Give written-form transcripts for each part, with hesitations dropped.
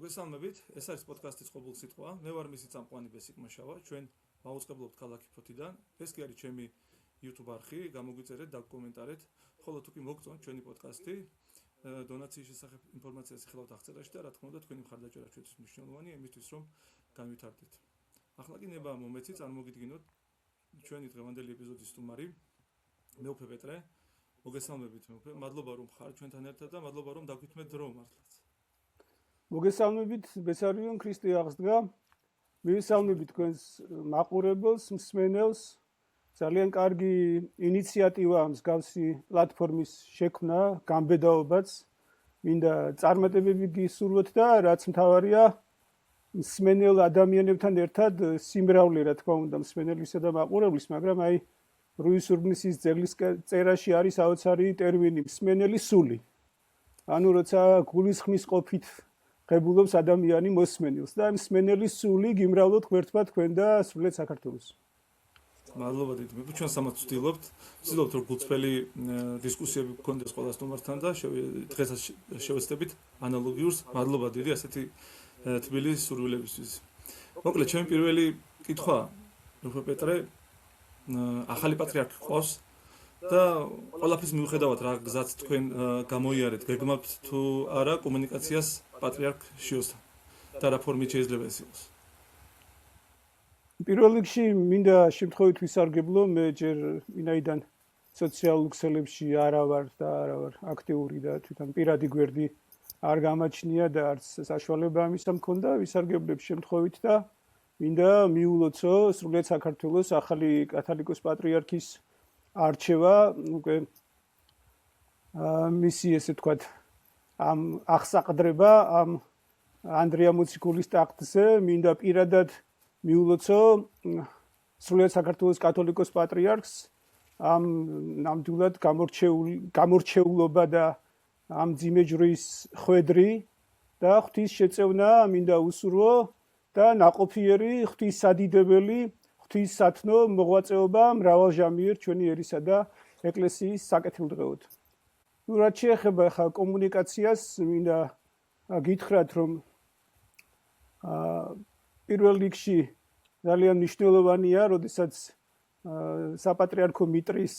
მოგესალმებით, ეს არის პოდკასტის ყოველ სიტყვა. მე ვარ მისი წამყვანი ბესიკ მაშავა. ჩვენ ვაუწყებლობთ ქალაქი ფოთიდან. ეს კი არის ჩემი YouTube არხი, გამოგვიწერეთ, დაკომენტარეთ. ხოლო თუ კი მოგწონთ ჩვენი პოდკასტი, დონაციის შესახებ ინფორმაციას იხილავთ აღწერაში და რა თქმა უნდა თქვენი მხარდაჭერა ჩვენთვის მნიშვნელოვანია იმისთვის, რომ განვითარდეთ. ახლა კი ნება მომეცი წარმოგიდგინოთ ჩვენი დღევანდელი ეპიზოდის სტუმარი, მეუფე პეტრე. მოგესალმებით მეუფე, მადლობა რომ ხარ ჩვენთან ერთად და მადლობა რომ დაგვითმეთ დრო მართლაც. მოგესალმებით, ბესარიონ ქრისტე აღსდგა. მივესალმებით თქვენს მაყურებელს, მსმენელს. ძალიან კარგი ინიციატივაა მსგავსი პლატფორმის შექმნა, გამბედაობაც. მინდა წარმატებები გისურვოთ და რაც მთავარია, მსმენელ ადამიანებთან ერთად სიმრავლე, რა თქმა უნდა, მსმენელისა და მაყურებლის, მაგრამ აი რუის ურბნისის ძეგლის წერაში არის საოცარი ტერმინი მსმენელი სული. ანუ როცა გულისხმის ყოფით ღებულობს ადამიანი მოსმენელს და მსმენელი სული გიმრავლოთ ღმერთმა თქვენ და სრულიად საქართველოს. მადლობა დიდ მე ჩვენ სამაც ვცდილობთ რომ გულწრფელი დისკუსიები გქონდეს ყველა სტუმართან და დღესაც შევეცდებით ანალოგიურს. მადლობა დიდი ასეთი თბილი სურვილებისთვის. მოკლედ ჩემი პირველი კითხვა მეუფე პეტრე ახალი პატრიარქი ყავს და ყველაფრის მიუხედავად რა გზაც თქვენ გამოიარეთ, გეგმავთ თუ არა კომუნიკაციას პატრიარქ შიოსთან და რა ფორმით შეიძლება ეს იყოს? პირველ რიგში მინდა შემთხვევით ვისარგებლო, მე ჯერ ვინაიდან სოციალურ ქსელებში არა ვარ აქტიური და თვითონ პირადი გვერდი არ გამაჩნია და არც საშუალება ამისა მქონდა, ვისარგებლებ შემთხვევით და მინდა მიულოცო სრულიად საქართველოს ახალი კათოლიკოს პატრიარქის არჩევა, უკვე მისი ესე ვთქვათ ამ აღსაყდრება ამ ანდრია მოციქულის ტახტზე მინდა პირადად მიულოცო სრულიად საქართველოს კათოლიკოს პატრიარქს ამ ნამდვილად გამორჩეულობა და ამ ძიმეჯვრის ხვედრი და ღვთის შეწევნა მინდა უსურვო და ნაყოფიერი ღვთისადიდებელი ღვთისათნო მოღვაწეობა მრავალჟამიერ ჩვენი ერისა და ეკლესიის საკეთილდღეოდ. რაც შეეხება ხა კომუნიკაციას, მინდა გითხრათ, რომ პირველ რიგში ძალიან მნიშვნელოვანია, როდესაც საპატრიარქო მიტრის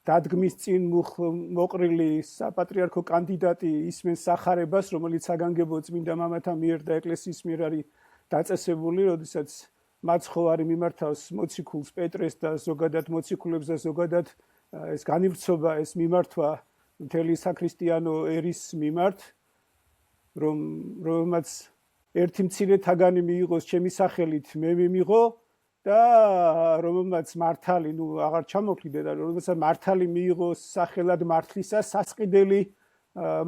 დადგმის წინ მოყრილი საპატრიარქო კანდიდატი ისმენს სახარებას, რომელიც საგანგებო წმინდა მამათა მიერ და ეკლესიის მიერ არის დაწესებული, როდესაც მაცხოვარი მიმართავს მოციქულს პეტრეს და ზოგადად მოციქულებს და ზოგადად ეს განივრცობა, ეს მიმართვა მთელი საქრისტიანო ერის მიმართ, რომელმაც ერთი მცირე თაგანი მიიღოს ჩემი სახელით მე მიმიღო და რომელმაც მართალი, აღარ ჩამოყრიდე და რომელმაც მართალი მიიღოს სახელად მართლისა, სასყიდელი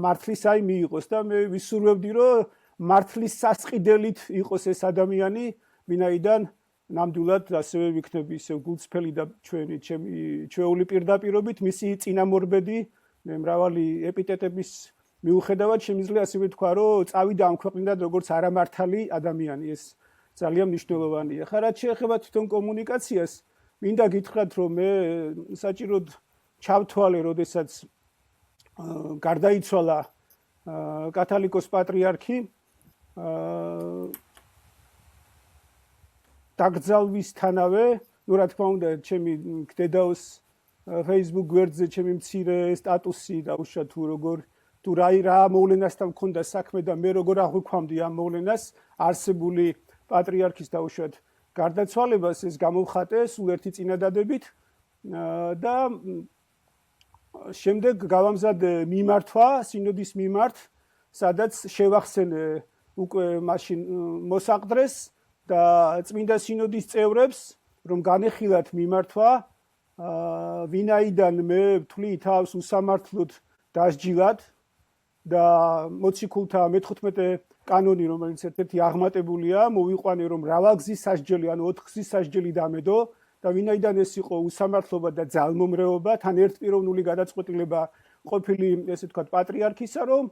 მართლისაი მიიღოს და მე ვისურვებდი, რომ მართლის სასყიდელით იყოს ეს ადამიანი, ვინაიდან ნამდვილად ასევე ვიქნები ისე გულწრფელი და ჩემი ჩვეული პირდაპირობით მისი წინამორბედი მრავალი ეპიტეტების მიუხედავად შემიძლია ასევე თქვა, რომ წავიდა ამ ქვეყნიდან როგორც არამართალი ადამიანი, ეს ძალიან მნიშვნელოვანია. ხა რაც შეეხება თვითონ კომუნიკაციას, მინდა გითხრათ, რომ მე საჭიროდ ჩავთვალე, როდესაც გარდაიცვალა კათოლიკოს პატრიარქი, დაკრძალვისთანავე, რა თქმა უნდა, ჩემი დედაოს Facebook გვერდზე ჩემი მცირე სტატუსი დაუშვა თუ რა მოვლენასთან მქონდა საქმე და მე როგორ აღვიქვამდი ამ მოვლენას არსებული პატრიარქის დაუშვათ გარდაცვალებას, ეს გამოვხატე სულ ერთი წინადადებით და შემდეგ გავამზადე მიმართვა სინოდის მიმართ, სადაც შევახსენე უკვე მაშინ მოსაყდრეს და წმინდა სინოდის წევრებს, რომ განეხილათ მიმართვა, ვინაიდან მე ვთვლი თავს უსამართლოდ დასჯილად და მოციქულთა მე-15 კანონი, რომელიც ერთ-ერთი აღმატებულია, მოვიყვანე, რომ მრავალგზის სასჯელი, ანუ 4 გზის სასჯელი დამედო და ვინაიდან ეს იყო უსამართლობა და ძალმომრეობა, თან ერთპიროვნული გადაწყვეტილება ყოფილი, ესე ვთქვათ, პატრიარქისა, რომ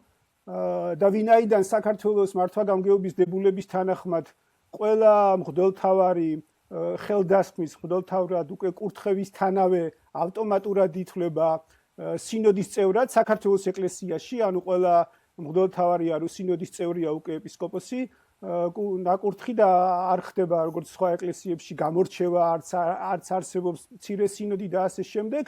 და ვინაიდან საქართველოს მართვა-გამგეობის დებულების თანახმად ყველა მღვდელმთავარი ხელდასხმის მღვდელმთავრად უკვე კურთხევისთანავე ავტომატურად ითვლება სინოდის წევრად საქართველოს ეკლესიაში, ანუ ყველა მღვდელმთავარია, რომ სინოდის წევრია უკვე ეპისკოპოსი, ნაკურთხი და არ ხდება როგორც სხვა ეკლესიებში გამორჩევა, არც არსებობს მცირე სინოდი და ასე შემდეგ.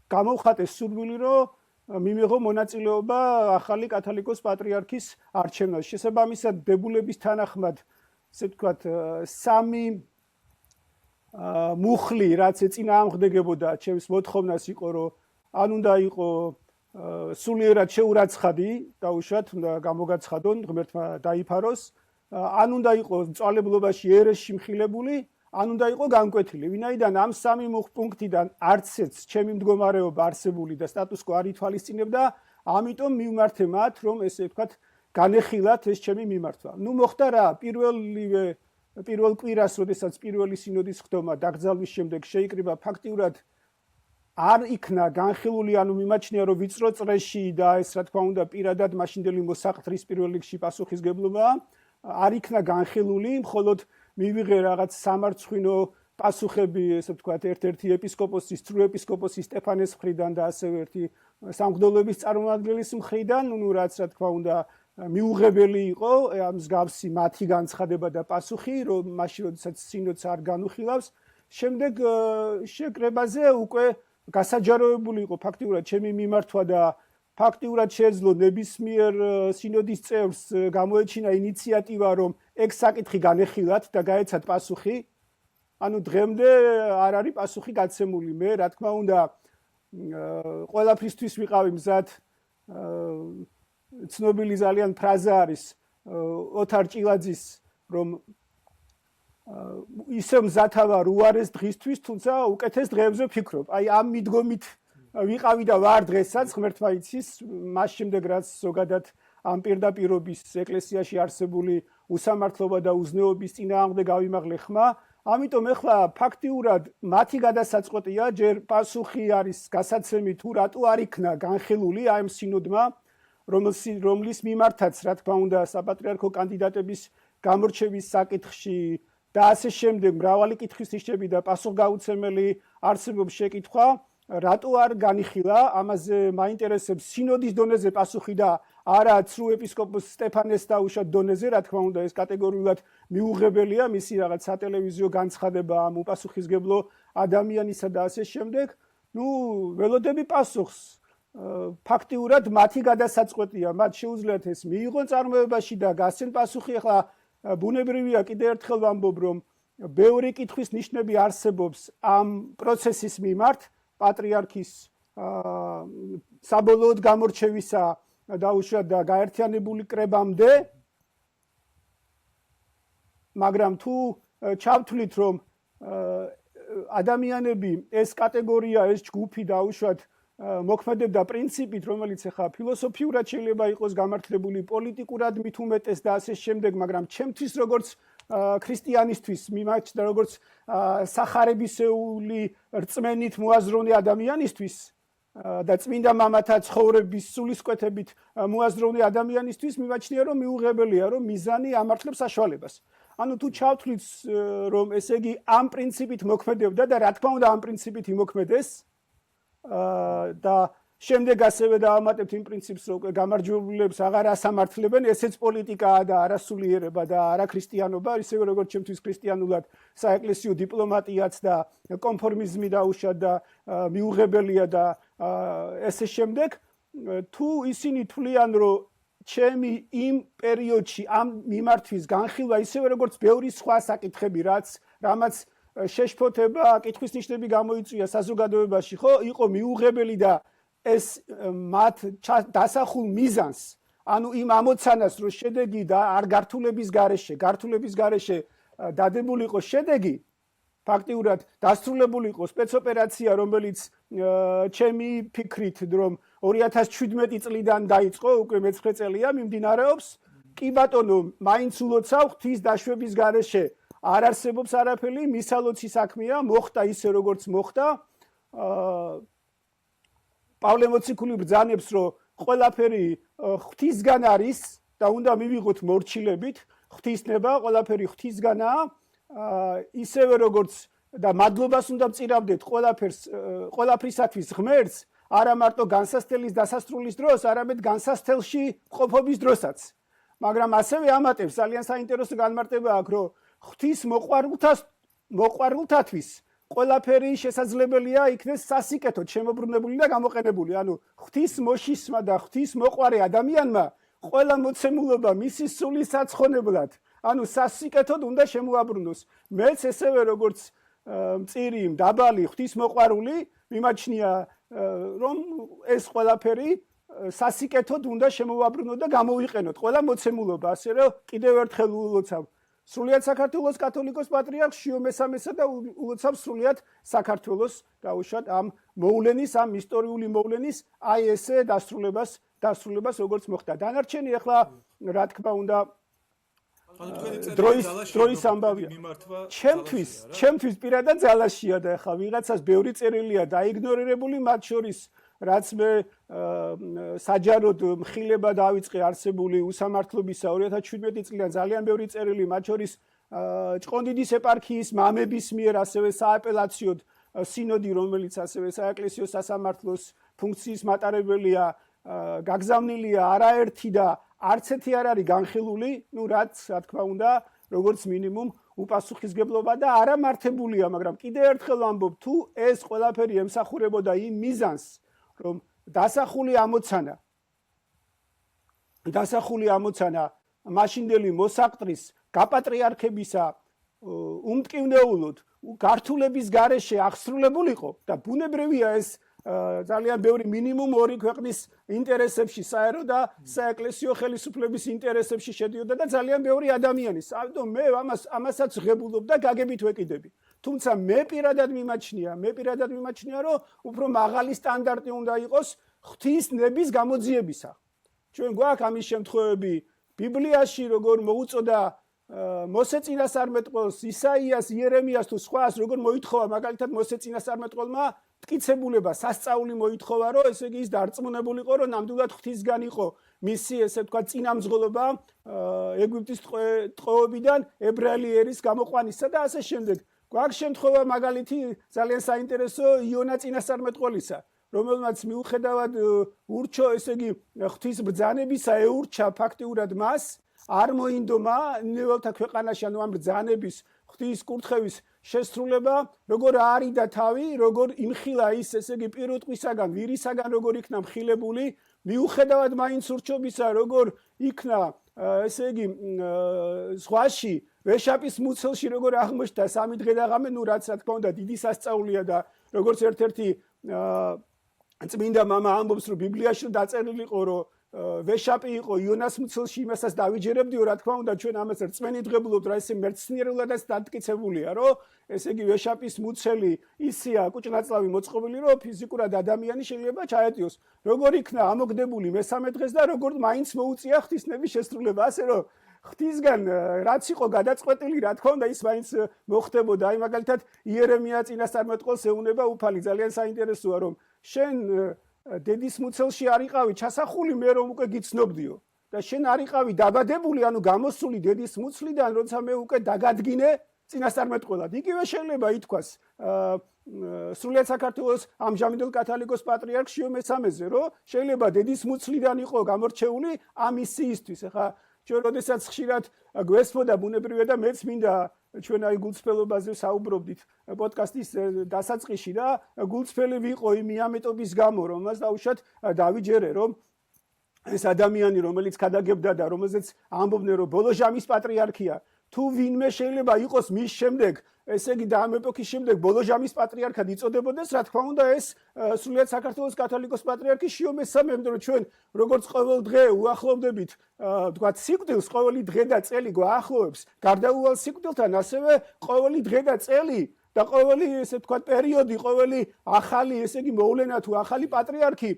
გამოვხატეს სურვილი, რომ მიმეღო მონაწილეობა ახალი კათოლიკოს პატრიარქის არჩევნაში. შესაბამისად, დებულების თანახმად, ესე ვთქვათ, სამი მუხლი, რაც ეწინააღმდეგებოდა ჩემს მოთხოვნას იყო, რომ ან უნდა იყო სულიერად შეურაცხადი, დაუშვათ, უნდა გამოგაცხადონ, ღმერთმა დაიფაროს, ან უნდა იყო მწვალებლობაში ერესში მხილებული, ან უნდა იყო განკვეთილი. ვინაიდან ამ სამი პუნქტიდან არცეც ჩემი მდგომარეობა არსებული და სტატუს-კვო არ ითვალისწინებდა, ამიტომ მივმართე მათ, რომ ესე ვთქვათ, განეხილათ ეს ჩემი მიმართვა. მოხდა რა, პირველ კვირას, როდესაც პირველი სინოდის ხდომა დაკრძალვის შემდეგ შეიკრიბა ფაქტიურად არ იქნა განხილული, ანუ მიმაჩნია, რომ ვიწრო წრეში და ეს რა თქმა უნდა პირადად მაშინდელი მოსაყდრის პირველ რიგში პასუხისგებლობა არ იქნა განხილული, მხოლოდ მივიღე რაღაც სამარცხვინო პასუხები, ესე ვთქვათ, ერთ-ერთი ეპისკოპოსის, წრუ ეპისკოპოსის სტეფანეს მხრიდან და ასევე ერთი სამღვდელოების წარმომადგენლის მხრიდან, რაც რა თქმა უნდა მიუღებელი იყო, ამ მსგავსი მათი განცხადება და პასუხი, რომ მაშინ როდესაც სინოდს არ განუხილავს, შემდეგ შეკრებაზე უკვე გასაჯაროებული იყო ფაქტიურად ჩემი მიმართვა და ფაქტიურად შეეძლო ნებისმიერ სინოდის წევრს გამოეჩინა ინიციატივა, რომ ეგ საკითხი განეხილათ და გაეცათ პასუხი. ანუ დღემდე არ არის პასუხი გაცემული. მე რა თქმა უნდა ყველაფრისთვის ვიყავი მზად. ცნობილი ძალიან ფრაზა არის ოთარ ჭილაძის, რომ ისე მზათა ვარ უარეს დღისთვის, თუმცა უკეთეს დღეებზე ვფიქრობ. აი ამ მიდგომით ვიყავი და ვარ დღესაც, ღმერთმა იცის, მას შემდეგ რაც ზოგადად ამ პირდაპირობის ეკლესიაში არსებული უსამართლობა და უზნეობის წინააღმდეგ გავიმაღლე ხმა. ამიტომ ეხლა ფაქტიურად მათი გადასაწყვეტია, ჯერ პასუხი არის გასაცემი თუ რატო არ იქნა განხილული ამ სინოდმა, რომლის მიმართაც, რა თქმა უნდა, საპატრიარქო კანდიდატების გამორჩევის საკითხში და ასე შემდეგ მრავალი კითხვის ნიშნები და პასუხგაუცემელი არსებობს შეკითხვა, რატო არ განიხილა, ამაზე მაინტერესებს სინოდის დონეზე პასუხი და არა წრუ ეპისკოპოს სტეფანეს დაუშვათ დონეზე, რა თქმა უნდა, ეს კატეგორიულად მიუღებელია, მისი რაღაც სატელევიზიო განცხადება ამ უპასუხისგებლო ადამიანისა და ასე შემდეგ. ველოდები პასუხს. ფაქტიურად მათი გადასაწყვეტია, მათ შეუძლიათ ეს მიიღონ წარმოებაში და გასცენ პასუხი. ახლა ბუნებრივია, კიდევ ერთხელ ვამბობ, რომ ბევრი კითხვის ნიშნები არსებობს ამ პროცესის მიმართ, პატრიარქის საბოლოოდ გამორჩევისა დაუშვათ და გაერთიანებული კრებამდე, მაგრამ თუ ჩავთვლით, რომ ადამიანები ეს კატეგორია, ეს ჯგუფი დაუშვათ მოქმედებდა პრინციპით, რომელიც ახლა ფილოსოფიურად შეიძლება იყოს გამართლებული, პოლიტიკურად მით უმეტეს და ასე შემდეგ, მაგრამ ჩემთვის როგორც ქრისტიანისთვის მიმაჩნდა, როგორც სახარებისეული რწმენით მოაზროვნე ადამიანისთვის და წმინდა მამათა ცხოვრების სულისკვეთებით მოაზროვნე ადამიანისთვის მიმაჩნია, რომ მიუღებელია, რომ მიზანი ამართლებს საშუალებას. ანუ თუ ჩავთვლით, რომ ესე იგი ამ პრინციპით მოქმედებდა და რა თქმა უნდა ამ პრინციპით იმოქმედეს და შემდეგ ასევე დავამატებთ იმ პრინციპს, რომ გამარჯვებულებს აღარ ასამართლებენ, ესეც პოლიტიკაა და არასულიერება და არაქრისტიანობა, ისევე როგორც ჩემთვის ქრისტიანულად საეკლესიო დიპლომატიაც და კონფორმიზმი დაუშვათ და მიუღებელია და ესე შემდეგ. თუ ისინი თვლიან, რომ ჩემი იმ პერიოდში ამ მიმართვის განხილვა ისევე როგორც ბევრი სხვა საკითხები, რამაც შეშფოთება, კითხვის ნიშნები გამოიწვია საზოგადოებაში, ხო, იყო მიუღებელი და ეს მათ დასახულ მიზანს, ანუ იმ ამოცანას, რომ შედეგი და არ გართულების გარეშე დადებული იყო შედეგი, ფაქტიურად დასრულებული იყო სპეცოპერაცია, რომელიც ჩემი ფიქრით, რომ 2017 წლიდან დაიწყო, უკვე მე-9 წელია მიმდინარეობს, კი ბატონო, მაინც ულოცავ ღვთის დაშვების გარეშე არ არსებობს არაფერი, მისალოცი საქმეა, მოხდა ისე როგორც მოხდა. პავლე მოციქული ბრძანებს, რომ ყველაფერი ღვთისგან არის და უნდა მივიღოთ მორჩილებით, ღვთისნება, ყველაფერი ღვთისგანაა, ისევე როგორც და მადლობას უნდა ვწირავდეთ ყველაფრისათვის ღმერთს, არა მარტო განსასწრების დასასრულის დროს, არამედ განსასწრელში ყოფობის დროსაც. მაგრამ ასევე ამატებს ძალიან საინტერესო განმარტება აქვს, რომ ღვთის მოყვარულთათვის ყველაფერი შესაძლებელია იქნეს სასიკეთოდ შემოbrunებული და გამოყენებული. ანუ ღვთის მოშისმა და ღვთის მოყვარე ადამიანმა ყველა მოცემულობა მისი სულის საცხონებლად, ანუ სასიკეთოდ უნდა შემოაბრუნოს. მეც ესევე როგორც მწირი დაბალი ღვთის მოყვარული მიმაჩნია, რომ ეს ყველაფერი სასიკეთოდ უნდა შემოაბრუნო და გამოვიყენოთ ყველა მოცემულობა, ასე რომ კიდევ ერთხელ ულოცავ სრულიად საქართველოს კათოლიკოს პატრიარქს შიო მესამესა და ულოცავ სრულიად საქართველოს დაუშვათ ამ მოვლენის, ამ ისტორიული მოვლენის აი ესე დასრულებას როგორც მოხდა. დანარჩენი ახლა რა თქმა უნდა დროის ამბავია. ჩემთვის პირადად ძალაშია და ახლა ვიღაცას ბევრი წერილია დაიგნორირებული, მათ შორის რაც მე საჯაროდ მხილება დავიწყე არსებული უსამართლობისა 2017 წლიდან ძალიან ბევრი წერილი, მათ შორის ჭყონდიდის ეპარქიის მამების მიერ ასევე სააპელაციოდ სინოდი, რომელიც ასევე საეკლესიო სასამართლოს ფუნქციის მატარებელია, გაგზავნილია არაერთი და არც ერთი არ არის განხილული, რაც რა თქმა უნდა, როგორც მინიმუმ უპასუხისგებლობა და არამართებულია, მაგრამ კიდევ ერთხელ ვამბობ, თუ ეს ყველაფერი ემსახურებოდა იმ მიზანს, რომ დასახული ამოცანა მაშინდელი მოსაყდრის გაპატრიარქებისა უმტკივნეულოდ გართულების გარეშე აღსრულებულიყო და ბუნებრივია ეს ძალიან ბევრი მინიმუმ ორი ქვეყნის ინტერესებში, საერო და საეკლესიო ხელისუფლების ინტერესებში შედიოდა და ძალიან ბევრი ადამიანის. ამიტომ მე ამასაც ღებულობ და გაგებით ვეკიდები. თუმცა მე პირადად მიმაჩნია, რომ უფრო მაღალი სტანდარტი უნდა იყოს ღვთის ნების გამოძიებისა. ჩვენ გვაქვს ამის შემთხვევები ბიბლიაში, როგორ მოუწოდა მოსე წინასწარმეტყველს, ისაიას, იერემიას თუ სხვას, როგორ მოითხოვა მაგალითად მოსე წინასწარმეტყველმა მტკიცებულება, სასწაული მოითხოვა, რომ ესე იგი ის დარწმუნებულიყო, რომ ნამდვილად ღვთისგან იყო მისი ესე თქვა წინამძღოლობა ეგვიპტის ტყვეობიდან ებრაელი ერის გამოყვანისა და ასე შემდეგ. გვაქვს შემთხვევა მაგალითი ძალიან საინტერესო იონა წინასწარმეტყველისა, რომელმაც მიუხედავად ურჩო ესე იგი ღვთის ბრძანებისა ეურჩა ფაქტიურად მას არ მოინდომა ნეველთა ქვეყანაში ანუ ამ ბრძანების ღვთის კურთხევის შესრულება, როგორ არიდა თავი, როგორ იმხილა ის ესე იგი პირუტყვისაგან, ვირისაგან როგორ იქნა მხილებული, მიუხედავად მაინც ურჩობისა, როგორ იქნა ესე იგი ზღვაში ვეშაპის მუცელში როგორ აღმოჩნდა 3 დღე და ღამე, ნუ რაც რა თქმა უნდა დიდი სასწაულია და როგორც ერთ-ერთი წმინდა მამა ამბობს, რომ ბიბლიაში დაწერილი იყო, რომ ვეშაპი იყო იონას მუცელში, იმასაც დავიჯერებდიო, რა თქმა უნდა ჩვენ ამას რწმენით ღებულობთ, რა ესე მეცნიერულადაც დადკიცებულია, რომ ესე იგი ვეშაპის მუცელი ისია კუჭნაწლავი მოწყობილი, რომ ფიზიკურად ადამიანი შეიძლება ჩაეტიოს. როგორ იქნა ამოგდებული მესამე დღეს და როგორ მაინც მოუწია ღვთისნების შესრულება, ასე რომ ღვთისგან რაც იყო გადაწყვეტილი, რა თქმა უნდა ის მაინც მოხდებოდა. აი მაგალითად იერემია წინასწარმეტყველს ეუნება უფალი, ძალიან საინტერესოა, რომ შენ დედის მუცელში არ იყავი ჩასახული, მე რომ უკვე გიცნობდიო და შენ არ იყავი დაბადებული, ანუ გამოსული დედის მუცლიდან, როცა მე უკვე დაგადგინე წინასწარმეტყველად. იგივე შეიძლება ითქვას სრულიად საქართველოს ამჟამინდელ კათოლიკოს პატრიარქ შიო მესამეზე, რომ შეიძლება დედის მუცლიდან იყო გამორჩეული ამ მისიისთვის. ახლა ჩვენ როდესაც ხშირად გვესმოდა ბუნებრივია და მეც მინდა ჩვენ აი გულწრფელობაზე საუბრობდით პოდკასტის დასაწყისში და გულწრფელი ვიყო იმ მიამეტობის გამო, რომელსაც დაუშვათ დავიჯერე, რომ ეს ადამიანი, რომელიც გადაგებდა და რომელზეც ამბობდნენ, რომ ბოლოჟამის პატრიარქია, თუ ვინმე შეიძლება იყოს მის შემდეგ, ესე იგი და ამ ეპოქის შემდეგ ბოლოჟამის პატრიარქად იწოდებოდეს, რა თქმა უნდა ეს სრულიად საქართველოს კათოლიკოს პატრიარქი შიო მესამე, იმიტომ რომ ჩვენ როგორც ყოველ დღე უახლოვდებით თქვა სიკვდილს, ყოველი დღე და წელი გვაახლოვებს გარდაუვალ სიკვდილთან, ასევე ყოველი დღე და წელი და ყოველი ესე თქვა პერიოდი, ყოველი ახალი ესე იგი მოვლენა თუ ახალი პატრიარქი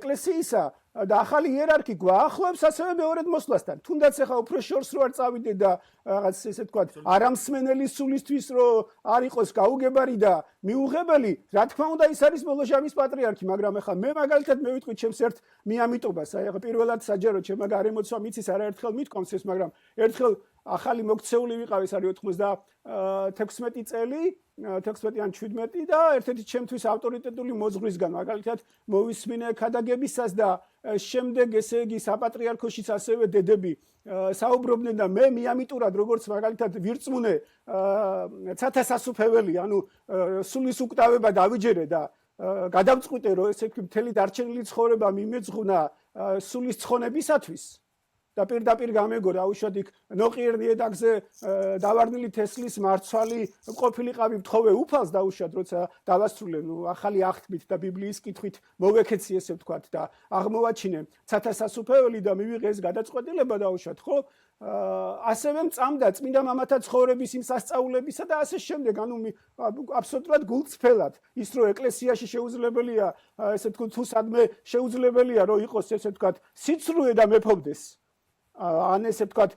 ეკლესიისა და ახალი იერარქი გვაახლოვებს ასევე მეორედ მოსვლასთან. თუნდაც ახლა უფრო შორს რო არ წავიდე და რაღაც ესე თქვა არამსმენელი სულისთვის რო არ იყოს გაუგებარი და მიუღებელი, რა თქმა უნდა ის არის ბოლოჟამის პატრიარქი, მაგრამ ახლა მე მაგალითად მევიტყვი ჩემს ერთ მიამიტობას, აი ახლა პირველად საჯაროდ ჩემ გარემოცვა მიცის არაერთხელ მithkomს ეს, მაგრამ ერთხელ ახალი მოქცეული ვიყავ, ეს არის 96 წელი, 16 ან 17 და ერთ-ერთი ჩემთვის ავტორიტეტული მოძღვრისგან, მაგალითად, მოვისმინე ქადაგებისას და შემდეგ ესე იგი საპატრიარქოშიც ასევე დედები საუბრობდნენ და მე მიამიტურად როგორც მაგალითად ვირწმუნე ცათასასუფეველი, ანუ სულის უკტავება დავიჯერე და გადავწყვიტე რომ ესე იგი მთელი დარჩენილი ცხოვრება მიმეძღვნა სულის ცხონებისათვის და პირდაპირ გამეგო დაუშვათ იქ ნოყიერ ნიედაგზე დავარდნილი თესლის მარცვალი ყოფილიყავი მთხოვე უფალს დაუშვათ როცა დავასრულე ახალი აღთქმით და ბიბლიის კითხვით მოვეკეცი ესე ვთქვათ და აღმოვაჩინე ცათასასუფეველი და მივიღე ეს გადაწყვეტილება დაუშვათ ხო ასევე მწამდა წმინდა მამათა ცხოვრების იმ სასწაულებისა და ასე შემდეგ ანუ აბსოლუტურად გულწრფელად ის რომ ეკლესიაში შეუძლებელია ესე ვთქვათ თუ სადმე შეუძლებელია რომ იყოს ესე ვთქვათ სიცრუე და მეფობდეს ან ესე ვთქვათ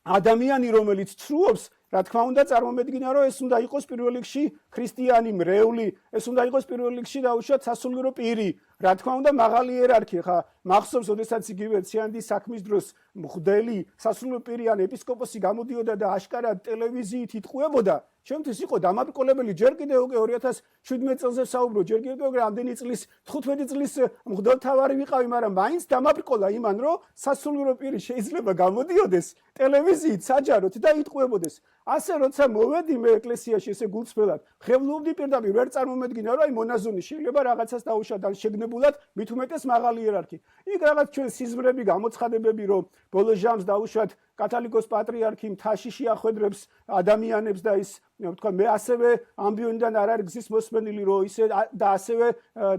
ადამიანი რომელიც ცრუობს რა თქმა უნდა წარმომედგინა რომ ეს უნდა იყოს პირველ რიგში ქრისტიანი მრევლი ეს უნდა იყოს პირველ რიგში დაუშვათ სასულიერო პირი რა თქმა უნდა მაღალი იერარქია ხა მახსოვს ოდესაც იგივე ციანდის საქმის დროს მღვდელი სასულიერო პირი ან ეპისკოპოსი გამოდიოდა და აშკარად ტელევიზიით იტყუებოდა ჩემთვის იყო დამაბრკოლებელი ჯერ კიდევ უკვე 2017 წელზე საუბრო ჯერ კიდევ რამდენი წლის 15 წლის მღვდელთავარი ვიყავი მაგრამ მაინც დამაბრკოლა იმან რომ სასულიერო პირი შეიძლება გამოდიოდეს ტელევიზიით საჯაროდ და იტყუებოდეს ასე როცა მოვედი მე ეკლესიაში ესე გულწრფელად ხევლობდი პირდაპირ ვერ წარმომედგინა რომ აი მონაზონი შეიძლება რაღაცას დაუშვათ ან შეგნებულად მით უმეტეს მაღალი იერარქი იქ რაღაც ჩვენ სიზმრები გამოცხადებები რომ ბოლო ჟამს დაუშვათ კათოლიკოს პატრიარქი მთაში შეახვედრებს ადამიანებს და ის ვთქვა მე ასევე ამბიონიდან არ არის გზის მოსმენილი რომ ისე და ასევე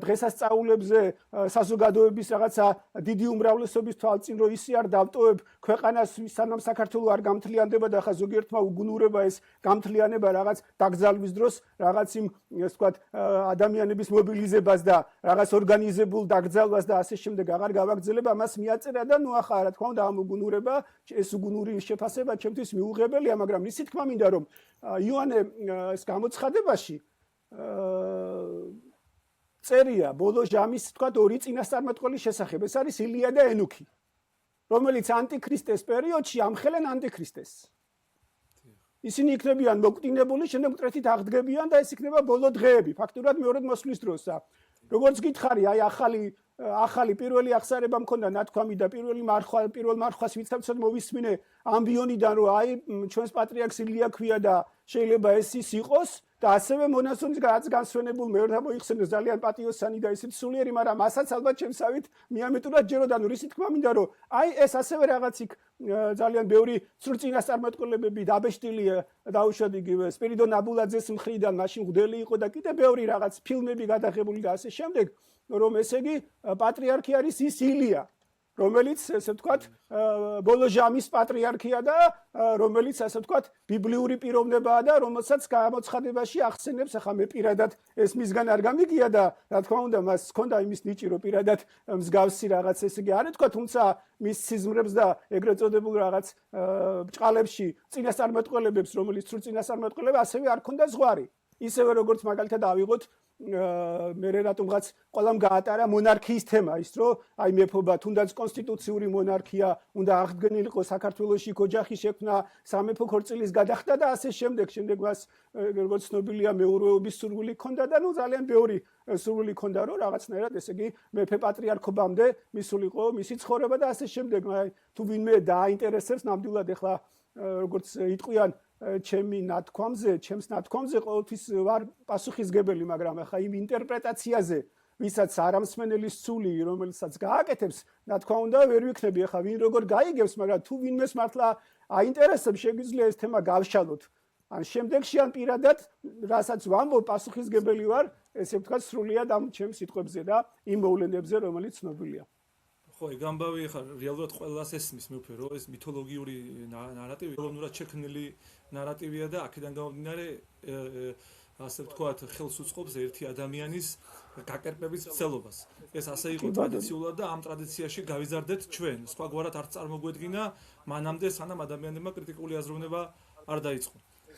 დღესასწაულებზე საზოგადოების რაღაცა დიდი უმრავლესობის თვალწინ რომ ისე არ დავტოვებ ქვეყანას სანამ საქართველოს არ გამთლიანდება და ხა ზოგიერთმა უგუნურება ეს გამთლიანება რაღაც დაკრძალვის დროს რაღაც იმ ასე ვთქვათ ადამიანების მობილიზებას და რაღაც ორგანიზებულ დაკრძალვას და ასე შემდეგ აღარ გავაგრძელებ ამას მიაწერა და ნუ ახლა რა თქმა უნდა ამ უგუნურება ეს უგუნური შეფასება ჩემთვის მიუღებელია მაგრამ ისე თქმა მინდა რომ იოანე ეს გამოცხადებაში წერია ბოლო ჟამის თქვათ ორი წინასწარმეტყველის შესახებ ეს არის ილია და ენუქი რომელიც ანტიქრისტეს პერიოდში ამხელენ ანტიქრისტეს ისინი იქნებიან მოკვდინებული შემდეგ მტრეთით აღდგებიან და ეს იქნება ბოლო დღეები ფაქტურად მეორედ მოსვლის დროს და როგორც გითხარი აი ახალი პირველი აღსარება მქონდა ნათქვამი და პირველ მარხვას ვიცავცოდ მოვისმინე ამბიონიდან რომ აი ჩვენს პატრიარქს ილია ქვია და შეიძლება ეს ის იყოს და ასევე მონაზონის განსვენებულ მეურნეობა მოიხსენოს ძალიან პატიოსანი და ისეთი სულიერი მაგრამ მასაც ალბათ ჩემსავით მიამეტურად ჯეროდა ნუ ისი თქმა მინდა რომ აი ეს ასევე რაღაც იქ ძალიან ბევრი სრულწინასწარმეტყველებები დაბეჭდილია დაუშვათ იგივე სპირიდონ აბულაძეს მხრიდან მაშინ მღვდელი იყო და კიდე ბევრი რაღაც ფილმები გადაღებული და ასე შემდეგ რომ ესე იგი პატრიარქი არის ის ილია რომელიც ესე ვთქვათ ბოლო ჟამის პატრიარქია და რომელიც ასე ვთქვათ ბიბლიური პიროვნებაა და რომელსაც გამოცხადებაში ახსენებს ახლა მე პირადად ეს მისგან არ გამიგია და რა თქმა უნდა მას ჰქონდა იმის ნიჭი რომ პირადად მსგავსი რაღაც ესე იგი არ ეთქვა თუმცა მის სიზმრებს და ეგრეთ წოდებულ რაღაც ბჭყალებში წინასწარმეტყველებებს რომელიც სრულ წინასწარმეტყველება ასევე არ ქონდა ზღვარი ისევე როგორც მაგალითად ავიღოთ მე რატომღაც ყველამ გაატარა მონარქიის თემა ის რომ აი მეფობა თუნდაც კონსტიტუციური მონარქია უნდა აღდგენილიყო საქართველოში ოჯახი შექმნა სამეფო ქორწილის გადახდა და ასე შემდეგ მას როგორც ცნობილია მეურვეობის სურვილი ჰქონდა და ნუ ძალიან ბევრი სურვილი ჰქონდა რომ რაღაცნაირად ესე იგი მეფე პატრიარქობამდე მისულიყო მისი ცხოვრება და ასე შემდეგ აი თუ ვინმე დააინტერესებს ნამდვილად ეხლა როგორც იტყვიან ჩემს ნათქვამზე ყოველთვის ვარ პასუხისგებელი, მაგრამ ახლა იმ ინტერპრეტაციაზე, ვისაც არამსმენელის სული, რომელსაც გააკეთებს, რა თქმა უნდა, ვერ ვიქნები ახლა ვინ როგორ გაიგებს, მაგრამ თუ ვინმეს მართლა აინტერესებს, შეგვიძლია ეს თემა გავშალოთ. ან შემდეგში ან პირადად, რასაც ვამბობ, პასუხისგებელი ვარ, ესე ვთქვათ, სრულიად ამ ჩემს სიტყვებზე და იმ მოვლენებზე, რომელიც ცნობილია. ხო, ეგ ამბავი ხარ რეალურად ყველას ესმის მე ვფიქრე, რომ ეს მითოლოგიური ნარატივი, ეროვნულად შექმნილი ნარატივია და აქედან გამომდინარე ასე ვთქვათ, ხელს უწყობს ერთი ადამიანის გაკერპების ცელობას. ეს ასე იყო ტრადიციულად და ამ ტრადიციაში გავიზარდეთ ჩვენ. სხვაგვარად არ წარმოგვედგინა მანამდე სანამ ადამიანებმა კრიტიკული აზროვნება არ დაიწყო.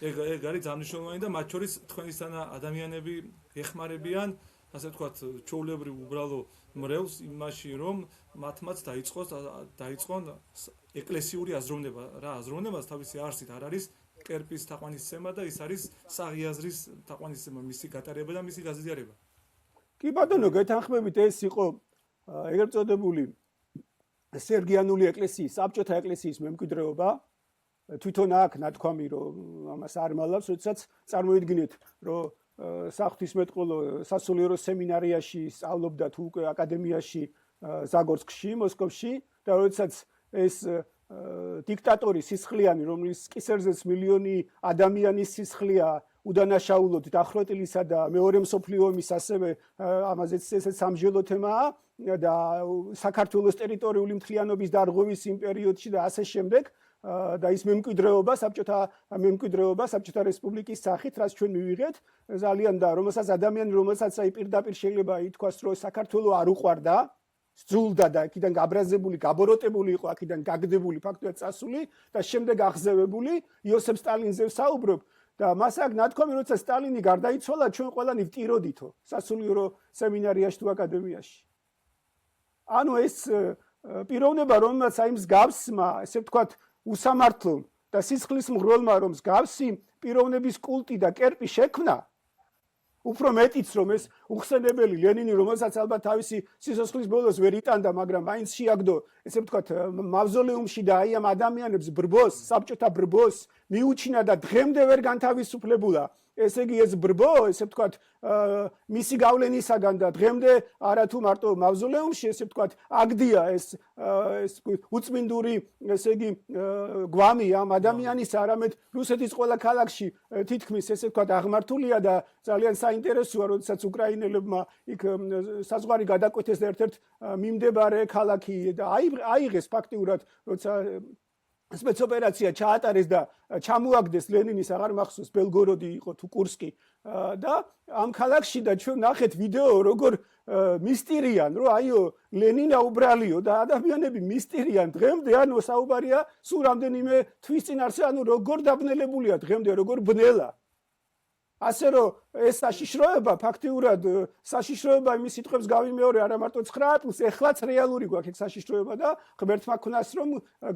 ეგ არის ძალიან მნიშვნელოვანი და მათ შორის თქვენისთანა ადამიანები ეხმარებიან ასე ვთქვათ, ჩვეულებრივ უბრალო მრევლს იმაში, რომ მათმაც დაიწყონ ეკლესიური აზროვნება. რა აზროვნებას თავისი არსით არ არის კერპის თაყვანისცემა და ის არის საღიაზრის თაყვანისცემა, მისი გატარება და მისი გაზიარება. კი ბატონო, გეთანხმებით ეს იყო ეგრეთ წოდებული სერგიანული ეკლესიის, საბჭოთა ეკლესიის მემკვიდრეობა. თვითონ აქ ნათქვამი რომ ამას არ მალავს, როდესაც წარმოიდგინეთ, რომ საღვთისმეტყველო სასულიერო სემინარიაში სწავლობდა თუ უკვე აკადემიაში ზაგორსკში, მოსკოვში და როდესაც ეს დიქტატორი სისხლიანი, რომლის კისერზეც მილიონი ადამიანის სისხლია უდანაშაულოდ დახვრეტილისა და მეორე მსოფლიო ომის ასევე ამაზეც ესეც სამჯელო თემაა და საქართველოს ტერიტორიული მთლიანობის დარღვევის იმ პერიოდში და ასე შემდეგ და ის მემკვიდრეობა, საბჭოთა რესპუბლიკის სახით, რაც ჩვენ მივიღეთ, ძალიან და რომელსაც ადამიანი, რომელსაც აი პირდაპირ შეიძლება ითქვას, რომ საქართველო არ უყვარდა, სძულდა და აქედან გაბრაზებული, გაბოროტებული იყო, აქედან გაგდებული ფაქტობრივად წასული და შემდეგ აღზევებული იოსებ სტალინზე ვსაუბრობ და მას აქ ნათქვამი, როცა სტალინი გარდაიცვალა, ჩვენ ყველანი ვტიროდითო სასულიერო სემინარიაში თუ აკადემიაში. ანუ ეს პიროვნება, რომელსაც აი მსგავსმა, ესე ვთქვათ, უსამართლო და სისხლის მღროლმა რომ მსგავსი პიროვნების კულტი და კერპი შექმნა, უფრო მეტიც რომ ეს უხსენებელი ლენინი, რომელსაც ალბათ თავისი სიცოცხლის ბოლოს ვერ იტანდა, მაგრამ მაინც შეაგდო, ესე ვთქვათ, მავზოლეუმში და აი ამ ადამიანებს ბრბოს, საბჭოთა ბრბოს მიუჩინა და დღემდე ვერ განთავისუფლებულა. ესე იგი ეს ბრბო, ესე ვთქვათ, მისი გავლენისაგან და დღემდე არა თუ მარტო მავზოლეუმში, ესე ვთქვათ, აგდია ეს უწმინდური, ესე იგი გვამი ამ ადამიანის, არამედ რუსეთის ყველა ქალაქში თითქმის ესე ვთქვათ აღმართულია და ძალიან საინტერესოა, როდესაც უკრაინელებმა იქ საზღვარი გადაკვეთეს და ერთ-ერთ მიმდებარე ქალაქი და აიღეს ფაქტიურად, როცა სპეცოპერაცია ჩაატარეს და ჩამოაგდეს ლენინის აღარ მახსოვს ბელგოროდი იყო თუ კურსკი და ამ ქალაქში და ჩვენ ნახეთ ვიდეო როგორ მისტირიან რომ აიო ლენინა უბრალიო და ადამიანები მისტირიან დღემდე ანუ საუბარია სულ რამდენიმე თვის წინ არსე ანუ როგორ დაბნელებულია დღემდე როგორ ბნელა ასე რომ ეს საშიშროება ფაქტიურად საშიშროება იმის სიტყვებს გავიმეორე არა მარტო 9 წელს ეხლაც რეალური გვაქვს ეს საშიშროება და ღმერთმა ქონას რომ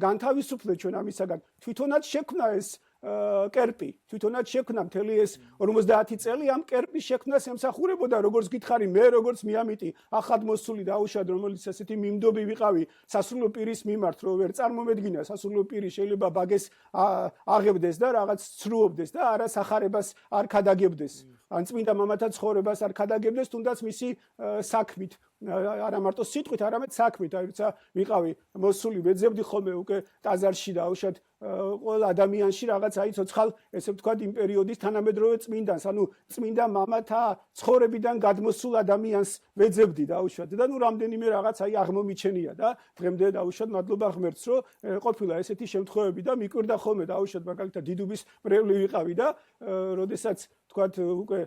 განთავისუფლდეთ ჩვენ ამისაგან თვითონაც შექმნა ეს კერპი თვითონაც შექმნა მთელი ეს 50 წელი ამ კერპის შექმნას ემსახურებოდა როგორც გითხარი მე როგორც მიამიტი ახად მოსული დაუშვად რომელიც ასეთი მიმდობი ვიყავი სასულიერო პირის მიმართ რომ ვერ წარმომედგინა სასულიერო პირი შეიძლება ბაგეს აღებდეს და რაღაც ცრუობდეს და არა სახარებას არ ქადაგებდეს ან წმინდა მამათა ცხოვრებას არ ქადაგებდეს თუნდაც მისი საქმით არა მარტო სიტყვით არამედ საქმით აი როცა ვიყავი მოსული ვეძებდი ხოლმე უკვე ტაძარში დაუშვად ყველა ადამიანში რაღაც აი ცოცხალ ესე ვთქვათ იმ პერიოდის თანამედროვე წმინდანს ანუ წმინდა მამათა ცხოვრებიდან გადმოსულ ადამიანს ვეძებდი დაუშვათ და ნუ რამდენიმე რაღაც აი აღმომიჩენია და დღემდე დაუშვათ მადლობა ღმერთს რომ ყოფილა ესეთი შემთხვევები და მიკვირდა ხოლმე დაუშვათ მაგალითად დიდუბის მრევლი ვიყავი და როდესაც თქვათ უკვე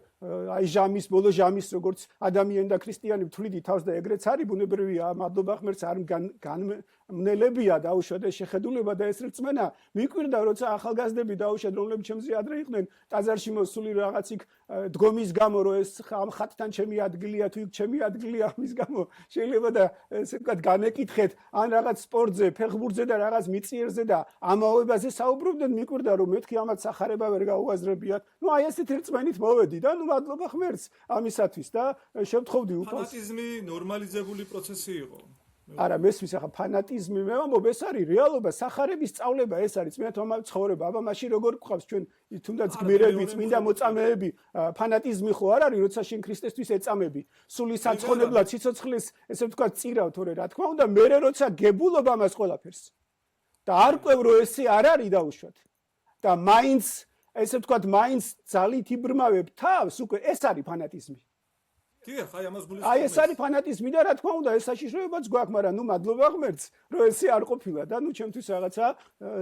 აი ჟამის ბოლო ჟამის როგორც ადამიანი და ქრისტიანი ვთვლიდი თავს და ეგრეც არის ბუნებრივია მადლობა ღმერთს არ განმნელებია დაუშვათ ეს შეხედულება და ეს რწმენა მიკვირდა როცა ახალგაზრდები დაუშვათ რომლებიც ჩემზე ადრე იყვნენ ტაძარში მოსული რაღაც იქ დგომის გამო რომ ეს ამ ხატთან ჩემი ადგილია თუ იქ ჩემი ადგილია ამის გამო შეიძლება და ესე ვთქვათ განეკითხეთ ან რაღაც სპორტზე ფეხბურთზე და რაღაც მიწიერზე და ამაოებაზე საუბრობდნენ მიკვირდა რომ მეთქი ამათ სახარება ვერ გაუაზრებიათ ნუ აი ესეთი რწმენით მოვედი და ნუ მადლობა ღმერთს ამისათვის და შევთხოვდი უფალს ფანატიზმი ნორმალიზებული პროცესი იყო არა მესმის ახლა ფანატიზმი მე ვამბობ ეს არის რეალობა სახარების სწავლება ეს არის წმინდა ცხოვრება აბა მაშინ როგორ გვყავს ჩვენ თუნდაც გმირები წმინდა მოწამეები ფანატიზმი ხო არ არის როცა შენ ქრისტესთვის ეწამები სული საცხონებლად სიცოცხლეს ესე ვთქვათ წირავ თორე რა თქმა უნდა მე როცა გებულობ ამას ყველაფერს და არ ყვევ რომ ესე არ არის დაუშვათ და მაინც ესე ვთქვათ მაინც ძალით იბრმავებ თავს უკვე ეს არის ფანატიზმი დიახ, აი ამას გულისხმობ. აი ეს არის ფანატიზმი და რა თქმა უნდა ეს საშიშროებაც გვაქვს, მაგრამ ნუ მადლობა ღმერთს, რომ ესე არ ყოფილა და ნუ ჩემთვის რაღაცა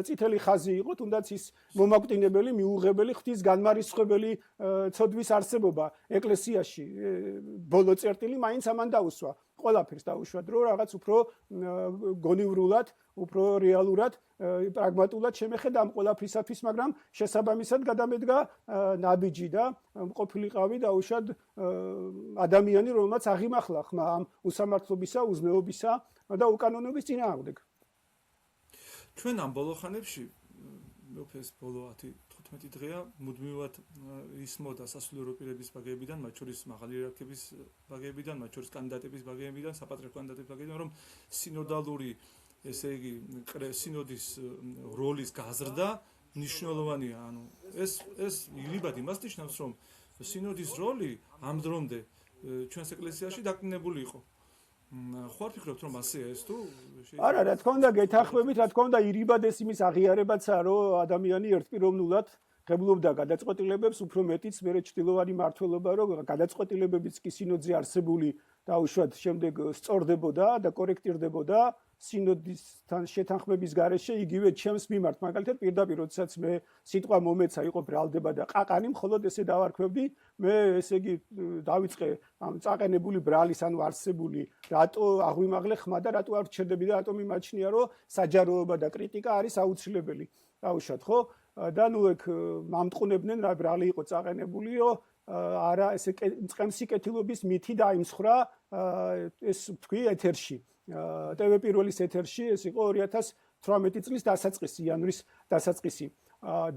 წითელი ხაზი იყო, თუნდაც ის მომაკვდინებელი, მიუღებელი ღვთის განმარისხვებელი ცოდვის არსებობა ეკლესიაში. ბოლო წერტილი მაინც ამან დაუსვა. ყველაფერს დაუშვათ, რომ რაღაც უფრო გონივრულად, უფრო რეალურად, პრაგმატულად შემეხედა ამ ყველაფრისათვის, მაგრამ შესაბამისად გადამედგა ნაბიჯი და ყოფილიყავი დაუშვათ ადამიანი, რომელმაც აღიმახლა ხმა ამ უსამართლობისა, უზნეობისა და უკანონობის წინააღმდეგ. ჩვენ ამ ბოლო ხანებში მეფეს ბოლო 10-15 დღეა მუდმივად ისმოდა სასულიერო პირების ბაგეებიდან, მათ შორის მაღალი იერარქების ბაგეებიდან, მათ შორის კანდიდატების ბაგეებიდან, საპატრიარქო კანდიდატების ბაგეებიდან, რომ სინოდალური, ესე იგი, სინოდის როლის გაზრდა მნიშვნელოვანია. ანუ ეს ილიბად იმას ნიშნავს, რომ სინოდის როლი ამ დრომდე ჩვენს ეკლესიაში დაკნინებული იყო. ხო არ ფიქრობთ რომ ასეა ეს თუ არა რა თქმა უნდა გეთანხმებით რა თქმა უნდა ირიბად ეს იმის აღიარებაცაა რომ ადამიანი ერთპიროვნულად ღებულობდა გადაწყვეტილებებს უფრო მეტიც მერე ჭtildeოვანი მართლობა რომ გადაწყვეტილებებიც კი სინოდზე არსებული დაუშვათ შემდეგ სწორდებოდა და კორექტირდებოდა სინოდისთან შეთანხმების გარეშე იგივე ჩემს მიმართ მაგალითად პირდაპირ როდესაც მე სიტყვა მომეცა იყო ბრალდება და ყაყანი მხოლოდ ესე დავარქვევდი მე ესე იგი დავიწყე ამ წაყენებული ბრალის ანუ არსებული რატო აღვიმაღლე ხმა და რატო არ რჩებები და რატო მიმაჩნია რომ საჯაროობა და კრიტიკა არის აუცილებელი დაუშვათ ხო და ნუ ეგ მამტყუნებდნენ რა ბრალი იყო წაყენებული რომ არა ესე წყემსიკეთილობის მითი დაიმსხრა ეს თქვი ეთერში TV პირველის ეთერში ეს იყო 2018 წლის დასაწყისი იანვრის დასაწყისი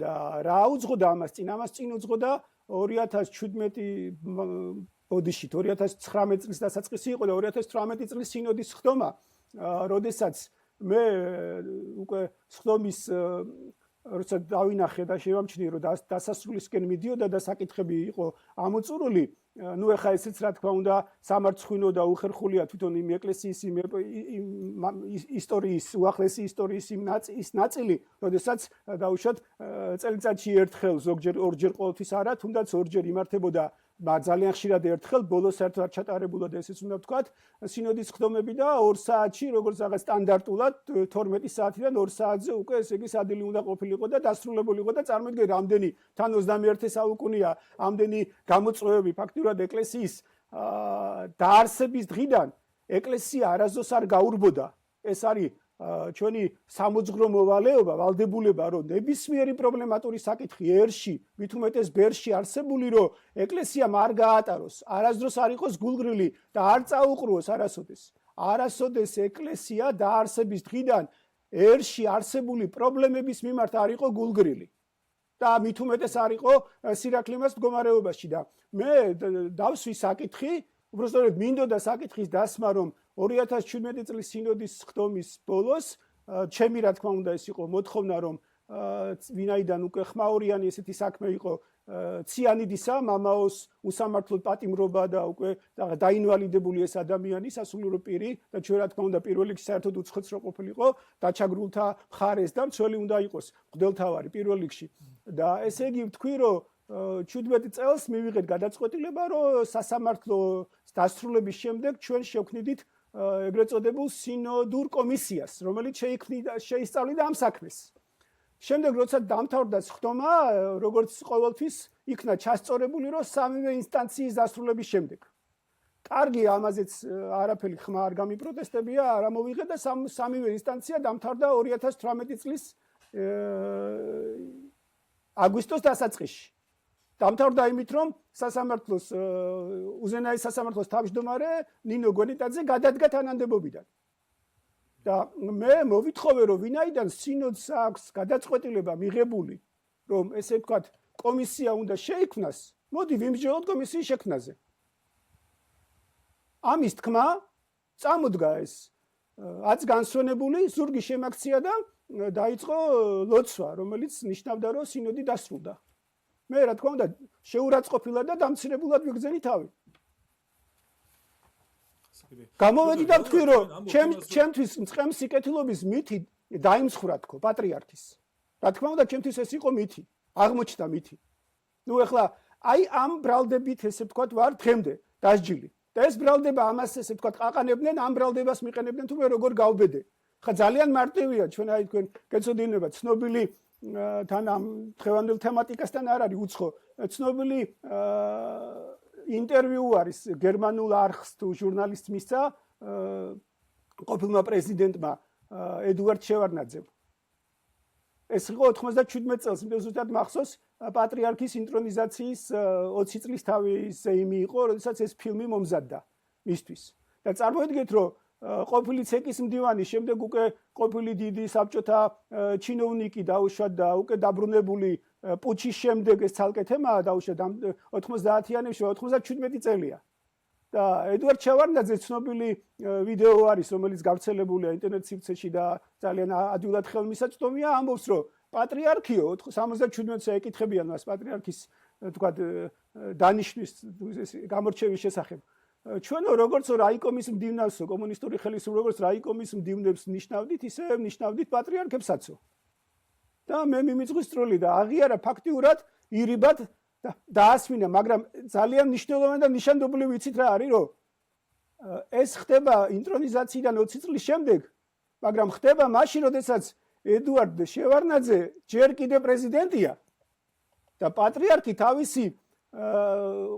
და რა უძღოდა ამას წინ უძღოდა 2017 ბოდიში 2019 წლის დასაწყისი იყო და 2018 წლის სინოდის ხდომა როდესაც მე უკვე ხდომის როცა დავინახე და შევამჩნიე რომ დასასრულისკენ მიდიოდა და საკითხები იყო ამოწურული ნუ ეხა ესეც რა თქმა უნდა სამარცხვინო და უხერხულია თვითონ იმ ეკლესიის იმ ისტორიის უახლესი ისტორიის იმ ნაწილი როდესაც დაუშვათ წელიწადში ერთხელ ზოგჯერ ორჯერ ყოველთვის არა თუნდაც ორჯერ იმართებოდა ძალიან ხშირად ერთხელ ბოლოს საერთოდ არ ჩატარებულოდა ესეც უნდა ვთქვათ სინოდის ხდომები და 2 საათში როგორც რაღაც სტანდარტულად 12 საათიდან 2 საათზე უკვე ესე იგი სადილი უნდა ყოფილიყო და დასრულებულიყო და წარმოიდგინე რამდენი თან 21 საუკუნეა ამდენი გამოწვევები ფაქტურად ეკლესიის დაარსების დღიდან ეკლესია არასდროს არ გაურბოდა ეს არის ჩვენი სამოძღვრო მოვალეობა ვალდებულება რომ ნებისმიერი პრობლემატური საკითხი ერში მით უმეტეს ბერში არსებული რომ ეკლესიამ არ გაატაროს არასდროს არ იყოს გულგრილი და არ წაუყრუოს არასოდეს ეკლესია დაარსების დღიდან ერში არსებული პრობლემების მიმართ არ იყო გულგრილი და მით უმეტეს არ იყო სირაკლიმას მდგომარეობაში და მე დავსვი საკითხი უბრალოდ მინდოდა საკითხის დასმა რომ 2017 წლის სინოდის ხდომის ბოლოს ჩემი რა თქმა უნდა ეს იყო მოთხოვნა რომ ვინაიდან უკვე ხმაურიანი ესეთი საქმე იყო ციანიდისა მამაოს უსამართლოდ პატიმრობა და უკვე დაინვალიდებული ეს ადამიანი სასულიერო პირი და ჩვენ რა თქმა უნდა პირველ რიგში საერთოდ უცხოც რო ყოფილიყო დაჩაგრულთა მხარეს და მცველი უნდა იყოს მღვდელთავარი პირველ რიგში და ესე იგი ვთქვი რომ 17 წელს მივიღეთ გადაწყვეტილება რომ სასამართლო დასრულების შემდეგ ჩვენ შევქმნით ეგრეთ წოდებულ სინოდურ კომისიას, რომელიც შეისწავლიდა ამ საქმეს. შემდეგ როცა დამთავრდა ხდომა, როგორც ყოველთვის იქნა ჩასწორებული, რომ სამივე ინსტანციის დასრულების შემდეგ. კარგი, ამაზეც არაფერი ხმა არ გამიპროტესტებია, არ ამოვიღე და სამივე ინსტანცია დამთავრდა 2018 წლის აგვისტოს დასაწყისში. დამთავრდა იმით, რომ სასამართლოს უზენაეს სასამართლოს თავმჯდომარე ნინო გონიტაძე გადადგა თანამდებობიდან. და მე მოვითხოვე, რომ ვინაიდან სინოდს აქვს გადაწყვეტილება მიღებული, რომ ესე ვთქვათ, კომისია უნდა შეიქმნას, მოდი ვიმსჯელოთ კომისიის შექმნაზე. ამის თქმა წამოდგა ეს აც განსვენებული ზურგი შემაქცია და დაიწყო ლოცვა, რომელიც ნიშნავდა, რომ სინოდი დასრულდა. მე რა თქმა უნდა შეურაცხყოფილად და დამცირებულად ვიგრძენი თავი. გამოვედი და ვთქვი რომ ჩემთვის წყემსიკეთილობის მითი დაიმსხვრა თქო პატრიარქის. რა თქმა უნდა ჩემთვის ეს იყო მითი, აღმოჩნდა მითი. ნუ ეხლა აი ამ ბრალდებით ესე ვთქვათ ვარ დღემდე დასჯილი. და ეს ბრალდება ამას ესე ვთქვათ ყაყანებდნენ, ამ ბრალდებას მიყენებდნენ თუ მე როგორ გავბედე. ხა ძალიან მარტივია ჩვენ აი თქვენ გეცოდინება ცნობილი თან ამ დღევანდელ თემატიკასთან არ არის უცხო ცნობილი ინტერვიუ არის გერმანულ არხს თუ ჟურნალისტს მისცა ყოფილმა პრეზიდენტმა ედუარდ შევარდნაძემ. ეს იყო 97 წელს, მე ზუსტად მახსოვს, პატრიარქის ინტრონიზაციის 20 წლის თავის იმი იყო, როდესაც ეს ფილმი მომზადდა მისთვის. და წარმოიდგინეთ, რომ ყოფილი ცეკის მდივანი, შემდეგ უკვე ყოფილი დიდი საბჭოთა ჩინოვნიკი დაუშვა და უკვე დაბრუნებული პუჩის შემდეგ ეს ცალკე თემაა დაუშვა 90-იანებში, 97 წელია. და ედუარდ შევარდნაძე ცნობილი ვიდეო არის, რომელიც გავრცელებულია ინტერნეტ სივრცეში და ძალიან ადვილად ხელმისაწვდომია, ამბობს, რომ პატრიარქიო 77-ზე ეკითხებიან მას პატრიარქის თქვათ დანიშნვის გამორჩევის შესახებ. ჩვენო როგორც რაიკომის მდივნავსო, კომუნისტური ხელისუფლება როგორც რაიკომის მდივნებს ნიშნავდით, ისე ნიშნავდით პატრიარქებსაცო. და მე მიმიწვისწრული და აღიარა ფაქტიურად ირიბად დაასმინა, მაგრამ ძალიან მნიშვნელოვანი და ნიშანდობლივი ვიცით რა არის, რომ ეს ხდება ინტრონიზაციიდან 20 წლის შემდეგ, მაგრამ ხდება მაშინ, როდესაც ედუარდ შევარდნაძე ჯერ კიდევ პრეზიდენტია და პატრიარქი თავისი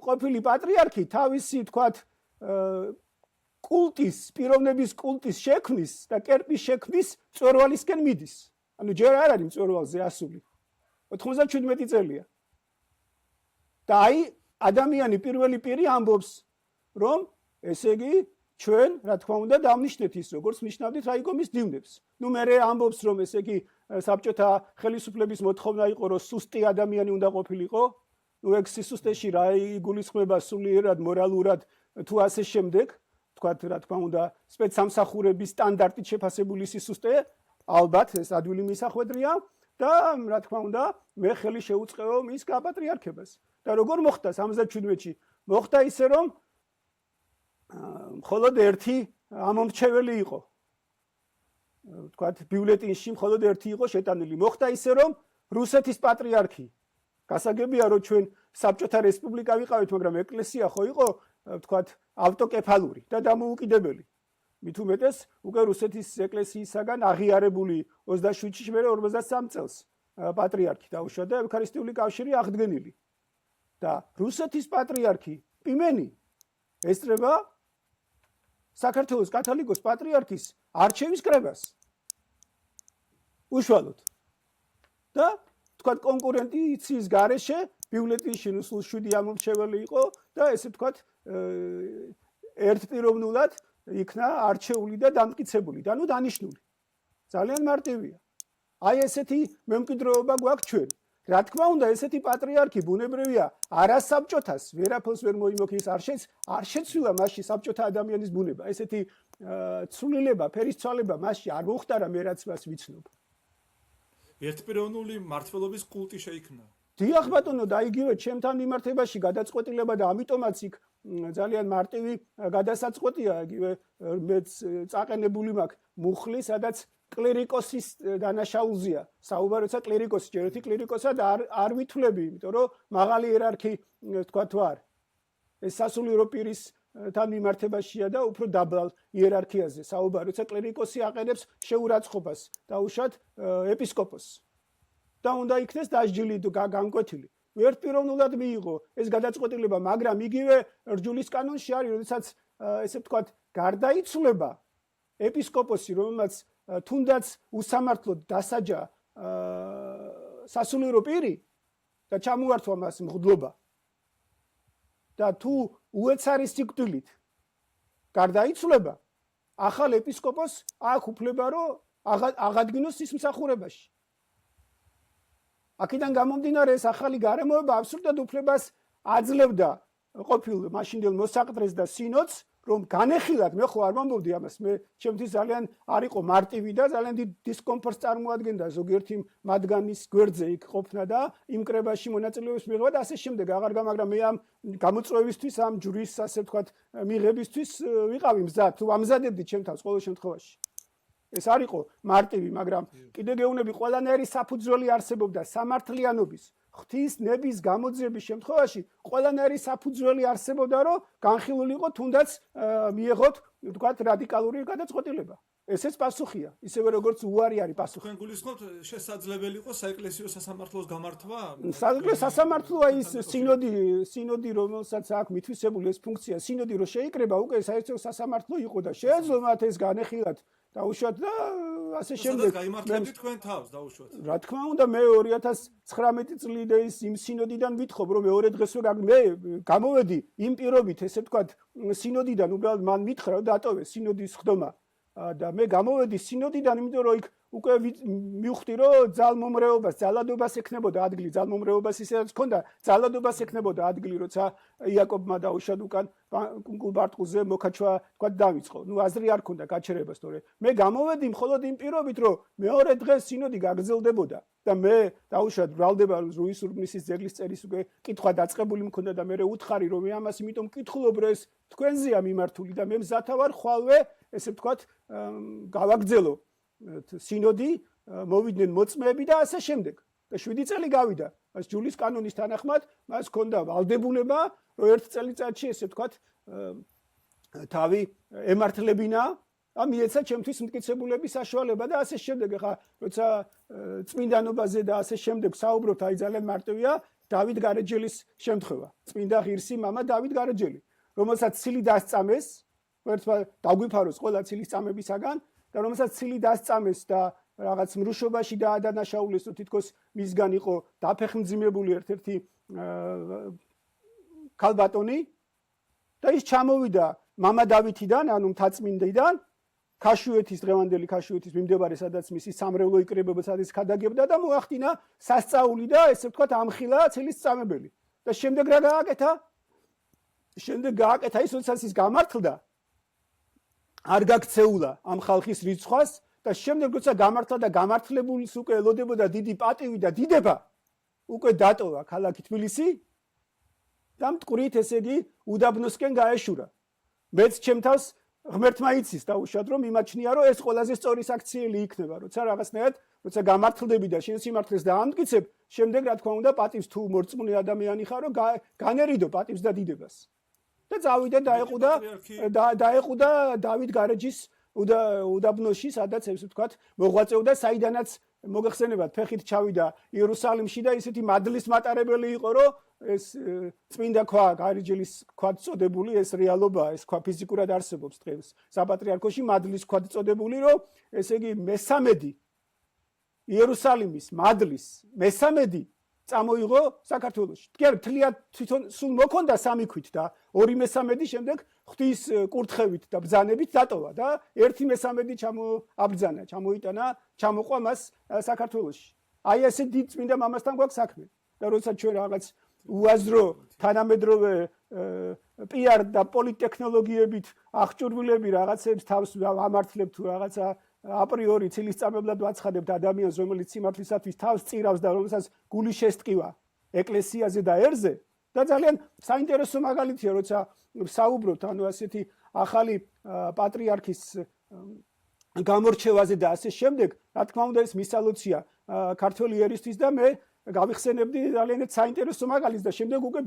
ყოფილი პატრიარქი თავისი თქვათ კულტის, პიროვნების კულტის შექმნის და კერპის შექმნის წვერვალისკენ მიდის. ანუ ჯერ არ არის წვერვალზე ასული. 97 წელია. და აი ადამიანი პირველი პირი ამბობს, რომ ესე იგი ჩვენ, რა თქმა უნდა, დავნიშნეთ ის, როგორც ნიშნავდით რაიკომის დივნებს. ნუ მე ამბობს, რომ ესე იგი საბჭოთა ხელისუფლების მოთხოვნა იყო, რომ სუსტი ადამიანი უნდა ყოფილიყო. ნუ ეგ სისუსტეში რა იგულისხმება სულიერად, მორალურად თუ ასე შემდეგ, თქვათ, რა თქმა უნდა, სპეცსამსახურების სტანდარტით შეფასებული სისუსტე, ალბათ ეს ადვილი მისახვედრია და რა თქმა უნდა, მე ხელი შეუწყევო მის გაპატრიარქებას. და როგორ მოხდა 77-ში? მოხდა ისე, რომ მხოლოდ ერთი ამომრჩეველი იყო. თქვათ, ბიულეტინში მხოლოდ ერთი იყო შეტანილი. მოხდა ისე, რომ რუსეთის პატრიარქი. გასაგებია, რომ ჩვენ საბჭოთა რესპუბლიკა ვიყავით, მაგრამ ეკლესია ხო იყო, თქვათ, ავტოკეფალური და დამოუკიდებელი. მით უმეტეს, უკვე რუსეთის ეკლესიისაგან აღიარებული 27-ში მერე 53 წელს პატრიარქი დაუშვა და ევქარისტიული კავშირი აღდგენილი. და რუსეთის პატრიარქი პიმენი ესწრება საქართველოს კათოლიკოს პატრიარქის არჩევის კრებას. უშუალოდ. და თქვათ კონკურენციის გარეშე ბიულეტინში სულ 7 ამომრჩეველი იყო და ესე თქვათ ერთპიროვნულად იქნა არჩეული და დამტკიცებული და ნუ დანიშნული. ძალიან მარტივია. აი ესეთი მემკვიდრეობა გვაქვს ჩვენ. რა თქმა უნდა, ესეთი პატრიარქი ბუნებრივია, არასაბჭოთას ვერაფერს ვერ მოიმოქის, არ შეცვლილა მასში საბჭოთა ადამიანის ბუნება. ესეთი ცვლილება, ფერისცვალება მასში არ მოხდარა, მე რაც მას ვიცნობ. ერთპიროვნული მართლობის კულტი შეიქმნა. დიახ ბატონო, და იგივე ჩემთან მიმართებაში გადაწყვეტილება და ამიტომაც იქ ძალიან მარტივი გადასაწყვეტია, იგივე მეც წაყენებული მაქვს მუხლი, სადაც კლერიკოსის დანაშაულზია. საუბარი როცა კლერიკოსი, ჯერ ერთი კლერიკოსად არ ვითვლები, იმიტომ რომ მაღალი იერარქი თქვა თუ არ. ეს სასულიერო პირის თან მიმართებაშია და უფრო დაბალ იერარქიაზე. საუბარი როცა კლერიკოსი აყენებს შეურაცხყოფას, დაუშვათ ეპისკოპოსს. და უნდა იქნეს დასჯილი თუ განკვეთილი. ერთპიროვნულად მიიღო ეს გადაწყვეტილება, მაგრამ იგივე რჯულის კანონში არის, როდესაც ესე ვთქვათ, გარდაიცვლება ეპისკოპოსი, რომელმაც თუნდაც უსამართლოდ დასაჯა სასულიერო პირი და ჩამოართვა მას მღვდლობა. და თუ უეცარი სიკვდილით გარდაიცვლება, ახალ ეპისკოპოსს აქვს უფლება, რომ აღადგინოს ის მსახურებაში. აქედან გამომდინარე ეს ახალი გარემოება აბსოლუტურად უფლებას აძლევდა ყოფილ მაშინდელ მოსაყდრეს და სინოდს, რომ განეხილათ, მე ხო არ ვამბობდი ამას, მე ჩემთვის ძალიან არ იყო მარტივი და ძალიან დიდ დისკომფორტს წარმოადგენდა ზოგიერთი მათგანის გვერდზე იქ ყოფნა და იმ კრებაში მონაწილეობის მიღება და ასე შემდეგ. მაგრამ მე ამ გამოწვევისთვის, ამ ჯვრის ასე ვთქვათ, მიღებისთვის ვიყავი მზად, თუ ამზადებდი ჩემ თავს ყოველ შემთხვევაში. ეს არ იყო მარტივი, მაგრამ კიდე გეუბნები, ყველანაირი საფუძველი არსებობდა სამართლიანობის, ღვთის ნების გამოძიების შემთხვევაში, ყველანაირი საფუძველი არსებობდა, რომ განხილულიყო თუნდაც მიეღოთ, ვთქვათ, რადიკალური გადაწყვეტილება. ესეც პასუხია, ისევე როგორც უარი არის პასუხი. თქვენ გულისხმობთ შესაძლებელი იყო საეკლესიო სასამართლოს გამართვა? საეკლესიო სასამართლოა ის სინოდი, რომელსაც აქვს მითვისებული ეს ფუნქცია, სინოდი რო შეიკრება, უკვე საეკლესიო სასამართლო იყო და შეეძლო მათ ეს განეხილათ დაუშვათ და ასე შემდეგ. სადაც გაიმართლებთ თქვენ თავს დაუშვათ. რა თქმა უნდა, მე 2019 წლის იმ სინოდიდან ვითხოვ, რომ მეორე დღეს მე გამოვედი იმ პირობით, ესე ვთქვათ, სინოდიდან უბრალოდ მან მითხრა, რომ დატოვეს სინოდის ხდომა. და მე გამოვედი სინოდიდან, იმიტომ რომ იქ უკვე მივხვდი, რომ ძალმომრეობას, ძალადობას ექნებოდა ადგილი, ძალმომრეობას ისედაც ჰქონდა, ძალადობას ექნებოდა ადგილი, როცა იაკობმა დაუშვათ უკან კუნკულ-ბარტყულზე მოკაჩვა, თქვა დავიწყო. აზრი არ ჰქონდა გაჩერებას, თორე მე გამოვედი მხოლოდ იმ პირობით, რომ მეორე დღეს სინოდი გაგრძელდებოდა და მე დაუშვათ ბრალდება რუის ურბნისის ძეგლის წერის უკვე კითხვა დაწყებული მქონდა და მე უთხარი, რომ მე ამას იმიტომ კითხულობ, რომ ეს თქვენზეა მიმართული და მე მზათა ვარ ხვალვე, ესე ვთქვათ, გავაგრძელო სინოდი, მოვიდნენ მოწმეები და ასე შემდეგ. და 7 წელი გავიდა. მას ჯულის კანონის თანახმად მას ჰქონდა ვალდებულება, რომ ერთ წელიწადში ესე ვთქვათ, თავი ემართლებინა, მიეცა ჩემთვის მტკიცებულების საშუალება და ასე შემდეგ. ახლა როცა წმინდანობაზე და ასე შემდეგ საუბრობთ, აი ძალიან მარტივია დავით გარეჯელის შემთხვევა. წმინდა ღირსი მამა დავით გარეჯელი, რომელსაც ცილი დასწამეს, ერთმა დაგვიფაროს ყველა ცილის წამებისაგან და რომელსაც ცილი დასწამეს და რაღაც მრუშობაში დაადანაშაულეს, რომ თითქოს მისგან იყო დაფეხმძიმებული ერთ-ერთი ქალბატონი და ის ჩამოვიდა მამა დავითიდან, ანუ მთაწმინდიდან, ქაშვეთის დღევანდელი ქაშვეთის მიმდებარე, სადაც მისი სამრევლო იკრებება, სადაც ქადაგებდა და მოახდინა სასწაული და ესე ვთქვათ ამხილა ცილის წამებელი. და შემდეგ რა გააკეთა? შემდეგ გააკეთა ის, როდესაც ის გამართლდა, არ გაქცეულა ამ ხალხის რიცხვას და შემდეგ როცა გამართლა და გამართლებულს უკვე ელოდებოდა დიდი პატივი და დიდება, უკვე დატოვა ქალაქი თბილისი და მტკვრით ესე იგი უდაბნოსკენ გაეშურა. მეც ჩემთავს ღმერთმა იცის დაუშვათ, რომ იმაჩნია, რომ ეს ყველაზე სწორი საქციელი იქნება, როცა რაღაცნაირად, როცა გამართლდები და შენ სიმართლეს დაამტკიცებ, შემდეგ რა თქმა უნდა პატივს თუ მორწმუნე ადამიანი ხარ, რომ განერიდო პატივს და დიდებას. და წავიდა დაეყუდა დავით გარეჯის უდაბნოში, სადაც ესე ვთქვათ, მოღვაწეობდა, საიდანაც მოგეხსენებათ, ფეხით ჩავიდა იერუსალიმში და ისეთი მადლის მატარებელი იყო, რომ ეს წმინდა ქვა, გარეჯელის ქვა წოდებული, ეს რეალობაა, ეს ქვა ფიზიკურად არსებობს დღეს საპატრიარქოში, მადლის ქვა წოდებული, რომ ესე იგი მესამედი იერუსალიმის მადლის მესამედი წამოიღო საქართველოში. თქია თვითონ სულ მოქონდა 3 ქვით და 2/3 შემდეგ ღვთის კურთხევით და ბრძანებით დატოვა და 1/3 ჩამოაბრძანა, ჩამოიტანა, ჩამოყვა მას საქართველოში. აი ესე დიდ წმინდა მამასთან გვაქვს საქმე. და როცა ჩვენ რაღაც უაზრო თანამედროვე PR და პოლიტექნოლოგიებით აღჭურვილები რაღაცებს თავს ამართლებთ თუ რაღაცა აპრიორი ცილის წამებლად ვაცხადებთ ადამიანს, რომელიც სიმართლისათვის თავს წირავს და რომელსაც გული შესტკივა ეკლესიაზე და ერზე და ძალიან საინტერესო მაგალითია, როცა საუბრობთ ანუ ასეთი ახალი პატრიარქის გამორჩევაზე და ასე შემდეგ, რა თქმა უნდა ეს მისალოცია ქართველი ერისთვის და მე გავიხსენებდი ძალიან საინტერესო მაგალითს და შემდეგ უკვე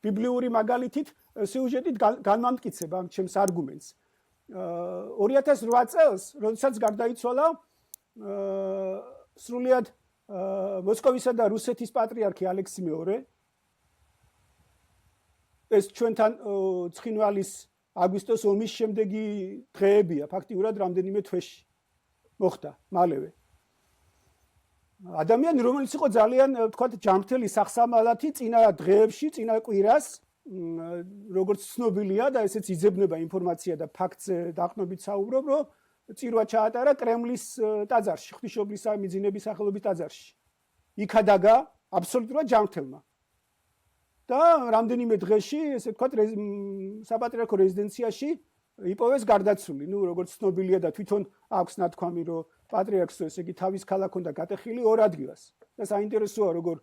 ბიბლიური მაგალითით სიუჟეტით განმამტკიცებ ამ ჩემს არგუმენტს. 2008 წელს, როდესაც გარდაიცვალა სრულიად მოსკოვისა და რუსეთის პატრიარქი ალექსი მეორე, ეს ჩვენთან ცხინვალის აგვისტოს ომის შემდეგი დღეებია, ფაქტიურად რამდენიმე თვეში მოხდა მალევე. ადამიანი, რომელიც იყო ძალიან, ვთქვათ, ჯანმრთელი სახსამალათი წინა დღეებში, წინა კვირას, როგორც ცნობილია და ესეც იძებნება ინფორმაცია და ფაქტზე დაყრდნობით საუბრობ, რომ წირვა ჩაატარა კრემლის ტაძარში, ღვთისმშობლის მიძინების სახელობის ტაძარში. იქადაგა აბსოლუტურად ჯანმრთელმა. და რამდენიმე დღეში, ესე ვთქვათ, საპატრიარქო რეზიდენციაში იპოვეს გარდაცვლილი. როგორც ცნობილია და თვითონ აქვს ნათქვამი, რომ პატრიარქს ესე იგი თავის ქალაქ უნდა გატეხილი 2 ადგილას. და საინტერესოა, როგორ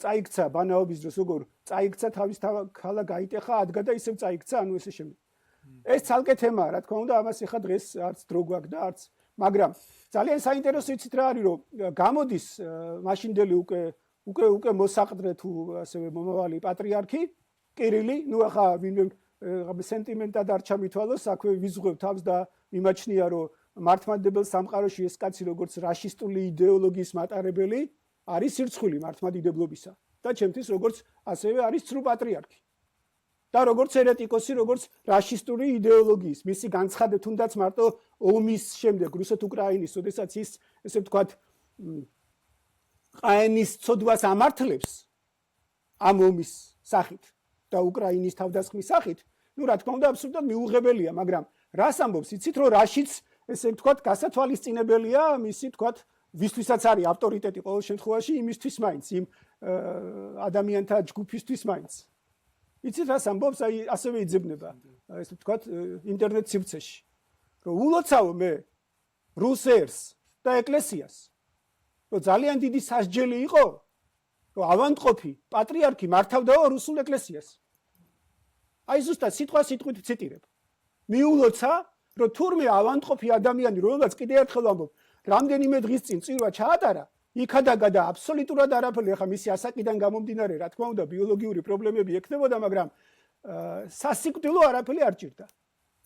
წაიქცა ბანაობის დროს, როგორ წაიქცა თავის ქალაქ გაიტეხა, ადგა და ისევ წაიქცა, ანუ ესე შემდეგ. ეს ცალკე თემაა, რა თქმა უნდა, ამას ეხა დღეს არც დრო გვაქვს და არც, მაგრამ ძალიან საინტერესო იცით რა არის, რომ გამოდის მაშინდელი უკვე მოსაყდრე თუ ასევე მომავალი პატრიარქი კირილი, ახლა ვინმე სენტიმენტად არ ჩამითვალოს, აქვე ვიზღვევ თავს და მიმაჩნია, რომ მართლმადიდებელ სამყაროში ეს კაცი როგორც რაშისტული იდეოლოგიის მატარებელი არის სირცხული მართლმადიდებლობისა და ჩემთვის როგორც ასევე არის ცრუ პატრიარქი. და როგორც ერეტიკოსი, როგორც რაშისტური იდეოლოგიის, მისი განცხადება თუნდაც მარტო ომის შემდეგ რუსეთ-უკრაინის, ოდესაც ის ესე ვთქვათ ყაენის ცოდვას ამართლებს ამ ომის სახით და უკრაინის თავდასხმის სახით, ну რა თქმა უნდა აბსოლუტურად მიუღებელია, მაგრამ რას ამბობს, იცით რომ რაშიც ესე ვთქვათ გასათვალისწინებელია მისი ვთქვათ ვისთვისაც არის ავტორიტეტი ყოველ შემთხვევაში იმისთვის მაინც იმ ადამიანთა ჯგუფისთვის მაინც. იცით რას ამბობს, აი ასევე იძებნება ესე ვთქვათ ინტერნეტ სივრცეში. რომ ულოცავ მე რუსერს და ეკლესიას. რომ ძალიან დიდი სასჯელი იყო, რომ ავადმყოფი პატრიარქი მართავდაო რუსულ ეკლესიას. აი ზუსტად სიტყვით ციტირებ. მიულოცა, რომ თურმე ავადმყოფი ადამიანი, რომელსაც კიდე ერთხელ ვამბობ, რამდენიმე დღის წინ წირვა ჩაატარა, იქადაგა აბსოლუტურად არაფერი, ახლა მისი ასაკიდან გამომდინარე, რა თქმა უნდა, ბიოლოგიური პრობლემები ექნებოდა, მაგრამ სასიკვდილო არაფერი არ ჭირდა.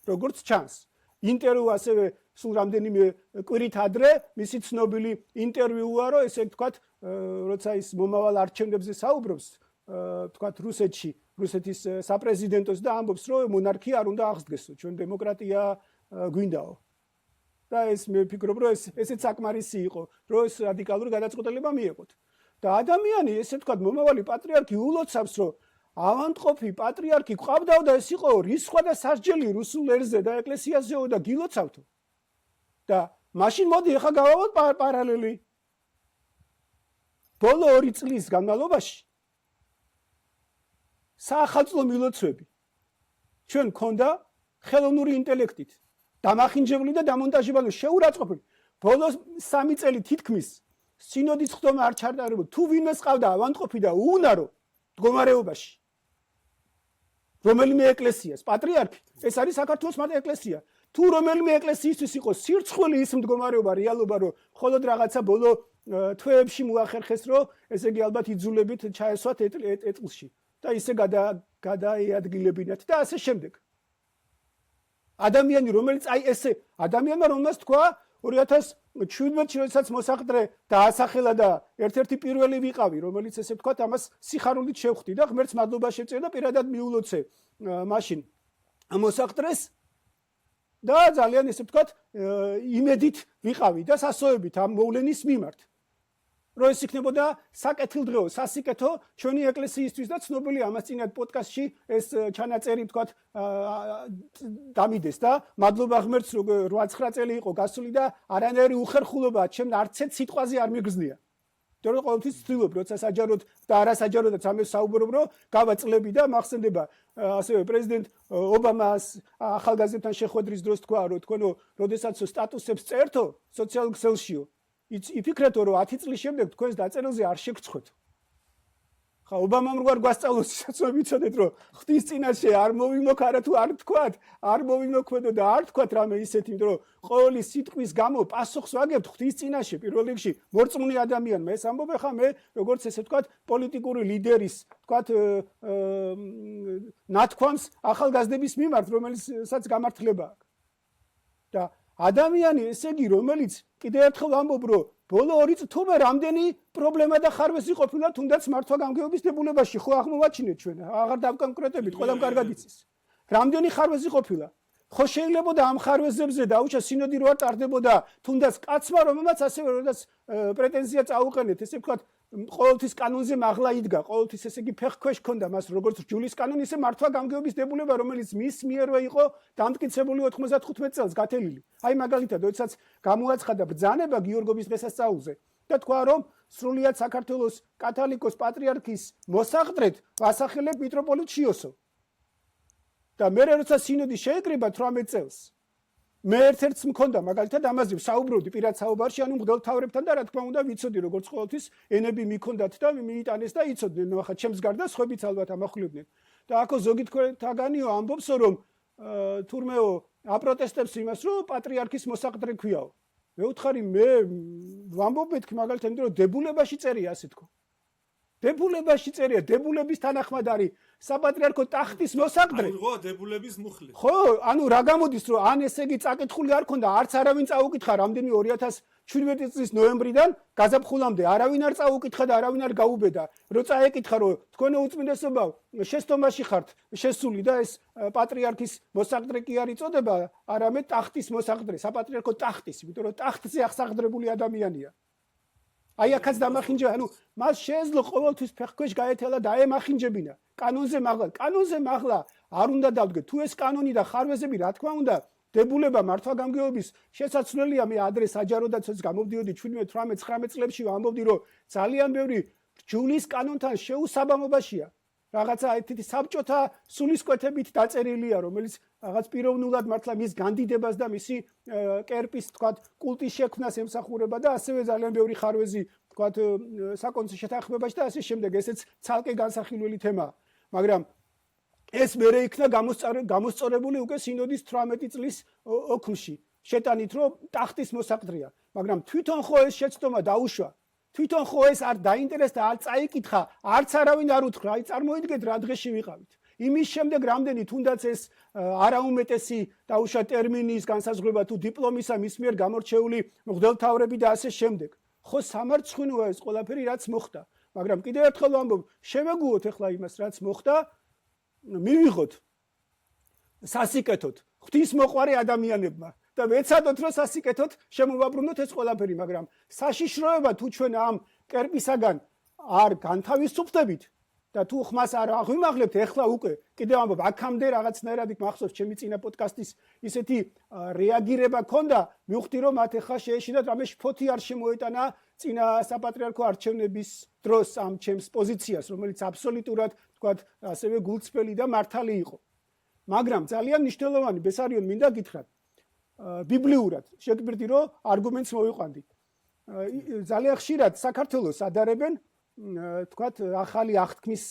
როგორც ჩანს, ინტერვიუ ასევე სულ რამდენიმე კვირით ადრე მისი ცნობილი ინტერვიუა, რომ ესე ვთქვათ, როცა ის მომავალ არჩევნებზე საუბრობს, ვთქვათ რუსეთში, რუსეთის საპრეზიდენტოს და ამბობს, რომ მონარქია არ უნდა აღსდგესო, ჩვენ დემოკრატია გვინდაო. და ეს მე ვფიქრობ, რომ ესეც საკმარისი იყო, რომ ეს რადიკალური გადაწყვეტილება მიეყოთ. და ადამიანი, ესე ვთქვათ, მომავალი პატრიარქი ულოცავს, რომ ავადმყოფი პატრიარქი ყავდაო და ეს იყო რისხვა და სასჯელი რუსულ ერზე და ეკლესიაზეო და გილოცავთო. და მაშინ მოდი ახლა გავავოთ პარალელი. ბოლო 2 წლის განმავლობაში საახალწლო მილოცვები ჩვენ გქონდა ხელოვნური ინტელექტით დამახინჯებული და დამონტაჟებული შეურაცხყოფილი. ბოლო 3 წელი თითქმის სინოდის ხდომა არ ჩატარებულ. თუ ვინმეს ყავდა ავადმყოფი და უუნარო მდგომარეობაში რომელიმე ეკლესიას, პატრიარქი, ეს არის საქართველოს მარტო ეკლესია. თუ რომელიმე ეკლესიისთვის იყო სირცხვილი ის მდგომარეობა, რეალობა, რომ მხოლოდ რაღაცა ბოლო თვეებში მოახერხეს, რომ ესე იგი ალბათ იძულებით ჩაესვათ ეტლში და ისე გადაეადგილებინათ და ასე შემდეგ. ადამიანი, რომელიც აი ესე ადამიანმა რომელსაც თქვა 2017-ში, როდესაც მოსაყდრე დაასახელა და ერთ-ერთი პირველი ვიყავი, რომელიც ესე ვთქვათ, ამას სიხარულით შევხვდი და ღმერთს მადლობა შეწევ და პირადად მიულოცე მაშინ მოსაყდრეს და ძალიან ესე ვთქვათ, იმედით ვიყავი და სასოებით ამ მოვლენის მიმართ. რომ ეს იქნებოდა საკეთილდღეო, სასიკეთო ჩვენი ეკლესიისთვის და ცნობილია ამას წინათ პოდკასტში ეს ჩანაწერი ვთქვათ დამიდეს და მადლობა ღმერთს რომ 8-9 წელი იყო გასული და არანაირი უხერხულობა ჩემ არცეთ სიტყვაზე არ მიგრძნია. იმიტომ რომ ყოველთვის ვცდილობ, როცა საჯაროდ და არასაჯაროდაც ამას საუბრობ, რომ გავაწლები და მახსენდება ასევე პრეზიდენტ ობამას ახალგაზრდებთან შეხვედრის დროს თქვა, რომ თქვენო როდესაც სტატუსებს წერთო სოციალურ ქსელშიო იფიქრეთო, რომ 10 წლის შემდეგ თქვენს დაწერილზე არ შეგწხვეთო. ხა ობამამ რო არ გვასწავლოს, ისაც ვიცოდეთ, რომ ღვთის წინაშე არ მოვიმოქარა თუ არ თქვათ, არ მოვიმოქმედო და არ თქვათ რამე ისეთი, იმიტომ რომ ყოველი სიტყვის გამო პასუხს ვაგებთ ღვთის წინაშე პირველ რიგში მორწმუნე ადამიანმა. ეს ამბობ ხა მე, როგორც ესე ვთქვათ, პოლიტიკური ლიდერის, ვთქვათ, ნათქვამს ახალგაზრდების მიმართ, რომელსაც გამართლება აქვს. და ადამიანი, ესე იგი, რომელიც კიდე ერთხელ ამბობ, რომ ბოლო 2 წუთი თუმე რამდენი პრობლემა და ხარვესი ყოფილა თუნდაც მართვა გამგეობის დებულებაში, ხო აღმოვაჩინეთ ჩვენ, აღარ დავკონკრეტებით, ყველამ კარგად იცის. რამდენი ხარვესი ყოფილა? ხო შეიძლება და ამ ხარვეზებზე დაუჭა სინოდი რო არ ტარდებოდა, თუნდაც კაცმა, რომელმაც ასევე როდესაც პრეტენზია წაუყენეთ, ესე ვთქვათ, ყოველთვის კანონზე მაღლა იდგა, ყოველთვის ესე იგი ფეხქვეშ ქონდა მას როგორც ჯულის კანონი, ისე მართვა გამგეობის დებულება, რომელიც მის მიერვე იყო დამტკიცებული 95 წელს გათელილი. აი მაგალითად, როდესაც გამოაცხადა ბრძანება გიორგობის დღესასწაულზე და თქვა, რომ სრულიად საქართველოს კათოლიკოს პატრიარქის მოსაყდრედ ვასახელებ მიტროპოლიტ შიოსო. და მე როცა სინოდი შეეკრიბა 18 წელს მე ერთ-ერთს მქონდა მაგალითად ამაზე საუბრობდი პირად საუბარში, ანუ მღვდელმთავრებთან და რა თქმა უნდა ვიცოდი როგორც ყოველთვის ენები მიქონდათ და მიიტანეს და იცოდნენ, ნუ ახლა ჩემს გარდა სხვაებიც ალბათ ამახვილებდნენ. და აქ ზოგი თქვენთაგანიო ამბობს, რომ თურმეო აპროტესტებს იმას, რომ პატრიარქის მოსაყდრე ქვიაო. მე ვთხარი, მე ვამბობ მეთქი მაგალითად, რომ დებულებაში წერია ასე თქო. დებულებაში წერია, დებულების თანახმად არის საპატრიარქო ტახტის მოსაყდრე. აიღო დებულების მუხლი. ხო, ანუ რა გამოდის, რომ ან ესე იგი წაკითხული არ ქონდა, არც არავინ წაუკითხა რამდენი 2017 წლის ნოემბრიდან გაზაფხულამდე არავინ არ წაუკითხა და არავინ არ გაუბედა. რო წაეკითხა, რომ თქვენო უწმინდესობა შეცდომაში ხართ შესული და ეს პატრიარქის მოსაყდრე კი არ იწოდება, არამედ ტახტის მოსაყდრე, საპატრიარქო ტახტის, იმიტომ რომ ტახტზე აღსაღდრებული ადამიანია. აი აქაც დამახინჯა, ანუ მას შეეძლო ყოველთვის ფეხქვეშ გაეთელა და აემახინჯებინა. კანონზე მაღლა არ უნდა დავდგეთ. თუ ეს კანონი და ხარვეზები, რა თქმა უნდა, დებულება მართვა-გამგეობის შესაძლოა. მე ადრე საჯაროდაცაც გამოვდიოდი 17-18-19 წლებში ვამბობდი, რომ ძალიან ბევრი რჯულის კანონთან შეუსაბამობაშია. რაღაცა ერთი საბჭოთა სულისკვეთებით დაწერილია, რომელიც რაღაც პიროვნულად მართლა მის განდიდებას და მისი კერპის, თქვათ, კულტის შექმნას ემსახურება და ასევე ძალიან ბევრი ხარვეზი, თქვათ, საკონცერტო შეთანხმებაში და ასე შემდეგ. ესეც ცალკე განსახილველი თემაა. მაგრამ ეს მერე იქნა გამოსწორებული უკვე სინოდის 18 წლის ოქროში. შეტანით, რომ ტახტის მოსაყდრეა. მაგრამ თვითონ ხო ეს შეცდომა დაუშვა. თვითონ ხო ეს არ დაინტერესდა, არ წაიკითხა, არც არავინ არ უთხრა. აი წარმოიდგეთ რა დღეში ვიყავით. იმის შემდეგ რამდენი თუნდაც ეს არაუმეტესი დაუშვა ტერმინის განსაზღვრება თუ დიპლომისა მის მიერ გამორჩეული მღვდელმთავრები და ასე შემდეგ. ხო სამარცხვინოა ეს ყველაფერი რაც მოხდა. მაგრამ კიდევ ერთხელ ვამბობ, შევეგუოთ ახლა იმას რაც მოხდა, მივიღოთ სასიკეთოდ ღვთისმოყვარე ადამიანებმა და ვეცადოთ რომ სასიკეთოდ შემოვაბრუნოთ ეს ყველაფერი, მაგრამ საშიშროება თუ ჩვენ ამ კერპისაგან არ განთავისუფლდებით და თუ ხმას არ აღვიმაღლებთ, ეხლა უკვე კიდევ ამბობ, აქამდე რაღაცნაირად მახსოვს ჩემი წინა პოდკასტის ისეთი რეაგირება ქონდა, მივხვდი რომ მათ ეხლა შეეშინათ რამე შფოთი არ შემოეტანა წინა საპატრიარქო არჩევნების დროს ამ ჩემს პოზიციას, რომელიც აბსოლუტურად, თქვათ, ასევე გულწრფელი და მართალი იყო. მაგრამ ძალიან მნიშვნელოვანი ბესარიონ მინდა გითხრათ. ბიბლიურად შეგბირდი რომ არგუმენტს მოვიყვანდი. ძალიან ხშირად საქართველოს ადარებენ, თქვათ, ახალი აღთქმის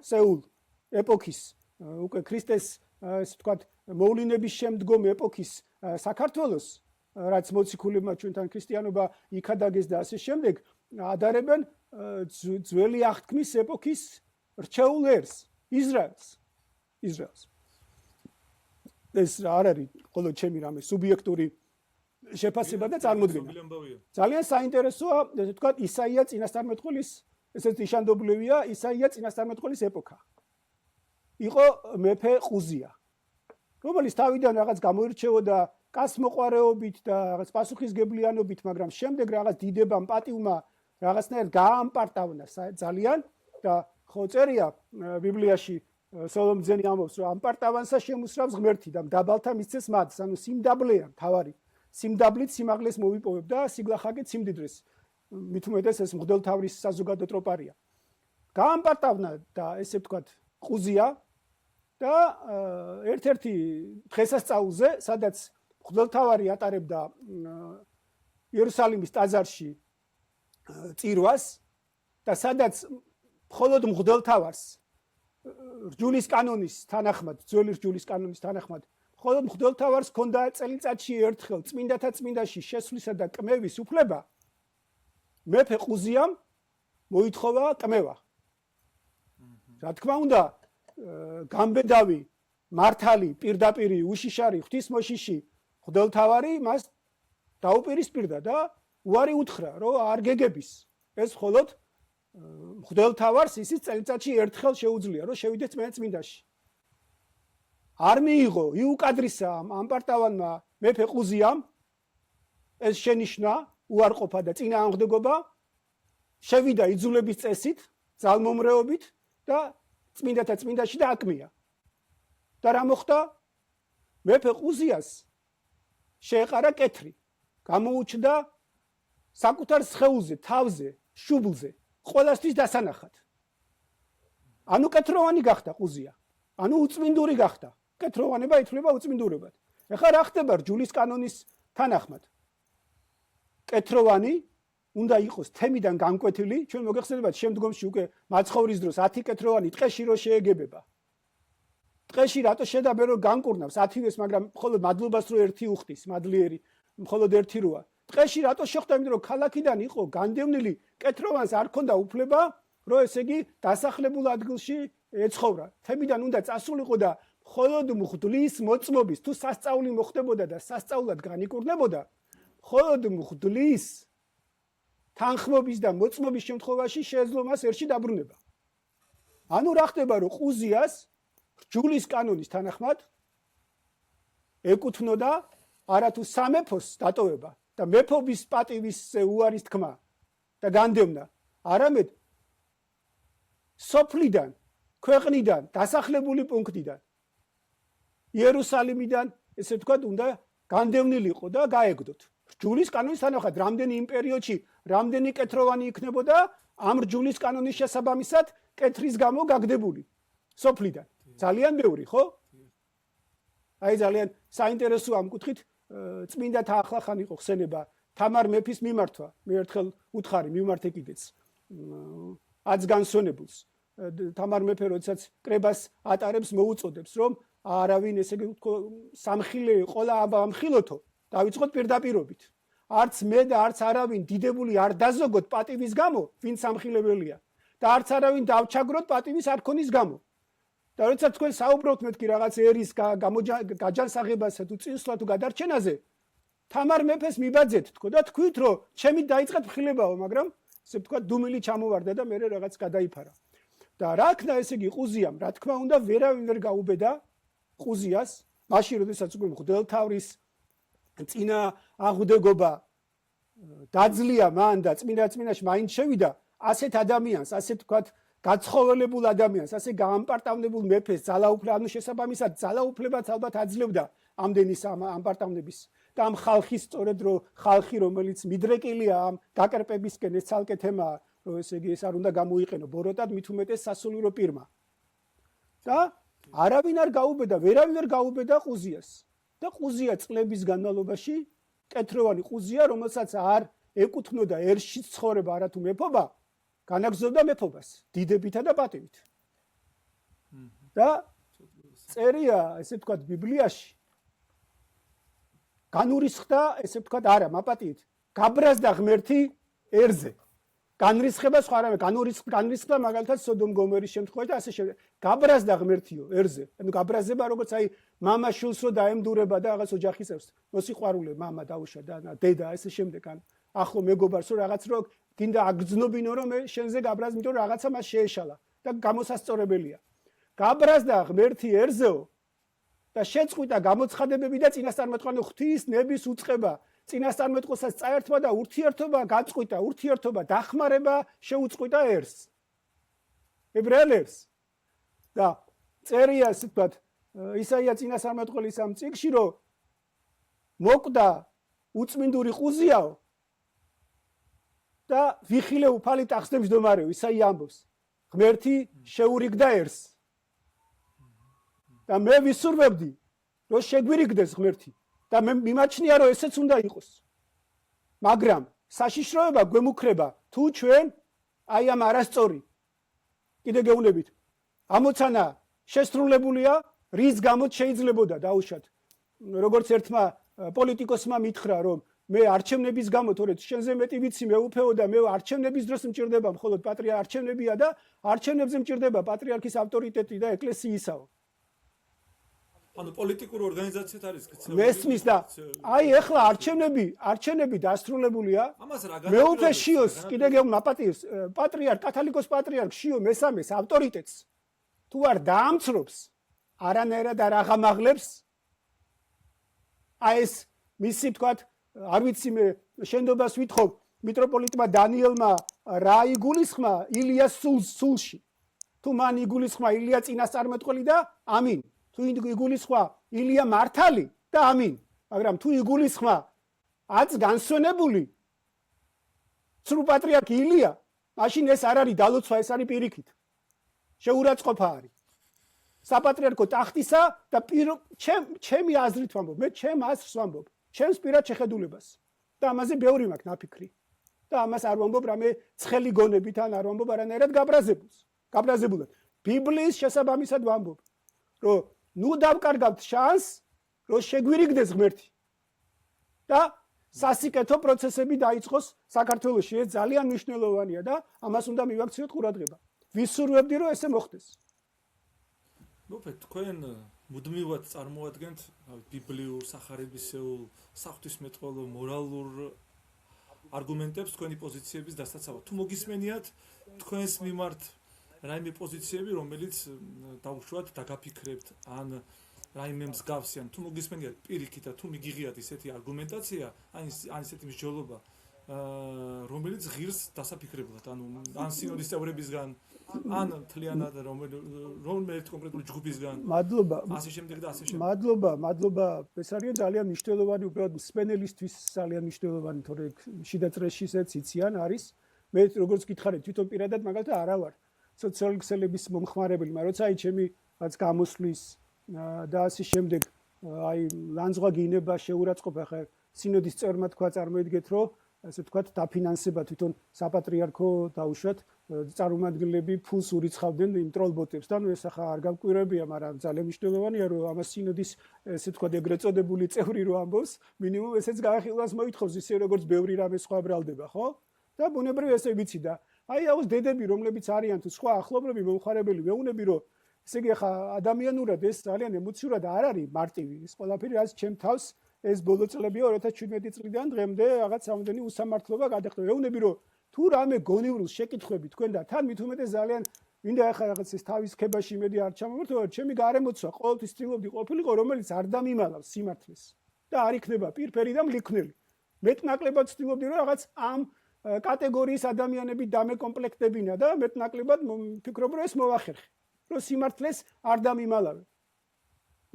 სეულ ეპოქის, უკვე ქრისტეს, ესე თქვათ, მოვლენების შემდგომ ეპოქის საქართველოს, რაც მოციქულებმა ჩვენთან ქრისტიანობა იქადაგეს და ასე შემდეგ, ადარებენ ძველი აღთქმის ეპოქის რჩეულ ერს, ისრაელს. ეს არ არის ყოველ ჩემი რამე სუბიექტური შეფასება და წარმოდგენა. ძალიან საინტერესოა, ესე ვთქვათ, ისაია წინასწარმეტყველის, ესეც იშანდობლივია, ისაია წინასწარმეტყველის ეპოქა. იყო მეფე ყუზია, რომელიც თავიდან რაღაც გამოირჩეოდა კაცმოყვარეობით და რაღაც პასუხისგებლიანობით, მაგრამ შემდეგ რაღაც დიდებამ, პატივმა რაღაცნაირად გაამპარტავნა ძალიან და ხო წერია ბიბლიაში სოლომძენი ამბობს, რომ ამპარტავანსა შემუსრავს ღმერთი და დაბალთა მისცეს მათს, ანუ სიმდაბლეა თავარი. სიმდაბლით სიმაღლეს მოვიპოვებ და სიგლახაკეთ სიმდიდრეს. მით უმეტეს ეს მღვდელმთავრის საზოგადო ტროპარია. გაამპარტავნა და ესე ვთქვათ, ყუზია და ერთ-ერთი დღესასწაულზე, სადაც მღვდელმთავარი ატარებდა იერუსალიმის ტაძარში წირვას და სადაც მხოლოდ მღვდელმთავარს რჯულის კანონის თანახმად, ძველი რჯულის კანონის თანახმად, მხოლოდ მღვდელმთავარს ჰქონდა წელიწადში ერთხელ წმინდათა წმინდაში შესვლისა და კმევის უფლება, მეფე ყუზიამ მოითხოვა კმევა. რა თქმა უნდა, გამბედავი, მართალი, პირდაპირი, უშიშარი, ღვთისმოშიში მღვდელმთავარი მას დაუპირისპირდა და უარი უთხრა, რომ არ გეგების. ეს მხოლოდ მღვდელმთავარს ისიც წელიწადში ერთხელ შეუძლია, რომ შევიდეს წმინდაში. არ მიიღო იუკადრისა ამპარტავანმა მეფე ყუზიამ ეს შენიშნა უარყოფა და წინააღმდეგობა, შევიდა იძულების წესით, ძალმომრეობით და წმინდათა წმინდაში და აკმია. და რა მოხდა? მეფე ყუზიას შეეყარა კეთრი, გამოუჩნდა საკუთარ სხეულზე, თავზე, შუბლზე, ყველასთვის დასანახად. ანუ კეთროვანი გახდა ყუზია. ანუ უწმინდური გახდა. კეთროვანება ითვლება უწმინდურობად. ეხლა რა ხდება რჯულის კანონის თანახმად? კეთროვანი უნდა იყოს თემიდან განკვეთილი, ჩვენ მოგეხსენებათ შემდგომში უკვე მაცხოვრის დროს 10 კეთროვანი ტყეში რო შეეგებება. ტყეში რატო შედაბე რო განკურნავს 10-ს, მაგრამ მხოლოდ მადლობას რო ერთი უხდის, მადლიერი, მხოლოდ ერთი როა. ტყეში რატო შეხვდა, იმიტომ რომ ქალაქიდან იყო განდევნილი კეთროვანს არ ქონდა უფლება რომ ესე იგი დასახლებულ ადგილში ეცხოვრა. თემიდან უნდა წასულიყო და მხოლოდ მღვდლის მოწმობის თუ სასწაული მოხდებოდა და სასწაულად განიკურნებოდა, მხოლოდ მღვდლის თანხმობის და მოწმობის შემთხვევაში შეეძლო მას ერთში დაბრუნება. ანუ რა ხდება, რომ ყუზიას რჯულის კანონის თანახმად ეკუთვნოდა არათუ სამეფოს დატოვება და მეფობის პატივისზე უარის თქმა და განდევნა, არამედ სოფლიდან, ქვეყნიდან, დასახლებული პუნქტიდან, იერუსალიმიდან, ესე ვთქვათ, უნდა განდევნილიყო და გაეგდოთ. რჯულის კანონის თანახმად, რამდენი იმ პერიოდში, რამდენი კეთროვანი იქნებოდა ამ რჯულის კანონის შესაბამისად კეთრის გამო გაგდებული სოფლიდან. ძალიან ბევრი, ხო? აი ძალიან საინტერესოა ამ კუთხით წმინდა ახლახან იყო ხსენება თამარ მეფის მიმართვა. მე ერთხელ უთხარი მიმართე კიდეც აც განსვენებულს. თამარ მეფე როდესაც კრებას ატარებს მოუწოდებს რომ არავინ ესე იგი სამხილე ყოლა ამხილოთო დავიწყოთ პირდაპირობით. არც მე და არც არავინ დიდებული არ დაზოგოთ პატივის გამო, ვინ სამხილებელია და არც არავინ დავჩაგროთ პატივის არქონის გამო. და როდესაც თქვენ საუბრობთ მეთქი რაღაც ერის გაჯანსაღებასა თუ წინსვლა თუ გადარჩენაზე, თამარ მეფეს მიბაძეთ თქო და თქვით რომ ჩემი დაიწყეთ მხილებაო, მაგრამ ესე ვთქვათ დუმილი ჩამოვარდა და მე რაღაც გადაიფარა. და რა ქნა ესე იგი ყუზიამ, რა თქმა უნდა ვერავინ ვერ გაუბედა ყუზიას, მაშინ როდესაც უკვე მღვდელთავრის წინა აღუდეგობა დაძლია მან და წმინდანში მაინც შევიდა ასეთ ადამიანს, ასე ვთქვათ გაცხოველებულ ადამიანს, ასე გაამპარტავნებულ მეფეს ძალაუფლება, ანუ შესაბამისად ძალაუფლებაც ალბათ აძლევდა ამდენის ამპარტავნების და ამ ხალხის სწორედ რომ ხალხი რომელიც მიდრეკილია ამ დაკერპებისკენ ეს ცალკე თემაა, რომ ესე იგი ეს არ უნდა გამოიყენო ბოროტად, მით უმეტეს სასულიერო პირმა. და არავინ არ გაუბედა, ვერავინ არ გაუბედა ყუზიას. და ყუზია წლების განმავლობაში კეთროვანი ყუზია, რომელსაც არ ეკუთვნოდა ერში ცხოვრება არათუ მეფობა, განაგზობდა მეფობას დიდებითა და პატივით. და წერია, ესე ვთქვათ, ბიბლიაში განურისხდა, ესე ვთქვათ, არა, მაპატივით, გაბრაზდა ღმერთი ერზე. განრისხება სხვა რამე, განრისხდა მაგალითად სოდომ გომორის შემთხვევაში და ასე შემდეგ. გაბრაზდა ღმერთიო ერზე. ანუ გაბრაზება როგორც აი მამა შვილს რო დაემდურება და რაღაც ოჯახის წევრს. მოსიყვარულე მამა დაუშვა და დედა ასე შემდეგ ან ახლო მეგობარს რო რაღაც რო გინდა აგრძნობინო რომ მე შენზე გაბრაზ, იმიტომ რომ რაღაცა მას შეეშალა და გამოსასწორებელია. გაბრაზდა ღმერთი ერზეო და შეწყვიტა გამოცხადებები და წინასწარმეტყვი ღვთის ნების უწყება. წინასწარმეტყველსაც წაერთვა და ურთიერთობა გაწყვიტა, ურთიერთობა დახმარება შეუწყვიტა ერს. ებრაელ ერს. და წერია ასე ვთქვათ ისაია წინასწარმეტყველის ამ წიგნში რომ მოკვდა უწმინდური ყუზიაო და ვიხილე უფალი ტახტებს მდგომარეო, ისაია ამბობს. ღმერთი შეურიგდა ერს. და მე ვისურვებდი რომ შეგვირიგდეს ღმერთი. და მე მიმაჩნია რომ ესეც უნდა იყოს. მაგრამ საშიშროება გვემუქრება თუ ჩვენ აი ამ არასწორი კიდე გეუბნებით ამოცანა შესრულებულია რის გამოც შეიძლებოდა დაუშვათ. როგორც ერთმა პოლიტიკოსმა მითხრა რომ მე არჩევნების გამო თორე შენზე მეტი ვიცი მე უფეო და მე არჩევნების დროს მჭირდება მხოლოდ არჩევნებია და არჩევნებზე მჭირდება პატრიარქის ავტორიტეტი და ეკლესიისაო. ანუ პოლიტიკური ორგანიზაციაც არის კიცნეული. მესმის და აი ეხლა არჩევნები დასრულებულია. მეუფე შიოს კიდე მაპატიოს პატრიარქ კათოლიკოს პატრიარქ შიო მესამეს ავტორიტეტს თუ არ დაამცრობს არანაირად არ აღამაღლებს აი ეს მისი თქვათ არ ვიცი მე შენდობას ვითხოვ მიტროპოლიტმა დანიელმა რა იგულისხმა ილიას სულში თუ მან იგულისხმა ილია წინასწარმეტყველი და ამინ თუ იგულისხმა ილია მართალი და ამინ მაგრამ თუ იგულისხმა აც განსვენებული ცრუ პატრიარქი ილია მაშინ ეს არ არის დალოცვა ეს არის პირიქით შეურაცხყოფა არის საპატრიარქო ტახტისა და ჩემი აზრით ვამბობ მე ჩემ აზრს ვამბობ ჩემს პირად შეხედულებას და ამაზე ბევრი მაქვს ნაფიქრი და ამას არ ვამბობ რამე ცხელი გონებით ან არ ვამბობ არანაირად გაბრაზებულად ბიბლიის შესაბამისად ვამბობ რომ ნუ დავკარგავთ შანსს რომ შეგვირიგდეს ღმერთი და სასიკეთო პროცესები დაიწყოს საქართველოში. ეს ძალიან მნიშვნელოვანია და ამას უნდა მივაქციოთ ყურადღება. ვისურვებდი რომ ესე მოხდეს. თქვენ მუდმივად წარმოადგენთ ბიბლიურ, სახარებისეულ, საღვთისმეტყველო, მორალურ არგუმენტებს თქვენი პოზიციების დასაცავად. თუ მოგისმენიათ თქვენს მიმართ რაიმე პოზიციები, რომელიც დაუშვათ დაგაფიქრებთ, ან რაიმე მსგავსი, ან თუ მოგისმენიათ პირიქით და თუ მიგიღიათ ისეთი არგუმენტაცია, ან ისეთი მსჯელობა, რომელიც ღირს დასაფიქრებლად, ან სინოდის წევრებისგან, ან თლიანად რომელიც კონკრეტული ჯგუფისგან. მადლობა. ასე შემდეგ და ასე შემდეგ. მადლობა. ეს არის ძალიან მნიშვნელოვანი, უბრალოდ მსმენელისთვის ძალიან მნიშვნელოვანი, თორე შიდა წრეში ესეც იციან არის. მე როგორც გითხარით, თვითონ პირადად მაგალითად არა ვარ სოციალური ქსელების მომხმარებელი, მაგრამ როცა აი ჩემი რაც გამოსვლის და ასე შემდეგ აი ლანძღვა გინება შეურაცხყოფა ხა სინოდის წევრმა თქვა წარმოიდგეთ რომ ასე ვთქვათ დაფინანსება თვითონ საპატრიარქო დაუშვათ წარმომადგენლები ფულს ურიცხავდნენ იმ ტროლბოტებს და ნუ ეს ახლა არ გამკვირვებია, მაგრამ ძალიან მნიშვნელოვანია რომ ამას სინოდის ესე ვთქვათ ეგრეთ წოდებული წევრი რო ამბობს მინიმუმ ესეც გაახილვას მოითხოვს ისე როგორც ბევრი რამე სხვა ბრალდება, ხო? და ბუნებრივი ესე ვიცი და აი აუს დედები რომლებიც არიან თუ სხვა ახლობლები მომხარებელი მეუნები რომ ესე იგი ახლა ადამიანურად ეს ძალიან ემოციურად არ არის მარტივი ეს ყველაფერი რაც ჩემ თავს ეს ბოლო წლებია 2017 წლიდან დღემდე რაღაც სამუდენი უსამართლობა გადახდა. ეუბნები რომ თუ რამე გონივრილს შეკითხები თქვენ და თან მით უმეტეს ძალიან მინდა ახლა რაღაც ეს თავის ქებაში იმედი არ ჩამოვერთო, ჩემი გარემოცვა ყოველთვის ცდილობდი ყოფილიყო რომელიც არ დამიმალავს სიმართლეს და არ იქნება პირფერი და მლიქნელი. მეტნაკლებად ცდილობდი რომ რაღაც ამ კატეგორიის ადამიანები დამეკომპლექტებინა და მეტნაკლებად ვფიქრობ რომ ეს მოვახერხე. რომ სიმართლეს არ დამიმალავე.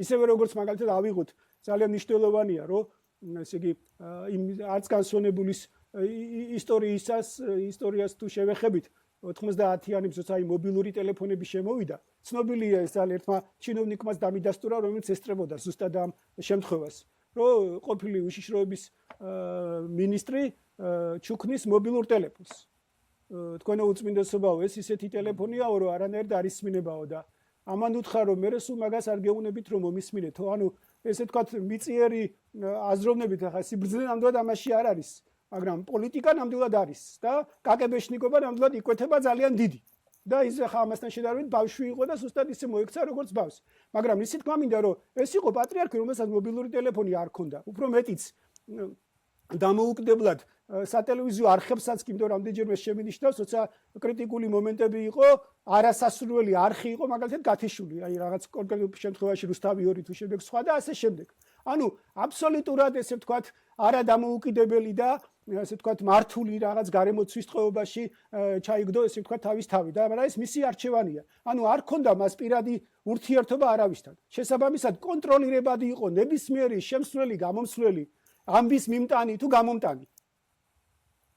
ისევე როგორც მაგალითად ავიღოთ ძალიან მნიშვნელოვანია რომ ესე იგი იმ არც განსვენებულის ისტორიას თუ შევეხებით 90-იანებს როცა აი მობილური ტელეფონები შემოვიდა ცნობილია ეს ძალიან ერთმა ჩინოვნიკმაც დამიდასტურა რომელიც ესწრებოდა ზუსტად ამ შემთხვევას რომ ყოფილი უშიშროების მინისტრი ჩუქნის მობილურ ტელეფონს თქვენო უწმინდესობაო ეს ისეთი ტელეფონიაო რომ არანაირ არისმინებაო და ამან უთხრა რომ მე სულ მაგას არ გეუბნებით რომ მომისმინეთო ანუ ესე თქვათ მიწიერი აზროვნებით ახლა სიბრძნე ნამდვილად ამაში არ არის მაგრამ პოლიტიკა ნამდვილად არის და კაკებეშნიკობა ნამდვილად იკვეთება ძალიან დიდი და ის ახლა ამასთან შედარებით ბავშვი იყო და ზუსტად ისე მოექცა როგორც ბავშვს მაგრამ ისე თქვა მინდა რომ ეს იყო პატრიარქი რომელსაც მობილური ტელეფონი არ ჰქონდა უფრო მეტიც დამოუკიდებლად სატელევიზიო არხებსაც კიდევ რამდენჯერმე შემინიშნავს, როცა კრიტიკული მომენტები იყო, არასასურველი არხი იყო, მაგალითად გათიშული, აი რაღაც კონკრეტულ შემთხვევაში რუსთავი 2 თუ შემდეგ სხვა და ასე შემდეგ. ანუ აბსოლუტურად ესე ვთქვათ, არადამოუკიდებელი და ესე ვთქვათ, მართული რაღაც გარემოცვის წყობაში ჩაიგდო ესე ვთქვათ თავის თავი და მაგრამ ეს მისი არჩევანია. ანუ არ ქონდა მას პირადი ურთიერთობა არავისთან. შესაბამისად კონტროლირებადი იყო ნებისმიერი შემსვლელი, გამომსვლელი, ამბის მიმტანი თუ გამომტანი.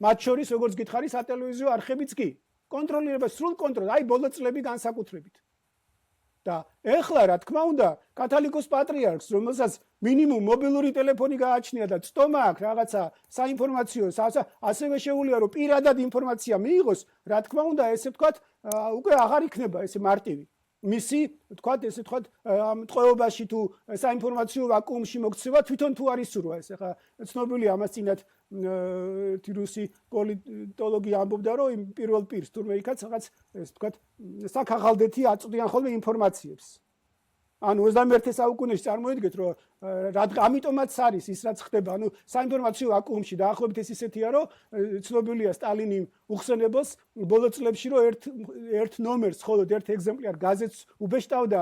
მათ შორის როგორც გითხარი სატელევიზიო არხებიც კი კონტროლირება სრულ კონტროლს აი ბოლო წლები განსაკუთრებით და ეხლა რა თქმა უნდა კათოლიკოს პატრიარქს რომელსაც მინიმუმ მობილური ტელეფონი გააჩნია და წტომა აქვს რაღაცა საინფორმაციო ასევე შეუძლია რომ პირადად ინფორმაცია მიიღოს რა თქმა უნდა ესე ვთქვათ უკვე აღარ იქნება ესე მარტივი მისი ვთქვათ ესე ვთქვათ ამ ტყვეობაში თუ საინფორმაციო ვაკუუმში მოქცევა თვითონ თუ არის სურვა ეს ახლა ცნობილია ამას წინათ რუსი პოლიტოლოგი ამბობდა რომ იმ პირველ პირს თურმე იქაც რაღაც ეს ვთქვათ საქაღალდეთი აწვდიან ხოლმე ინფორმაციებს ანუ 21 საუკუნეში წარმოიდგეთ რომ ამიტომაც არის ის რაც ხდება ანუ საინფორმაციო ვაკუუმში დაახლოებით ეს ისეთია რომ ცნობილია სტალინი უხსენებელს ბოლო წლებში რომ ერთ ნომერს მხოლოდ ერთ ეგზემპლიარ გაზეთს უბეშტავდა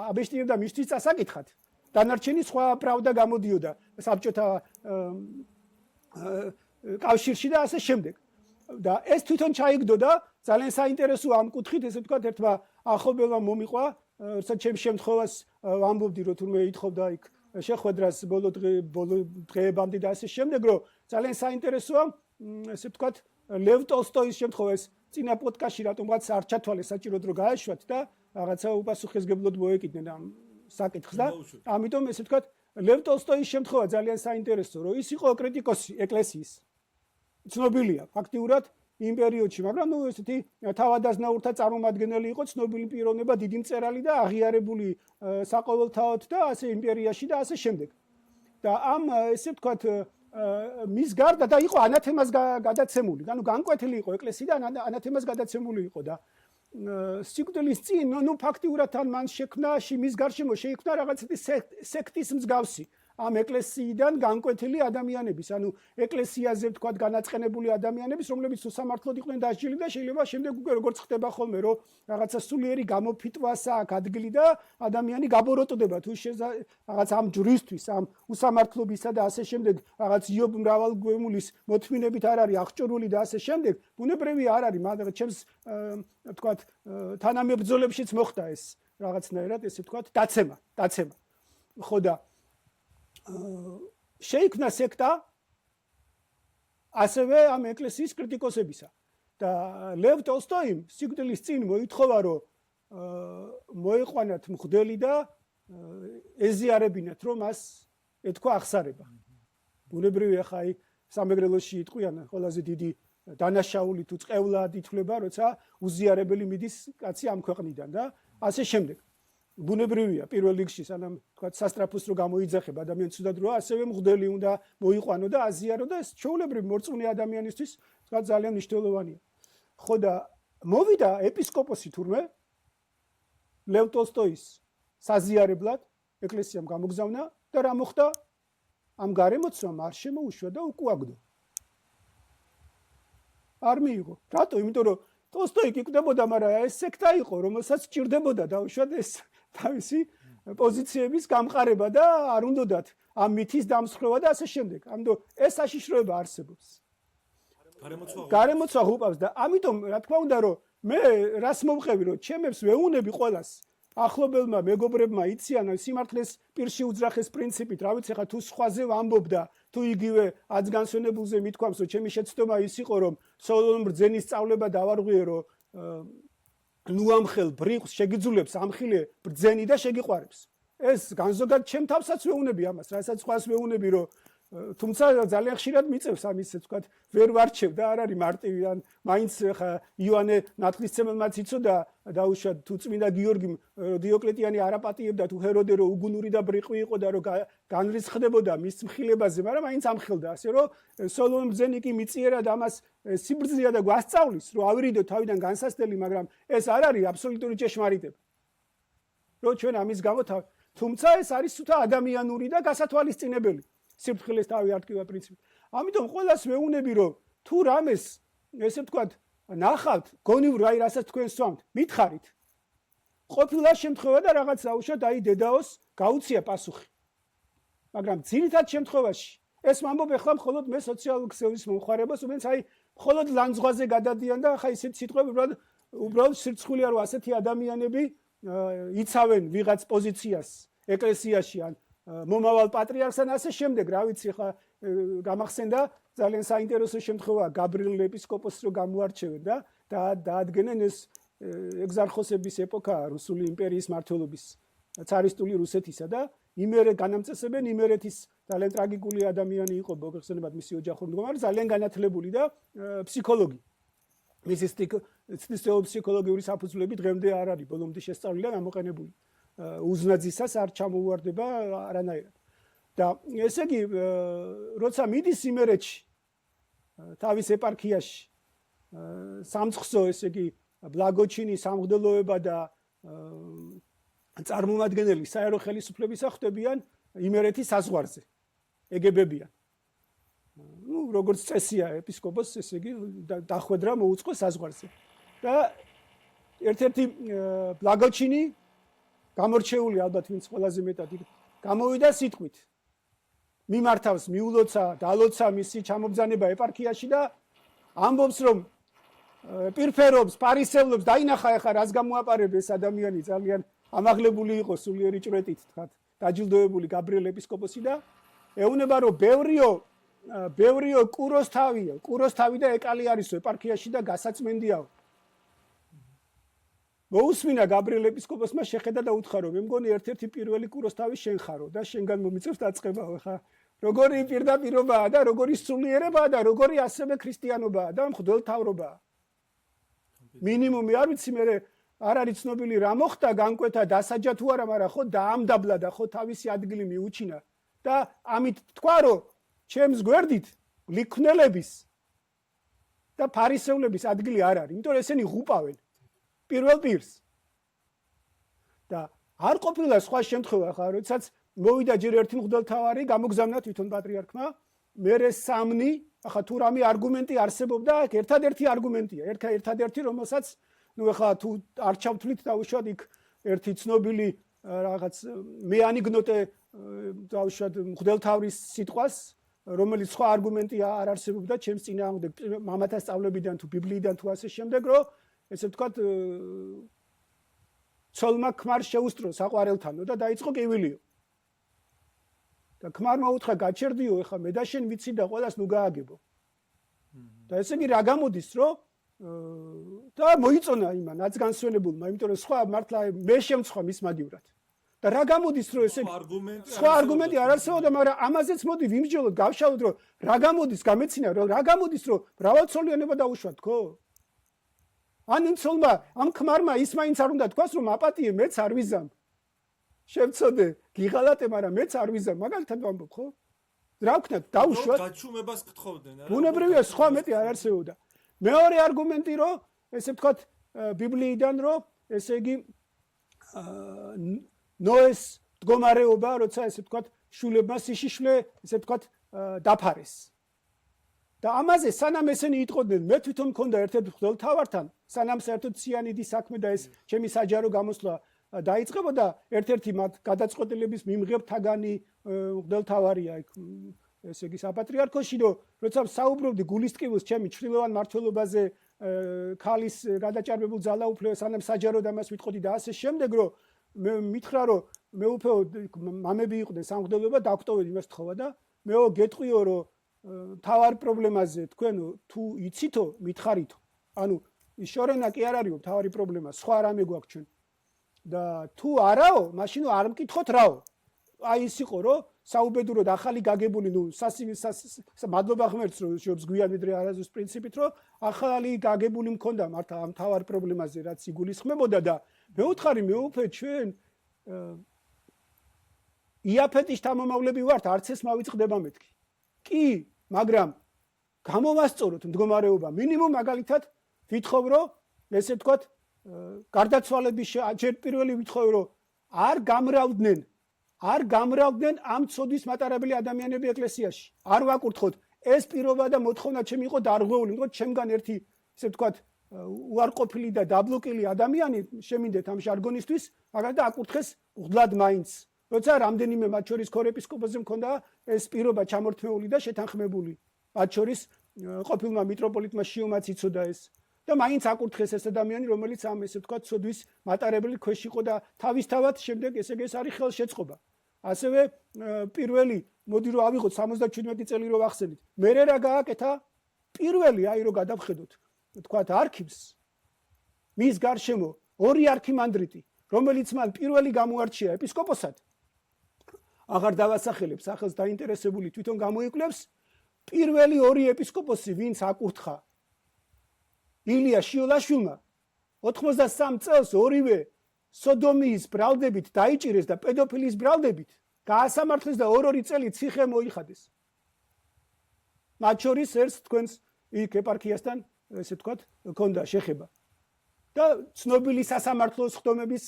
აბეშტიებდა მისთვის წასაკითხად დანარჩენი სხვა პრავდა გამოდიოდა საბჭოთა კავშირში და ასე შემდეგ და ეს თვითონ ჩაიგდო და ძალიან საინტერესოა ამ კუთხით ესე ვთქვათ ერთმა ახალბელმა მომიყვა როცა ჩემ შემთხვევას ვამბობდი რომ თურმე ითხოვდა იქ შეხვედრას ბოლო დღეებამდე და ასე შემდეგ რომ ძალიან საინტერესოა ესე ვთქვათ ლევ ტოლსტოის შემთხვევას წინა პოდკასტში რატომღაც არ ჩათვალეს საჭიროდ რომ გაეშვათ და რაღაცა უპასუხისმგებლოდ მოეკიდნენ ამ საკითხს და ამიტომ ესე ვთქვათ ლევ ტოლსტოის შემთხვევა ძალიან საინტერესოა რომ ის იყო კრიტიკოსი ეკლესიის ცნობილია ფაქტიურად იმ პერიოდში მაგრამ ნუ ესეთი თავადაზნაურთა წარმომადგენელი იყო ცნობილი პიროვნება დიდი მწერალი და აღიარებული საყოველთაოდ და ასე იმპერიაში და ასე შემდეგ და ამ ესე ვთქვათ მის გარდა და იყო ანათემას გადაცემული. ანუ განკვეთილი იყო ეკლესიიდან ანათემას გადაცემული იყო და სიკვდილის წინ ნუ ფაქტიურად თან მან შექმნა მის გარშემო შეიქმნა რაღაცა სექტის მსგავსი ამ ეკლესიიდან განკვეთილი ადამიანების, ანუ ეკლესიაზე ვთქვათ განაწყენებული ადამიანების, რომლებიც უსამართლოდ იყვნენ დასჯილი და შეიძლება შემდეგ უკვე როგორც ხდება ხოლმე, რომ რაღაცა სულიერი გამოფიტვას აქვს ადგილი და ადამიანი გაბოროტდება თუ რაღაც ამ ჯვრისთვის, ამ უსამართლობისა და ასე შემდეგ, რაღაც იობ მრავალგვემულის მოთმინებით არ არის აღჭურვილი და ასე შემდეგ, ბუნებრივი არ არის, მაგრამ ჩემს ვთქვათ თანამებრძოლებშიც მოხდა ეს რაღაცნაირად, ესე ვთქვათ, დაცემა. ხო და შეიქმნა სექტა ასევე ამ ეკლესიის კრიტიკოსებისა და ლევ ტოლსტოიმ სიკვდილის წინ მოითხოვა რომ მოეყვანათ მღვდელი და ეზიარებინათ რომ მას ეთქვა აღსარება. ბუნებრივია ხა აი სამეგრელოში იტყვიან ყველაზე დიდი დანაშაული თუ წყევლად ითვლება როცა უზიარებელი მიდის კაცი ამ ქვეყნიდან და ასე შემდეგ. ბუნებრივია პირველ რიგში სანამ თქვათ სასტრაფოს რო გამოიძახება ადამიანს თუდად რო ასევე მღვდელი უნდა მოიყვანო და აზიარო და ეს ჩვეულებრივ მორწმუნე ადამიანისთვის თქვათ ძალიან მნიშვნელოვანია. ხო და მოვიდა ეპისკოპოსი თურმე ლევ ტოლსტოის საზიარებლად ეკლესიამ გამოგზავნა და რა მოხდა? ამ გარემოცვამ არ შემოუშვა და უკუაგდო. არ მიიღო. რატო? იმიტომ რომ ტოლსტოი კიკდებოდა, მაგრამ ეს სექტა იყო, რომელსაც სჭირდებოდა დაუშვათ ეს თავისი პოზიციების გამყარება და არ უნდათ ამ მითის დამსხვრევა და ასე შემდეგ. ამიტომ ეს საშიშროება არსებობს. გარემოცვა ღუპავს და ამიტომ რა თქმა უნდა რომ მე რას მომყევი რომ ჩემებს ვეუნები ყოველას ახლობელმა მეგობრებმა იციან სიმართლეს პირში უძრახეს პრინციპით, რა ვიცი ხა თუ სხვაზე ვამბობ და თუ იგივე აცგანსვენებულზე მithქვამს რომ ჩემი შეცდომა ის იყო რომ სოლომონ ბრძენის სწავლება დავარღვიერო ნუ ამხელ ბრიყვს შეგიძულებს ამხილე ბრძენი და შეგიყვარებს. ეს განზოგად ჩემ თავსაც ვეუნები ამას, რასაც სხვას ვეუნები რომ თუმცა ძალიან ხშირად მიწევს ამის თქვათ ვერ ვარჩევ და არ არის მარტივი ან მაინც ხა იოანე ნათლისმცემელმაც იცოდა დაუშვათ თუ წმინდა გიორგიმ დიოკლეტიანი არაპატიებდა თუ ჰეროდე რო უგუნური და ბრიყვი იყო და რო განრისხდებოდა მის მხილებაზე, მაგრამ მაინც ამხელდა ასე რომ სოლომონ ბრძენი კი მიწიერა და ამას სიბრძნეა და გვასწავლის რომ ავირიდო თავიდან განსასწრელი, მაგრამ ეს არ არის აბსოლუტური ჭეშმარიტება. რომ ჩვენ ამის გამო თუმცა ეს არის თუთა ადამიანური და გასათვალისწინებელი. სიფრთხილეს თავი არტკივა პრინციპი. ამიტომ ყველას ვეუნები რომ თუ რამეს ესე ვთქვათ ნახავთ გონივრ აი რასაც თქვენ სვამთ, მითხარით. ყოფილა შემთხვევა და რაღაც დაუშვათ აი დედაოს გაუცია პასუხი. მაგრამ ძირითად შემთხვევაში ეს ვამბობ ახლა მხოლოდ მე სოციალურ ქსელის მომხმარებას, რომელიც აი მხოლოდ ლანძღვაზე გადადიან და ხა ისეთ სიტყვები უბრალოდ სირცხულია რომ ასეთი ადამიანები იცავენ ვიღაც პოზიციას ეკლესიაში ან მომავალ პატრიარქს ან ასე შემდეგ, რა ვიცი ხა გამახსენდა ძალიან საინტერესო შემთხვევა გაბრიელ ეპისკოპოსს რო გამოარჩევენ და დაადგენენ ეს ეგზარხოსების ეპოქა რუსული იმპერიის მმართველობის цаრისტული რუსეთისა და იმერე განამწესებენ იმერეთის ძალიან ტრაგიკული ადამიანი იყო მოგეხსენებათ მისი ოჯახური მდგომარე, ძალიან განათლებული და ფსიქოლოგი. მისი ფსიქოლოგიური საფუძვლები დღემდე არ არის ბოლომდე შესწავლილი და გამოყენებული. უზნაძისას არ ჩამოუვარდება არანაირად. და ესე იგი, როცა მიდის იმერეთში თავის ეპარქიაში სამცხსო, ესე იგი, ბლაგოჩინი, სამღვდელოება და წარმომადგენელი საერო ხელისუფლებისა ხვდებიან იმერეთის საზღვარზე. ეგებებიან. ნუ როგორც წესია ეპისკოპოსს, ესე იგი, დახვედრა მოუწყო საზღვარზე. და ერთ-ერთი ბლაგოჩინი გამორჩეული ალბათ ვინც ყველაზე მეტად გამოვიდა სიტყვით. მიმართავს, მიულოცა, დალოცა მისი ჩამობძანება ეპარქიაში და ამბობს რომ პირფერობს, პარისევლობს, დაინახა ახლა რას გამოაპარებ ეს ადამიანი ძალიან ამაღლებული იყო სულიერი ჭვრეტით, თქვათ, დაჯილდოებული გაბრიელ ეპისკოპოსი და ეუნება რომ ბევრიო კუროსთავი და ეკალი არისო ეპარქიაში და გასაწმენდიაო. მოусმინა გაბრიელ ეპისკოპოსმა შეხედა და უთხრა რომ მე მგონი ერთ-ერთი პირველი კუროსთავი შენ ხარო და შენგან მომიწევს დაწყებაო ხა როგორი პირდაპირობაა და როგორი სულიერებაა და როგორი ასევე ქრისტიანობაა და მღვდელთავრობაა. მინიმუმი არ ვიცი მე არ არის ცნობილი რა მოხდა განკვეთა დასაჯა თუ არა, მაგრამ ხო დაამდაბლა და ხო თავისი ადგილი მიუჩინა და ამით თქვა რომ ჩემს გვერდით ლიქმნელების და ფარისევლების ადგილი არ არის, იმიტომ რომ ესენი ღუპავენ პირველ პირს. და არ ყოფილა სხვა შემთხვევა ხარ, როდესაც მოვიდა ჯერ ერთი მღვდელთავარი, გამოგზავნა თვითონ პატრიარქმა, მერე სამნი, ახლა თუ რამე არგუმენტი არსებობდა, აქ ერთადერთი არგუმენტია, ერთადერთი, რომელსაც ახლა თუ არ ჩავთვლით დაუშვათ იქ ერთი ცნობილი რაღაც მეანიგნოტე დაუშვათ მღვდელთავრის სიტყვას, რომელიც სხვა არგუმენტი არ არსებობდა ჩემს წინააღმდეგ მამათა სწავლებიდან თუ ბიბლიიდან თუ ასე შემდეგ, რომ ესე ვთქვათ ცოლმა ქმარს შეუსწრო საყვარელთანო და დაიწყო კივილიო. და ქმარმა უთხრა გაჩერდიო, ეხლა მე და შენ ვიცი და ყველას ნუ გააგებო. და ესე იგი რა გამოდის, რომ და მოიწონა იმან აცგანსვენებულმა, იმიტომ რომ სხვა მართლა მე შემცხვა მის მაგივრად. და რა გამოდის, რომ ესე სხვა არგუმენტი არ არსებობდა, მაგრამ ამაზეც მოდი ვიმსჯელოთ, გავშალოთ, რომ რა გამოდის, გამეცინა, რომ რა გამოდის, რომ მრავალცოლიანობა დაუშვათ, ხო? ან იმ ცოლმა, ამ ქმარმა ის მაინც არ უნდა თქვას, რომ აპატიე მეც არ ვიზამ. შევწოდე, გიღალატე, მაგრამ მეც არ ვიზამ, მაგალითად ვამბობ, ხო? რა ვქნათ, დაუშვათ. გაჩუმებას გთხოვდნენ, არა? ბუნებრივია, სხვა მეტი არ არსებობდა. მეორე არგუმენტი, რომ ესე ვთქვათ, ბიბლიიდან, რომ ესე იგი ნოეს მდგომარეობა, როცა ესე ვთქვათ, შულებმა სიშიშვლე, ესე ვთქვათ, დაფარეს. და ამაზე სანამ ესენი იტყოდნენ, მე თვითონ მქონდა ერთ-ერთ მღვდელთავართან, სანამ საერთოდ ციანიდი საქმე და ეს ჩემი საჯარო გამოსვლა დაიწყებოდა, ერთ-ერთი მათ გადაწყვეტილების მიმღებ თაგანი მღვდელთავარია იქ ესე იგი საპატრიარქოში, რომ როცა საუბრობდი გულისტყივილს ჩემი ჩრდილოვან მმართველობაზე, ქალის გადაჭარბებულ ძალაუფლებას, სანამ საჯაროდ ამას ვიტყოდი და ასე შემდეგ, რომ მე მითხრა, რომ მეუფეო მამები იყვნენ სამღვდელოება, დაგვტოვეთ იმას თხოვა და მეო გეტყვიო, რომ თავარ პრობლემაზე თქვენ თუ იცითო, მითხარითო. ანუ შორენა კი არ არისო თავარი პრობლემა, სხვა რამე გვაქვს ჩვენ. და თუ არაო, მაშინ არ მკითხოთ რაო. აი ის იყო, რომ საუბედუროდ ახალი გაგებული, ნუ მადლობა ღმერთს, რომ შობს გვიან ვიდრე არაზოს პრინციპით, რომ ახალი გაგებული მქონდა მართა ამ თავარ პრობლემაზე, რაც იგულისხმებოდა და მეუთხარი მეუფე ჩვენ იაფეტის თამამავლები ვართ, არც ეს მავიწყდება მეთქი. კი, მაგრამ გამოვასწოროთ მდგომარეობა, მინიმუმ მაგალითად ვითხოვ, რომ ესე ვთქვათ, გარდაცვალების ჯერ პირველი ვითხოვ, რომ არ გამრავდნენ ამ ცოდვის მატარებელი ადამიანები ეკლესიაში. არ ვაკურთხოთ, ეს პირობა და მოთხოვნა ჩემი იყო დარღვეული, იმიტომ ჩემგან ერთი ესე ვთქვათ, უარყოფილი და დაბლოკილი ადამიანი შემინდეთ ამ ჟარგონისთვის, მაგრამ და აკურთხეს მღვდლად მაინც. როცა რამდენიმე მათ შორის ქორეპისკოპოსზე მქონდა ეს პირობა ჩამორთმეული და შეთანხმებული. მათ შორის ყოფილმა მიტროპოლიტმა შიომაც იცოდა ეს. და მაინც აკურთხეს ეს ადამიანი, რომელიც ამ ესე ვთქვათ, ცოდვის მატარებელი ქვეშ იყო და თავისთავად შემდეგ ესე იგი ეს არის ხელშეწყობა. ასევე პირველი, მოდი რომ ავიღოთ 77 წელი რომ ვახსენით. მერე რა გააკეთა? პირველი, აი რომ გადავხედოთ, ვთქვათ, არქივს მის გარშემო ორი არქიმანდრიტი, რომელიც მან პირველი გამოარჩია ეპისკოპოსად. აღარ დავასახელებ, სახელს დაინტერესებული თვითონ გამოიკლებს. პირველი ორი ეპისკოპოსი, ვინც აკურთხა ილია შიოლაშვილმა 83 წელს ორივე სოდომიის ბრალდებით დაიჭირეს და პედოფილის ბრალდებით გაასამართლეს და ორ-ორი წელი ციხე მოიხადეს. მათ შორის ერთ თქვენს იქ ეპარქიასთან ესე ვთქვათ, ჰქონდა შეხება. და ცნობილი სასამართლოს ხდომების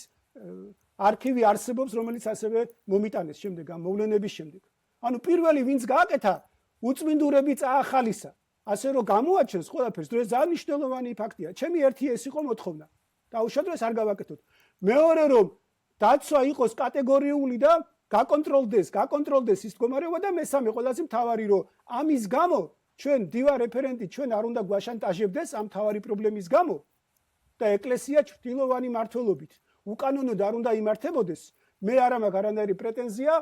არქივი არსებობს, რომელიც ასევე მომიტანეს შემდეგ ამ მოვლენების შემდეგ. ანუ პირველი ვინც გააკეთა, უწმინდურები წაახალისა. ასე რომ გამოაჩენს ყველაფერს, ეს ძალიან მნიშვნელოვანი ფაქტია. ჩემი ერთი ეს იყო მოთხოვნა. დაუშვათ რომ ეს არ გავაკეთოთ. მეორე რომ დაცვა იყოს კატეგორიული და გაკონტროლდეს ის მდგომარეობა და მესამე ყველაზე მთავარი რომ ამის გამო ჩვენ დივა რეფერენტი ჩვენ არ უნდა გვაშანტაჟებდეს ამ თავარი პრობლემის გამო და ეკლესია ჩრდილოვანი მართლობით უკანონოდ არ უნდა იმართებოდეს. მე არ მაქვს არანაირი პრეტენზია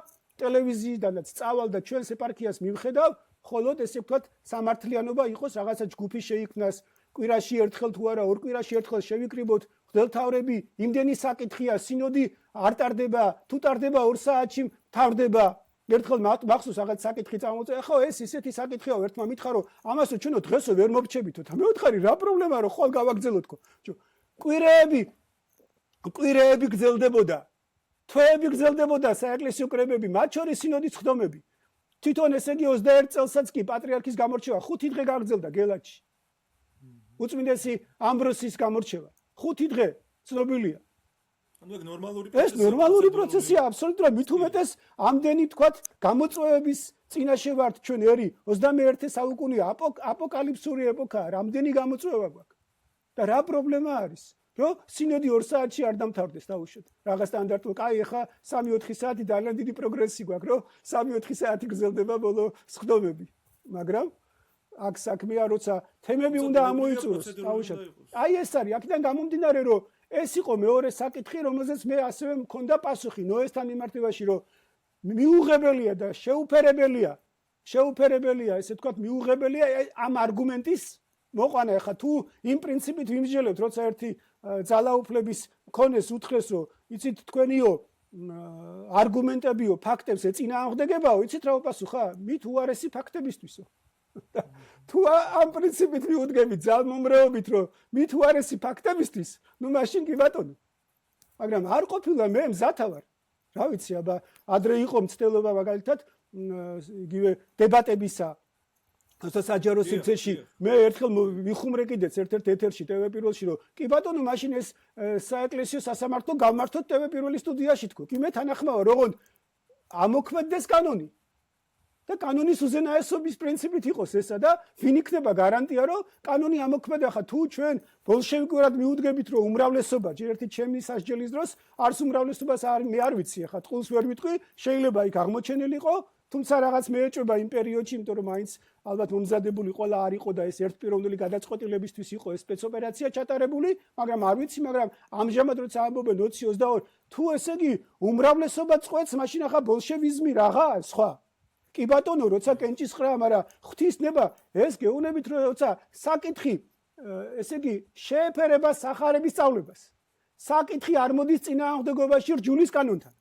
ტელევიზიიდანაც წავალ და ჩვენს ეპარქიას მივხედავ, ხოლოდ ესე ვთქვათ, სამართლიანობა იყოს რაღაცა ჯგუფი შეიქმნას, კვირაში ერთხელ თუ არა, ორ კვირაში ერთხელ შევიკრიბოთ, მღვდელთავრები, იმდენი საკითხია, სინოდი არ ტარდება, თუ ტარდება 2 საათში თავდება. ერთხელ მახსოვს რაღაც საკითხი წამოწე, ხო ეს ისეთი საკითხია, ერთმა მითხრა, რომ ამასო ჩვენო დღესო ვერ მოვჩებითო. და მე ვთხარი, რა პრობლემაა, რომ ხვალ გავაგზელოთქო. კვირეები გრძელდებოდა. თვეები გრძელდებოდა საეკლესიო კრებები, მათ შორის სინოდის ხდომები. თვითონ ესე იგი 21 წელსაც კი პატრიარქის გამორჩევა 5 დღე გაგრძელდა გელათში. უწმინდესი ამბროსის გამორჩევა 5 დღე ცნობილია. ანუ ეგ ნორმალური პროცესია. ეს ნორმალური პროცესია, აბსოლუტურად. მით უმეტეს ამდენი თქვათ გამოწვევების წინაშე ვართ ჩვენ ერი 21 საუკუნეა აპოკალიფსური ეპოქაა, რამდენი გამოწვევა გვაქვს. და რა პრობლემა არის? რომ სინოდი 2 საათში არ დამთავრდეს დაუშვათ. რაღაც სტანდარტულ, კაი, ახლა 3-4 საათი ძალიან დიდი პროგრესი გვაქვს, რომ 3-4 საათი გრძელდება ბოლო სხდომები. მაგრამ აქ საქმეა, როცა თემები უნდა ამოიწუროს, დაუშვათ. აი ეს არის, აქედან გამომდინარე, რომ ეს იყო მეორე საკითხი, რომელზეც მე ასევე მქონდა პასუხი ნოესთან მიმართებაში, რომ მიუღებელია და შეუფერებელია, ესე თქვათ, მიუღებელია ამ არგუმენტის მოყვანა. ახლა თუ იმ პრინციპით ვიმსჯელებთ, როცა ერთი ძალაუფლების მქონეს უთხრეს, რომ იცით თქვენიო არგუმენტებიო, ფაქტებს ეწინააღმდეგებაო, იცით რა უპასუხა? მით უარესი ფაქტებისთვისო. თუ ამ პრინციპით მიუდგებით ძალმომრეობით, რომ მით უარესი ფაქტებისთვის, ნუ მაშინ კი ბატონო. მაგრამ არ ყოფილა მე მზათა ვარ. რა ვიცი, აბა ადრე იყო მცდელობა მაგალითად იგივე დებატებისა საჯარო სივრცეში მე ერთხელ ვიხუმრე კიდეც ერთ-ერთ ეთერში TV პირველში, რომ კი ბატონო, მაშინ ეს საეკლესიო სასამართლო გავმართოთ TV პირველი სტუდიაში თქო. კი მე თანახმავა, როგორ ამოქმედდეს კანონი. და კანონის უზენაესობის პრინციპით იყოს ესა და ვინ იქნება გარანტია, რომ კანონი ამოქმედა. ხა თუ ჩვენ ბოლშევიკურად მიუდგებით, რომ უმრავლესობა ჯერ ერთი ჩემი სასჯელის დროს არს უმრავლესობას მე არ ვიცი, ხა წყულს ვერ ვიტყვი, შეიძლება იქ აღმოჩენილიყო, თუმცა რაღაც მეეჭვება იმ პერიოდში, იმიტომ რომ მაინც ალბათ მომზადებული ყველა არ იყო და ეს ერთპიროვნული გადაწყვეტილებისთვის იყო ეს სპეცოპერაცია ჩატარებული, მაგრამ არ ვიცი, მაგრამ ამჟამად როცა ამბობენ 2022, თუ ესე იგი უმრავლესობა წყვეტს, მაშინ ახლა ბოლშევიზმი რაღაცა სხვა. კი ბატონო, როცა კენჭისყრაა, მაგრამ ღვთისნება, ეს გეუბნებით, როცა საკითხი, ესე იგი, შეეფერება სახარების სწავლებას. საკითხი არ მოდის წინააღმდეგობაში რჯულის კანონთან.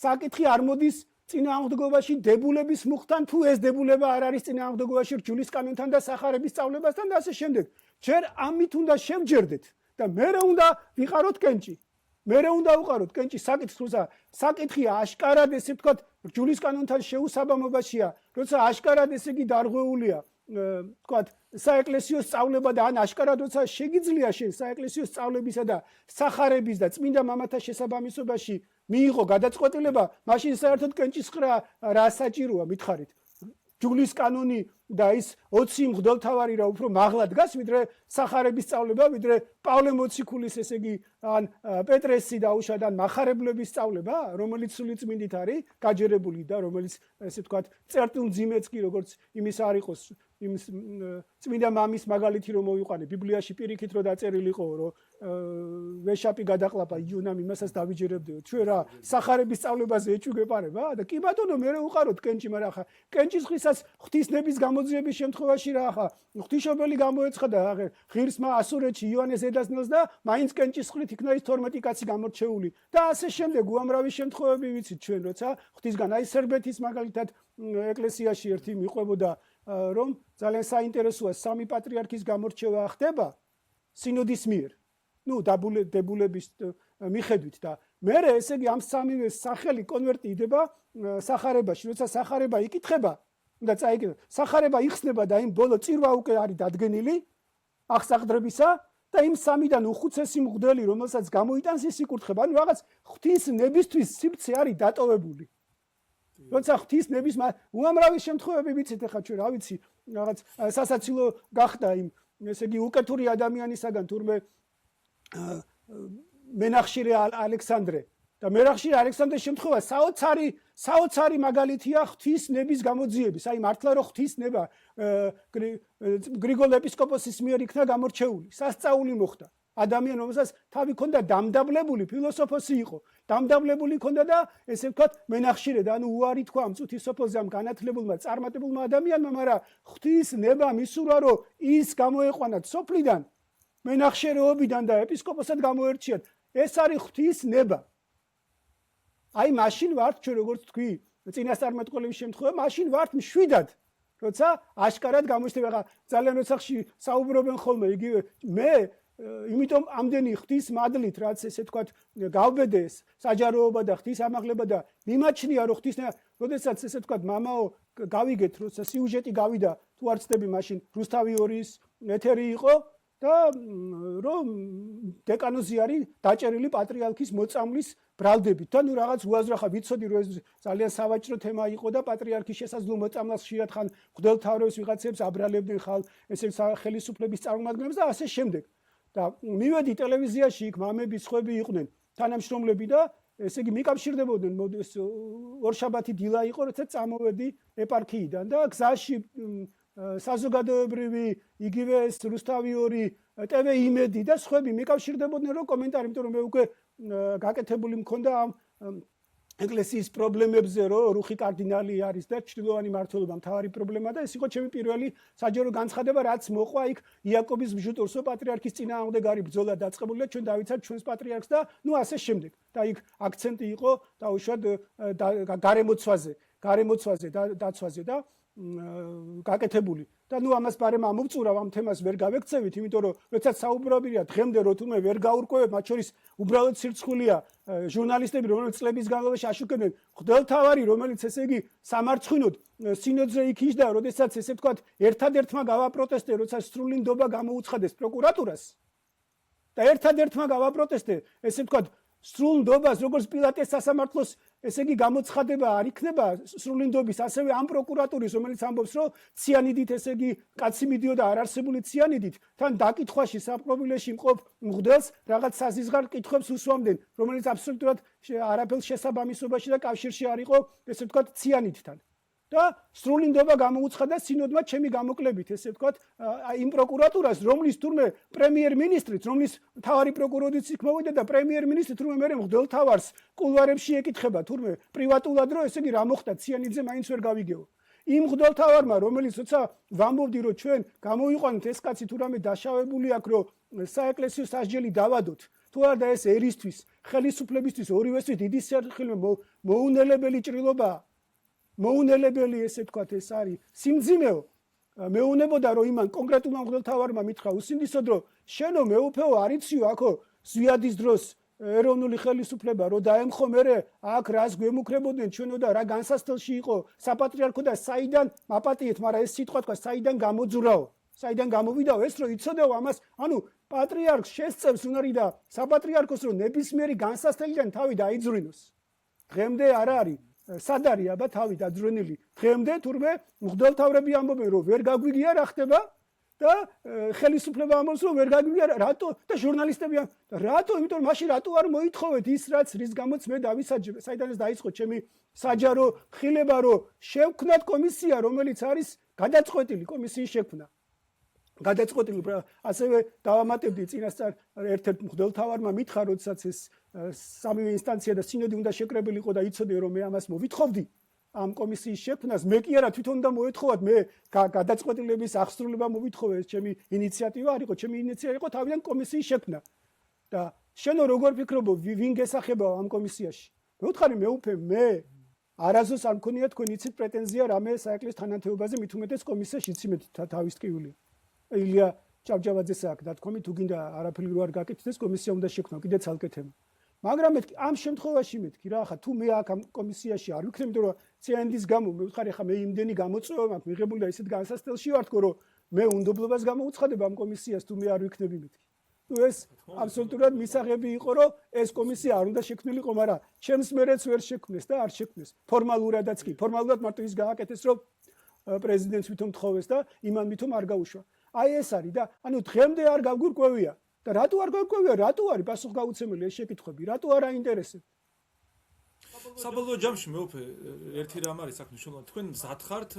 საკითხი არ მოდის წინააღმდეგობაში დებულების მუხთან, თუ ეს დებულება არ არის წინააღმდეგობაში რჯულის კანონთან და სახარების სწავლებასთან და ასე შემდეგ. ჯერ ამით უნდა შევჯერდეთ და მერე უნდა ვიყაროთ კენჭი. მერე უნდა უყაროთ კენჭი საკითხს, როცა საკითხი აშკარად ესე ვთქვათ, რჯულის კანონთან შეუსაბამობაშია, როცა აშკარად ესე იგი დარღვეულია, ვთქვათ, საეკლესიო სწავლება და ან აშკარად როცა შეგიძლია შენ საეკლესიო სწავლებისა და სახარების და წმინდა მამათა შესაბამისობაში მიიღო გადაწყვეტილება, მაშინ საერთოდ კენჭისყრა რა საჭიროა მითხარით. ჯულის კანონი და ის 20 მღვდელთავარი რა უფრო მაღლა დგას, ვიდრე სახარების სწავლება, ვიდრე პავლე მოციქულის ესე იგი ან პეტრესი დაუშვათ ან მახარებლების სწავლება, რომელიც სულიწმინდით არის გაჯერებული და რომელიც ესე ვთქვათ, წერტილმძიმეც კი როგორც იმის არ იყოს, იმ წმინდა მამის მაგალითი რომ მოვიყვანე ბიბლიაში პირიქით რომ დაწერილიყო, რომ ვეშაპი გადაყლაპა იონამ იმასაც დავიჯერებდეო. ჩვენ რა სახარების სწავლებაზე ეჭვგეპარება და კი ბატონო, მე უყაროთ კენჭი, მაგრამ ახლა კენჭისყრისაც ღვთისნების გამოძიების შემთხვევაში რა ახლა ღვთისმშობელი გამოეცხადა ღირსმა ასურეთში იოანეს ედაზნელს და მაინც კენჭისყრით იქნა ის 12 კაცი გამორჩეული და ასე შემდეგ უამრავი შემთხვევები ვიცით ჩვენ, როცა ღვთისგან აი სერბეთის მაგალითად ეკლესიაში ერთი მიყვებოდა, რომ ძალიან საინტერესოა სამი პატრიარქის გამორჩევა ხდება სინოდის მიერ. ნუ დებულების მიხედვით და მერე ესე იგი ამ სამივე სახელი კონვერტი იდება სახარებაში, როცა სახარება იკითხება და წაიკითხება, სახარება იხსნება და იმ ბოლო წირვა უკვე არის დადგენილი აღსაყდრებისა და იმ სამიდან უხუცესი მღვდელი, რომელსაც გამოიტანს ის იკურთხება, ანუ რაღაც ღვთის ნებისთვის სივრცე არის დატოვებული. როცა ღვთის ნების უამრავი შემთხვევები ვიცით, ახლა ჩვენ რა ვიცი, რაღაც სასაცილო გახდა იმ ესე იგი უკეთური ადამიანისაგან თურმე მენახშირე ალექსანდრე და მენახშირე ალექსანდრეს შემთხვევა საოცარი მაგალითია ღვთის ნების გამოძიების. აი მართლა რომ ღვთის ნება გრიგოლ ეპისკოპოსის მიერ იქნა გამორჩეული, სასწაული მოხდა. ადამიან, რომელსაც თავი ქონდა დამდაბლებული, ფილოსოფოსი იყო, დამდაბლებული ქონდა და ესე ვთქვათ, მენახშირე და ანუ უარი თქვა ამ წუთის სოფელზე ამ განათლებულმა, წარმატებულმა ადამიანმა, მაგრამ ღვთის ნება მისურვა, რომ ის გამოეყვანათ სოფლიდან, მენახშირეობიდან და ეპისკოპოსად გამოერჩიათ. ეს არის ღვთის ნება. აი მაშინ ვართ ჩვენ როგორც თქვი, წინასწარმეტყველების შემთხვევაში, მაშინ ვართ მშვიდად, როცა აშკარად გამოჩნდება. ახლა ძალიან როცახში საუბრობენ ხოლმე იგივე მე იმიტომ ამდენი ღვთის მადლით, რაც ესე ვთქვათ, გავბედეს საჯაროობა და ღვთის ამაღლება და მიმაჩნია, რომ ღვთის, როდესაც ესე ვთქვათ, მამაო გავიგეთ, როცა სიუჟეტი გავიდა, თუ არ ცდები, მაშინ რუსთავი 2-ის ეთერი იყო და რომ დეკანოზი არის დაჭერილი პატრიარქის მოწამვლის ბრალდებით. და ნუ რაღაც უაზრახა ვიცოდი, რომ ეს ძალიან სავაჭრო თემა იყო და პატრიარქის შესაძლო მოწამვლას ხშირად ხან მღვდელმთავრების ვიღაცებს აბრალებდნენ ხალ ესე ხელისუფლების წარმომადგენლებს და ასე შემდეგ. და მივედი ტელევიზიაში, იქ მამები, სხვები იყვნენ, თანამშრომლები და ესე იგი მიკავშირდებოდნენ, ორშაბათი დილა იყო, როცა წამოვედი ეპარქიიდან და გზაში საზოგადოებრივი იგივე ეს რუსთავი 2 TV იმედი და სხვები მიკავშირდებოდნენ რომ კომენტარი, იმიტომ რომ მე უკვე გაკეთებული მქონდა ამ ეკლესიის პრობლემებზე, რომ რუხი კარდინალი არის და ჩრდილოვანი მმართველობა მთავარი პრობლემა და ეს იყო ჩემი პირველი საჯარო განცხადება, რაც მოყვა იქ იაკობის ბჟუტურსო პატრიარქის წინააღმდეგ არის ბრძოლა დაწყებული და ჩვენ დავიცავთ ჩვენს პატრიარქს და ნუ ასე შემდეგ. და იქ აქცენტი იყო დაუშვათ გარემოცვაზე და დაცვაზე და გაკეთებული. და ნუ ამას ბარემ ამოვწურავ ამ თემას ვერ გავექცევით, იმიტომ რომ როცა საუბრობია დღემდე რო თუმე ვერ გაურკვევებ, მათ შორის უბრალოდ სირცხულია ჟურნალისტები, რომლებიც წლების განმავლობაში აშუქებდნენ მღვდელმთავარი, რომელიც ესე იგი სამარცხინოდ სინოდზე იქიჟდა, როდესაც ესე ვთქვათ, ერთადერთმა გავაპროტესტე, როცა სრული ნდობა გამოუცხადეს პროკურატურას. და ერთადერთმა გავაპროტესტე, ესე ვთქვათ, სრულ ნდობას, როგორც პილატეს სასამართლოს, ესე იგი გამოცხადება არ იქნება სრული ნდობის, ასევე ამ პროკურატურის, რომელიც ამბობს, რომ ციანიდით, ესე იგი კაცი მიდიოდა არარსებული ციანიდით, თან დაკითხვაში საპყრობილეში მყოფ მღვდელს რაღაც საზიზღარ კითხვებს უსვამდნენ, რომელიც აბსოლუტურად არაფერს შესაბამისობაში და კავშირში არ იყო, ესე ვთქვათ, ციანიდთან. და სრული ნდობა გამოუცხადა სინოდმა ჩემი გამოკლებით, ესე ვთქვათ, იმ პროკურატურას, რომლის თურმე პრემიერ-მინისტრიც, რომლის მთავარი პროკურორიც იქ მოვიდა და პრემიერ-მინისტრი თურმე მე მღვდელმთავარს კულუარებში ეკითხება, თურმე პრივატულად, რომ ესე იგი რა მოხდა, ციანიძე მაინც ვერ გავიგეო. იმ მღვდელმთავარმა, რომელიც როცა ვამბობდი, რომ ჩვენ გამოიყვანოთ ეს კაცი თუ რამე დაშავებული აქვს, რომ საეკლესიო სასჯელი დავადოთ, თუ არა ეს ერისთვის, ხელისუფლებისთვის, ორივესთვის დიდი სიხილვე მოუნელებელი ჭრილობაა. მოუნელებელი ესე თქვათ ეს არის სიმძიმეო მეუნებოდა რომ იმან კონკრეტულმა მღვდელმთავარმა მითხრა უსინდისოდ რომ შენო მეუფეო არიციო აქო ზვიადის დროს ეროვნული ხელისუფლება რომ დაემხო მერე აქ რას გვემუქრებოდნენ ჩვენო და რა განსასწელში იყო საპატრიარქო და საიდან მაპატიეთ, მაგრამ ეს სიტყვა თქვა საიდან გამოძურაო, საიდან გამოვიდაო ეს რომ იცოდეო ამას, ანუ პატრიარქს შესწევს უნარი და საპატრიარქოს რომ ნებისმიერი განსასწელიდან თავი დაიძვრინოს. დღემდე არ არის სად არის აბა თავი დაძვრენილი. დღემდე თურმე მღვდელმთავრები ამბობენ რომ ვერ გაგვიგია რა ხდება და ხელისუფლება ამბობს რომ ვერ გაგვიგია რატო და ჟურნალისტები რატო, იმიტომ რომ მაშინ რატო არ მოითხოვეთ ის რაც რის გამოც მე დავისაჯე, საიდანაც დაიწყო ჩემი საჯარო ხილება რომ შევქმნათ კომისია, რომელიც არის გადაწყვეტილი კომისიის შექმნა. გადაწყვეტილი ასევე დავამატებდი წინასწარ ერთ-ერთ მღვდელმთავარმა მითხრა, როდესაც ეს სამივე ინსტანცია და სინოდი უნდა შეკრებილიყო და იცოდე რომ მე ამას მოვითხოვდი ამ კომისიის შექმნას, მე კი არა თვითონ უნდა მოეთხოვათ, მე გადაწყვეტილების აღსრულება მოვითხოვე, ეს ჩემი ინიციატივა არ იყო, ჩემი ინიციატივა იყო თავიდან კომისიის შექმნა. და შენო როგორ ფიქრობ, ვინ გესახებაო ამ კომისიაში? მე ვთხარი მეუფე მე არასდროს არ მქონია თქვენ იცით პრეტენზია რამე საეკლესიო თანამდებობაზე, მით უმეტეს კომისიაში იცით თავის ტკივილი. ილია ჭავჭავაძეს აქვს დათქვამი, თუ გინდა არაფერი რო არ გაკეთდეს, კომისია უნდა შექმნო, კიდე ცალკე თემა. მაგრამ მეთქი ამ შემთხვევაში მეთქი რა, ხა თუ მე აქ ამ კომისიაში არ ვიქნებ, იმიტომ რომ ციანდის გამო მე ვთხარი, ხა მე იმდენი გამოწვევა მაქვს მიღებული და ისეთ განსასწელში ვარ თქო, რომ მე უნდობლობას გამოუცხადება ამ კომისიას თუ მე არ ვიქნები მეთქი. ნუ ეს აბსოლუტურად მისაღები იყო, რომ ეს კომისია არ უნდა შექმნილიყო, მაგრამ ჩემს მერეც ვერ შექმნეს და არ შექმნეს. ფორმალურადაც კი, ფორმალურად მარტო ის გააკეთეს, რომ პრეზიდენტს ვითომ თხოვეს და იმან ვითომ არ გაუშვა. აი ეს არის და ანუ დღემდე არ გავგვირკვევია და რატო არ გავგვირკვევია, რატო არის პასუხგაუცემელი ეს შეკითხვები, რატო არ აინტერესებს? საბოლოო ჯამში მეუფე ერთი რამ არის აქ მნიშვნელოვანი, თქვენ მზად ხართ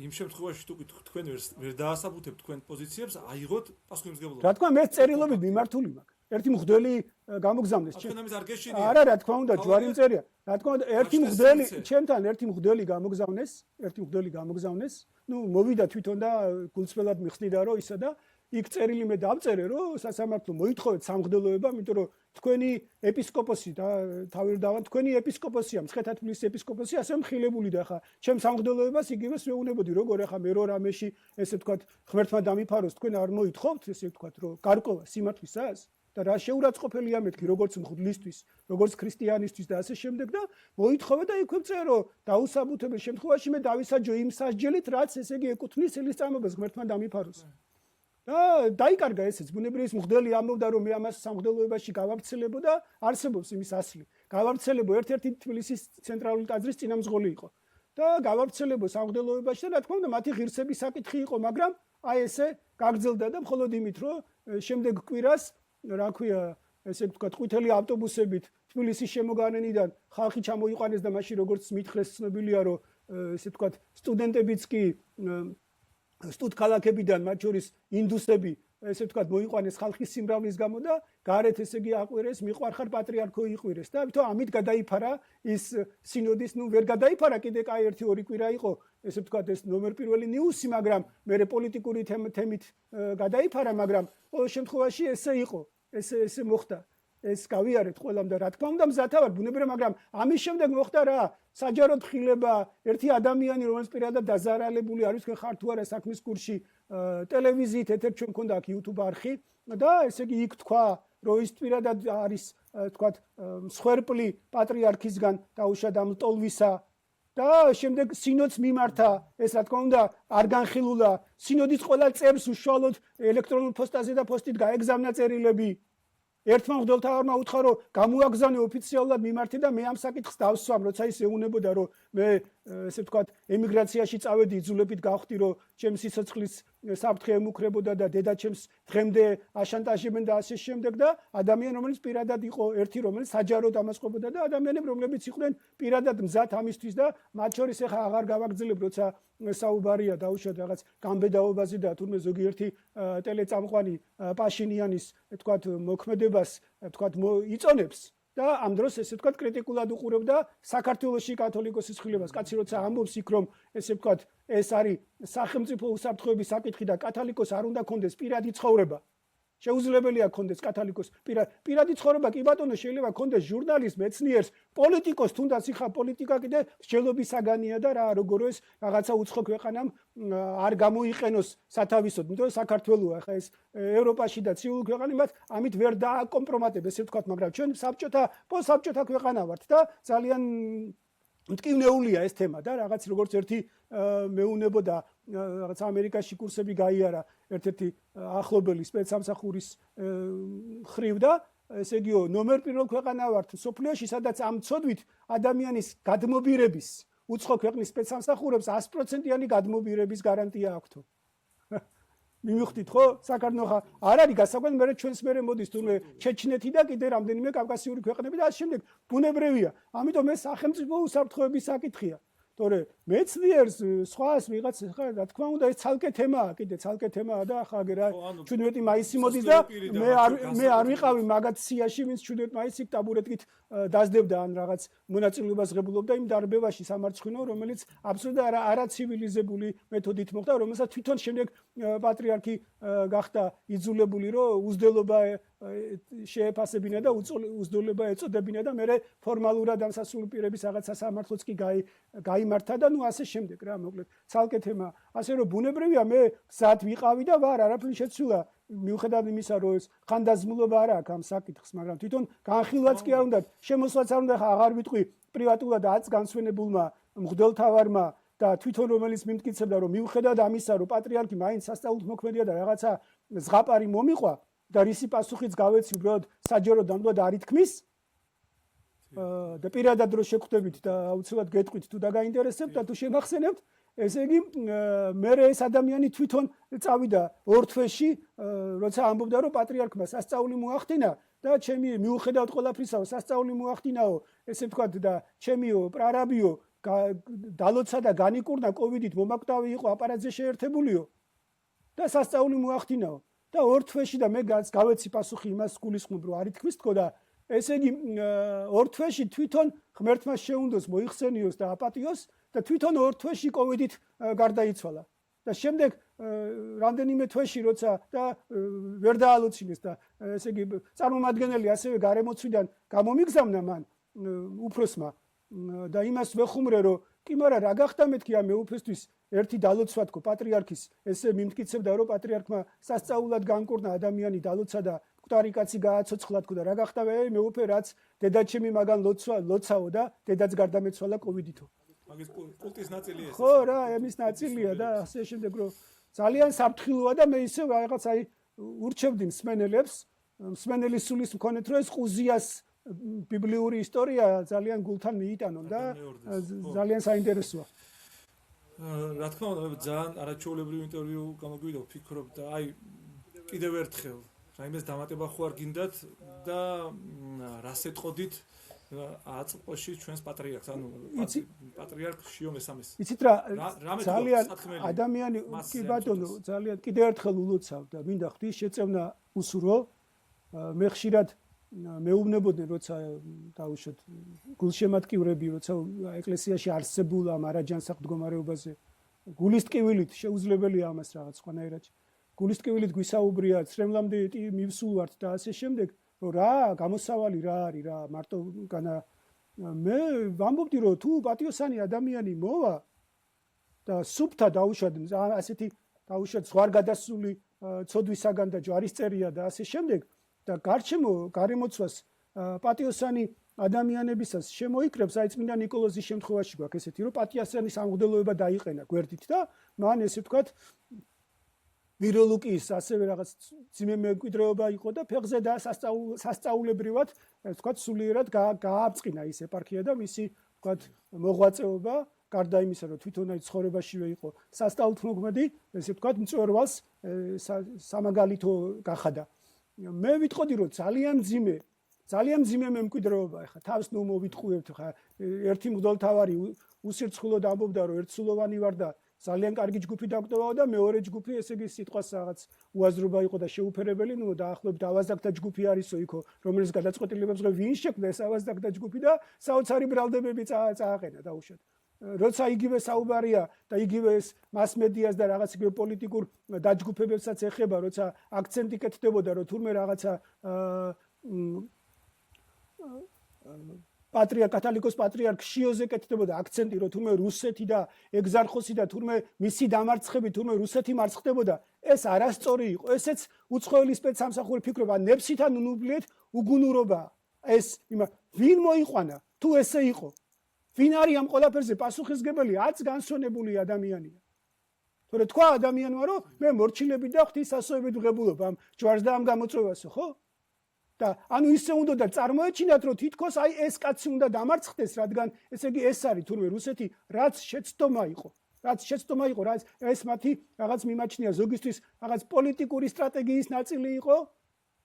იმ შემთხვევაში თუ თქვენ ვერ დაასაბუთებთ თქვენ პოზიციებს, აიღოთ პასუხისმგებლობა. რა თქმა მე წერილობით მიმართული მაქვს. ერთი მღვდელი გამოგზავნეს თქვენ ამის არ გეშინიათ? არა, რა თქმა უნდა, ჯვარი მწერია. რა თქმა უნდა, ერთი მღვდელი ჩემთან ერთი მღვდელი გამოგზავნეს. ნუ მოვიდა თვითონ და გულწრფელად მიხსნიდა რომ ისა და იქ წერილი მე დავწერე რომ სასამართლო მოითხოვეთ სამღვდელოებამ, იმიტომ რომ თქვენი ეპისკოპოსი და თავი დავან თქვენი ეპისკოპოსია, მცხეთა-თბილისის ეპისკოპოსი, ასე მხილებული და ხა ჩემ სამღვდელოებას იგივეს ვეუბნებოდი, როგორ ახლა მე რო რამეში ესე ვთქვათ ღმერთმა დამიფაროს, თქვენ არ მოითხოვთ, ესე ვთქვათ რომ გარკვევა სიმართლისას. და რა შეურაცხყოფელია მეთქი როგორც მღვდლისთვის, როგორც ქრისტიანისთვის და ასე შემდეგ და მოითხოვა და იქვე წერო დაუსაბუთებელ შემთხვევაში მე დავისაჯო იმ სასჯელით, რაც ესე იგი ეკუთვნის ილისწამებას ღმერთმა დამიფაროს. და დაიკარგა ესეც ბუნებრივი მღვდელი ამბობდა რომ მე ამას სამღვდელოებაში გავავრცელებო და არსებობს იმის ასლი. გავავრცელებო ერთ-ერთი თბილისის ცენტრალური ტაძრის წინამძღოლი იყო. და გავავრცელებო სამღვდელოებაში და რა თქმა უნდა მათი ღირსების საკითხი იყო, მაგრამ აი ესე გაგრძელდა და მხოლოდ იმით რომ შემდეგ კვირას რა ქვია ესე ვთქვათ ყვითელი ავტობუსებით თბილისის შემოგარენიდან ხალხი ჩამოიყვანეს და მაშინ როგორც მითხრეს ცნობილია რომ ესე ვთქვათ სტუდენტებიც კი სტუდქალაქებიდან მათ შორის ინდუსები ესე ვთქვათ მოიყვანეს ხალხის სიმრავლის გამო და გარეთ ესე იგი აყვირეს მიყვარხარ პატრიარქო იყვირეს და თვითონ ამით გადაიფარა ის სინოდის ვერ გადაიფარა კიდე კაი 1-2 კვირა იყო ესე ვთქვათ ეს ნომერ პირველი ნიუსი მაგრამ მე პოლიტიკური თემით გადაიფარა მაგრამ ყოველ შემთხვევაში ესე იყო ესე მოხდა ეს გავიარეთ ყველამ და რა თქმა უნდა მზათა ვარ ბუნებრივია მაგრამ ამის შემდეგ მოხდა რა საჯაროდ ხილება ერთი ადამიანი რომელიც პირადად დაზარალებული არის თქვენ ხართ თუ არა საქმის კურსში ტელევიზიით ეთერ ჩვენ მქონდა აქ YouTube არხი და ესე იგი იქ თქვა რომ ის პირადად არის თქვათ მსხვერპლი პატრიარქისგან დაუშვათ ამ ტოლვისა და შემდეგ სინოდს მიმართა ეს რა თქმა უნდა არ განხილულა სინოდის ყველა წევრს უშუალოდ ელექტრონულ პოსტაზე და პოსტით გაეგზავნა წერილები ერთმა მღვდელთავარმა უთხრა რომ გამოაგზავნე ოფიციალურად მიმართე და მე ამ საკითხს დავსვამ როცა ის ეუბნებოდა რომ მე ესე ვთქვათ ემიგრაციაში წავედი იძულებით გავხდი რომ ჩემს სიცოცხლის საფრთხე ემუქრებოდა და დედაჩემს დღემდე აშანტაჟებენ და ასე შემდეგ და ადამიანი რომელიც პირადად იყო ერთი რომელიც საჯაროდ ამას ყვებოდა და ადამიანები რომლებიც იყვნენ პირადად მზად ამისთვის და მათ შორის ახლა აღარ გავაგრძელებ როცა საუბარია დაუშვათ რაღაც გამბედაობაზე და თურმე ზოგიერთი ტელეწამყვანი პაშინიანის თქვათ მოქმედებას თქვათ იწონებს და ამ დროს ესე ვთქვათ კრიტიკულად უყურებდა საქართველოსი კათოლიკოსის ხილებას კაცი როცა ამბობს იქ რომ ესე ვთქვათ ეს არის სახელმწიფო უსაფრთხოების საკითხი და კათოლიკოს არ უნდა კონდეს პირადი ცხოვრება შეუძლებელია კონდეს კათოლიკოს პირადი ცხოვრება კი ბატონო შეიძლება კონდეს ჟურნალისტ მეცნიერს პოლიტიკოს თუნდაც იხა პოლიტიკა კიდე მსჯელობის საგანია და რა როგორ ეს რაღაცა უცხო ქვეყანამ არ გამოიყენოს სათავისოდ იმიტომ რომ საქართველოა ხა ეს ევროპაში და ცივი ქვეყანა მათ ამით ვერ დააკომპრომატებ ესე ვთქვათ მაგრამ ჩვენ საბჭოთა ქვეყანა ვართ და ძალიან მტკივნეულია ეს თემა და რაღაც როგორც ერთი მეუნებოდა რაღაც ამერიკაში კურსები გაიარა ერთ-ერთი ახლობელი სპეცსამსახურის ხრივ და ესე იგიო ნომერ პირველ ქვეყანა ვართ სოფლიოში სადაც ამ ცოდვით ადამიანის გადმობირების უცხო ქვეყნის სპეცსამსახურებს 100%-იანი გადმობირების გარანტია აქვთ. მივხვდით ხო? საქართველოს არ არის გასაკვირველი მე ჩვენს მერე მოდის თუნდაც ჩეჩნეთი და კიდე რამდენიმე კავკასიური ქვეყნები და ამ შემდეგ ბუნებრივია. ამიტომ ეს სახელმწიფო უსაფრთხოების საკითხია. თორე მეცნიერს სხვას ვიღაც ხა რა თქმა უნდა ეს ცალკე თემაა კიდე ცალკე თემაა და ხა აგერა 17 მაისი მოდის და მე არ ვიყავი მაგათ სიაში ვინც 17 მაისს ტაბურეტით დაძდებდა ან რაღაც მონაწილეობას ღებულობდა იმ დარბევაში სამარცხვინო რომელიც აბსოლუტურად არაცივილიზებული მეთოდით მოხდა რომელსაც თვითონ შემდეგ პატრიარქი გახდა იძულებული რომ უზდელობა შეეფასებინა და უზდელობა ეწოდებინა და მე ფორმალურად ამ სასულიერო პირების რაღაც სასამართლოც კი გაიმართა და ნუ ასე შემდეგ რა მოკლედ ცალკე თემა ასე რომ ბუნებრივია მე გზად ვიყავი და ვარ არაფერი შეცვლა მიუხედავად იმისა რომ ეს ხანდაზმულობა არ აქვს ამ საკითხს მაგრამ თვითონ განხილვაც კი არ უნდა შემოსვლაც არ უნდა აღარ ვიტყვი პრივატულად აც განსვენებულმა მღვდელთავარმა და თვითონ რომელიც მიმტკიცებდა რომ მიუხედავად ამისა რომ პატრიარქი მაინც სასწაულთ მოქმედია და რაღაცა ზღაპარი მომიყვა და რისი პასუხიც გავეცი უბრალოდ საჯარო დამდგა და არ ითქმის და პირადად რო შეგხვდებით და აუცილებლად გეტყვით თუ დაგაინტერესებთ და თუ შემახსენებთ ესე იგი მე ეს ადამიანი თვითონ წავიდა ორ თვეში როცა ამბობდა რომ პატრიარქმა სასწაული მოახდინა და ჩემი მიუხედავად ყველაფრისა სასწაული მოახდინაო ესე ვთქვათ და ჩემიო პრარაბიო დალოცა და განიკურნა კოვიდით მომაკვდავი იყო აპარატზე შეერთებულიო და სასწაული მოახდინაო და ორ თვეში და მე გავეცი პასუხი იმას გულისხმობ რომ არ ითქმის თქო და ესე იგი ორ თვეში თვითონ ღმერთმა შეუნდოს მოიხსენიოს და აპატიოს და თვითონ ორ თვეში კოვიდით გარდაიცვალა და შემდეგ რამდენიმე თვეში როცა და ვერ დაალოცინეს და ესე იგი წარმომადგენელი ასევე გარემოცვიდან გამომიგზავნა მან უფროსმა და იმას ვეხუმრე რომ კი მაგრამ რა გახდა მეთქი ამ მეუფესთვის ერთი დალოცვა თქო პატრიარქის ესე მიმტკიცებდა რომ პატრიარქმა სასწაულად განკურნა ადამიანი დალოცა და მკვდარი კაცი გააცოცხლა თქო და რა გახდა მეუფე რაც დედაჩემი მაგან ლოცაო და დედაც გარდამეცვალა კოვიდითო. მაგის კულტის ნაწილია ეს. ხო რა, ამის ნაწილია და ასე შემდეგ რომ ძალიან საფრთხილოა და მე ისე რაღაც აი ურჩევდი მსმენელებს, მსმენელის სულის მქონეთ რომ ეს ყუზიას ბიბლიური ისტორია ძალიან გულთან მიიტანონ და ძალიან საინტერესოა. რა თქმა უნდა, ძალიან არაჩვეულებრივი ინტერვიუ გამოგვიდა, ვფიქრობ და აი კიდევ ერთხელ რაიმეს დამატება ხო არ გინდათ და რას ეტყოდით აწყვოში ჩვენს პატრიარქს, ანუ პატრიარქ შიო მესამეს. იცით რა, ძალიან ადამიანი კი ბატონო, ძალიან კიდევ ერთხელ ულოცავ და მინდა ღვთის შეწევნა უსურო. მე ხშირად მეუბნებოდნენ, როცა დაუშვათ გულშემატკივრები, როცა ეკლესიაში არსებულ ამ არაჯანსაღ მდგომარეობაზე გულის ტკივილით შეუძლებელია ამას რაღაც სხვანაირად. გულის ტკივილით გვისაუბრია, ცრემლამდე მივსულ ვართ და ასე შემდეგ, რომ რა, გამოსავალი რა არის რა, მარტო განა მე ვამბობდი, რომ თუ პატიოსანი ადამიანი მოვა და სუფთა დაუშვათ ასეთი დაუშვათ ზღვარგადასული ცოდვისაგან და ჯვარისწერია და ასე შემდეგ და გარემოცვას პატიოსანი ადამიანებისას შემოიკრებს, აი წმინდა ნიკოლოზის შემთხვევაში გვაქვს ესეთი, რომ პატიოსანის სამღვდელოება დაიყენა გვერდით და მან ესე ვთქვათ ვიროლუკის ასევე რაღაც ძიმე მემკვიდრეობა იყო და ფეხზე და სასწაულებრივად ვთქვათ სულიერად გააწყინა ის ეპარქია და მისი ვთქვათ მოღვაწეობა გარდა იმისა, რომ თვითონ აი ცხოვრებაშივე იყო სასწაულთმოქმედი, ესე ვთქვათ მწვერვალს სამაგალითო გახადა. მე ვიტყოდი, რომ ძალიან მძიმე მემკვიდრეობა ხა თავს ნუ მოვიტყუებთ ხა ერთი მღვდელთავარი უსირცხვილოდ ამბობდა, რომ ერთსულოვანი ვარ და ძალიან კარგი ჯგუფი დაგვტოვაო და მეორე ჯგუფი ესე იგი სიტყვას რაღაც უაზრობა იყო და შეუფერებელი, ნუ დაახლოებით ავაზაკთა ჯგუფი არისო იქო, რომელიც გადაწყვეტილებებს ღე ვინ შექმნა ეს ავაზაკთა ჯგუფი და საოცარი ბრალდებები წააყენა დაუშვათ. როცა იგივე საუბარია და იგივე ეს მასმედიას და რაღაც იგივე პოლიტიკურ დაჯგუფებებსაც ეხება, როცა აქცენტი კეთდებოდა, რომ თურმე რაღაცა კათოლიკოს პატრიარქ შიოზე კეთდებოდა აქცენტი, რომ თურმე რუსეთი და ეგზარხოსი და თურმე მისი დამარცხები, თურმე რუსეთი მარცხდებოდა, ეს არასწორი იყო. ესეც უცხოელი სპეცსამსახური ფიქრობა, ნებსითან უნუბლიეთ უგუნურობა. ეს ვინ მოიყვანა? თუ ესე იყო. ვინ არის ამ ყველაფერზე პასუხისგებელი? აც განსვენებული ადამიანია. თორე თქვა ადამიანმა, რომ მე მორჩილები და ღვთის ასოებით ვღებულობ ამ ჯვარს და ამ გამოწვევასო, ხო? და ანუ ისე უნდა და წარმოეჩინათ, რომ თითქოს აი ეს კაცი უნდა დამარცხდეს, რადგან ესე იგი ეს არის თურმე რუსეთი, რაც შეცდომა იყო. რაც ეს მათი რაღაც მიმაჩნია ზოგისთვის რაღაც პოლიტიკური სტრატეგიის ნაწილი იყო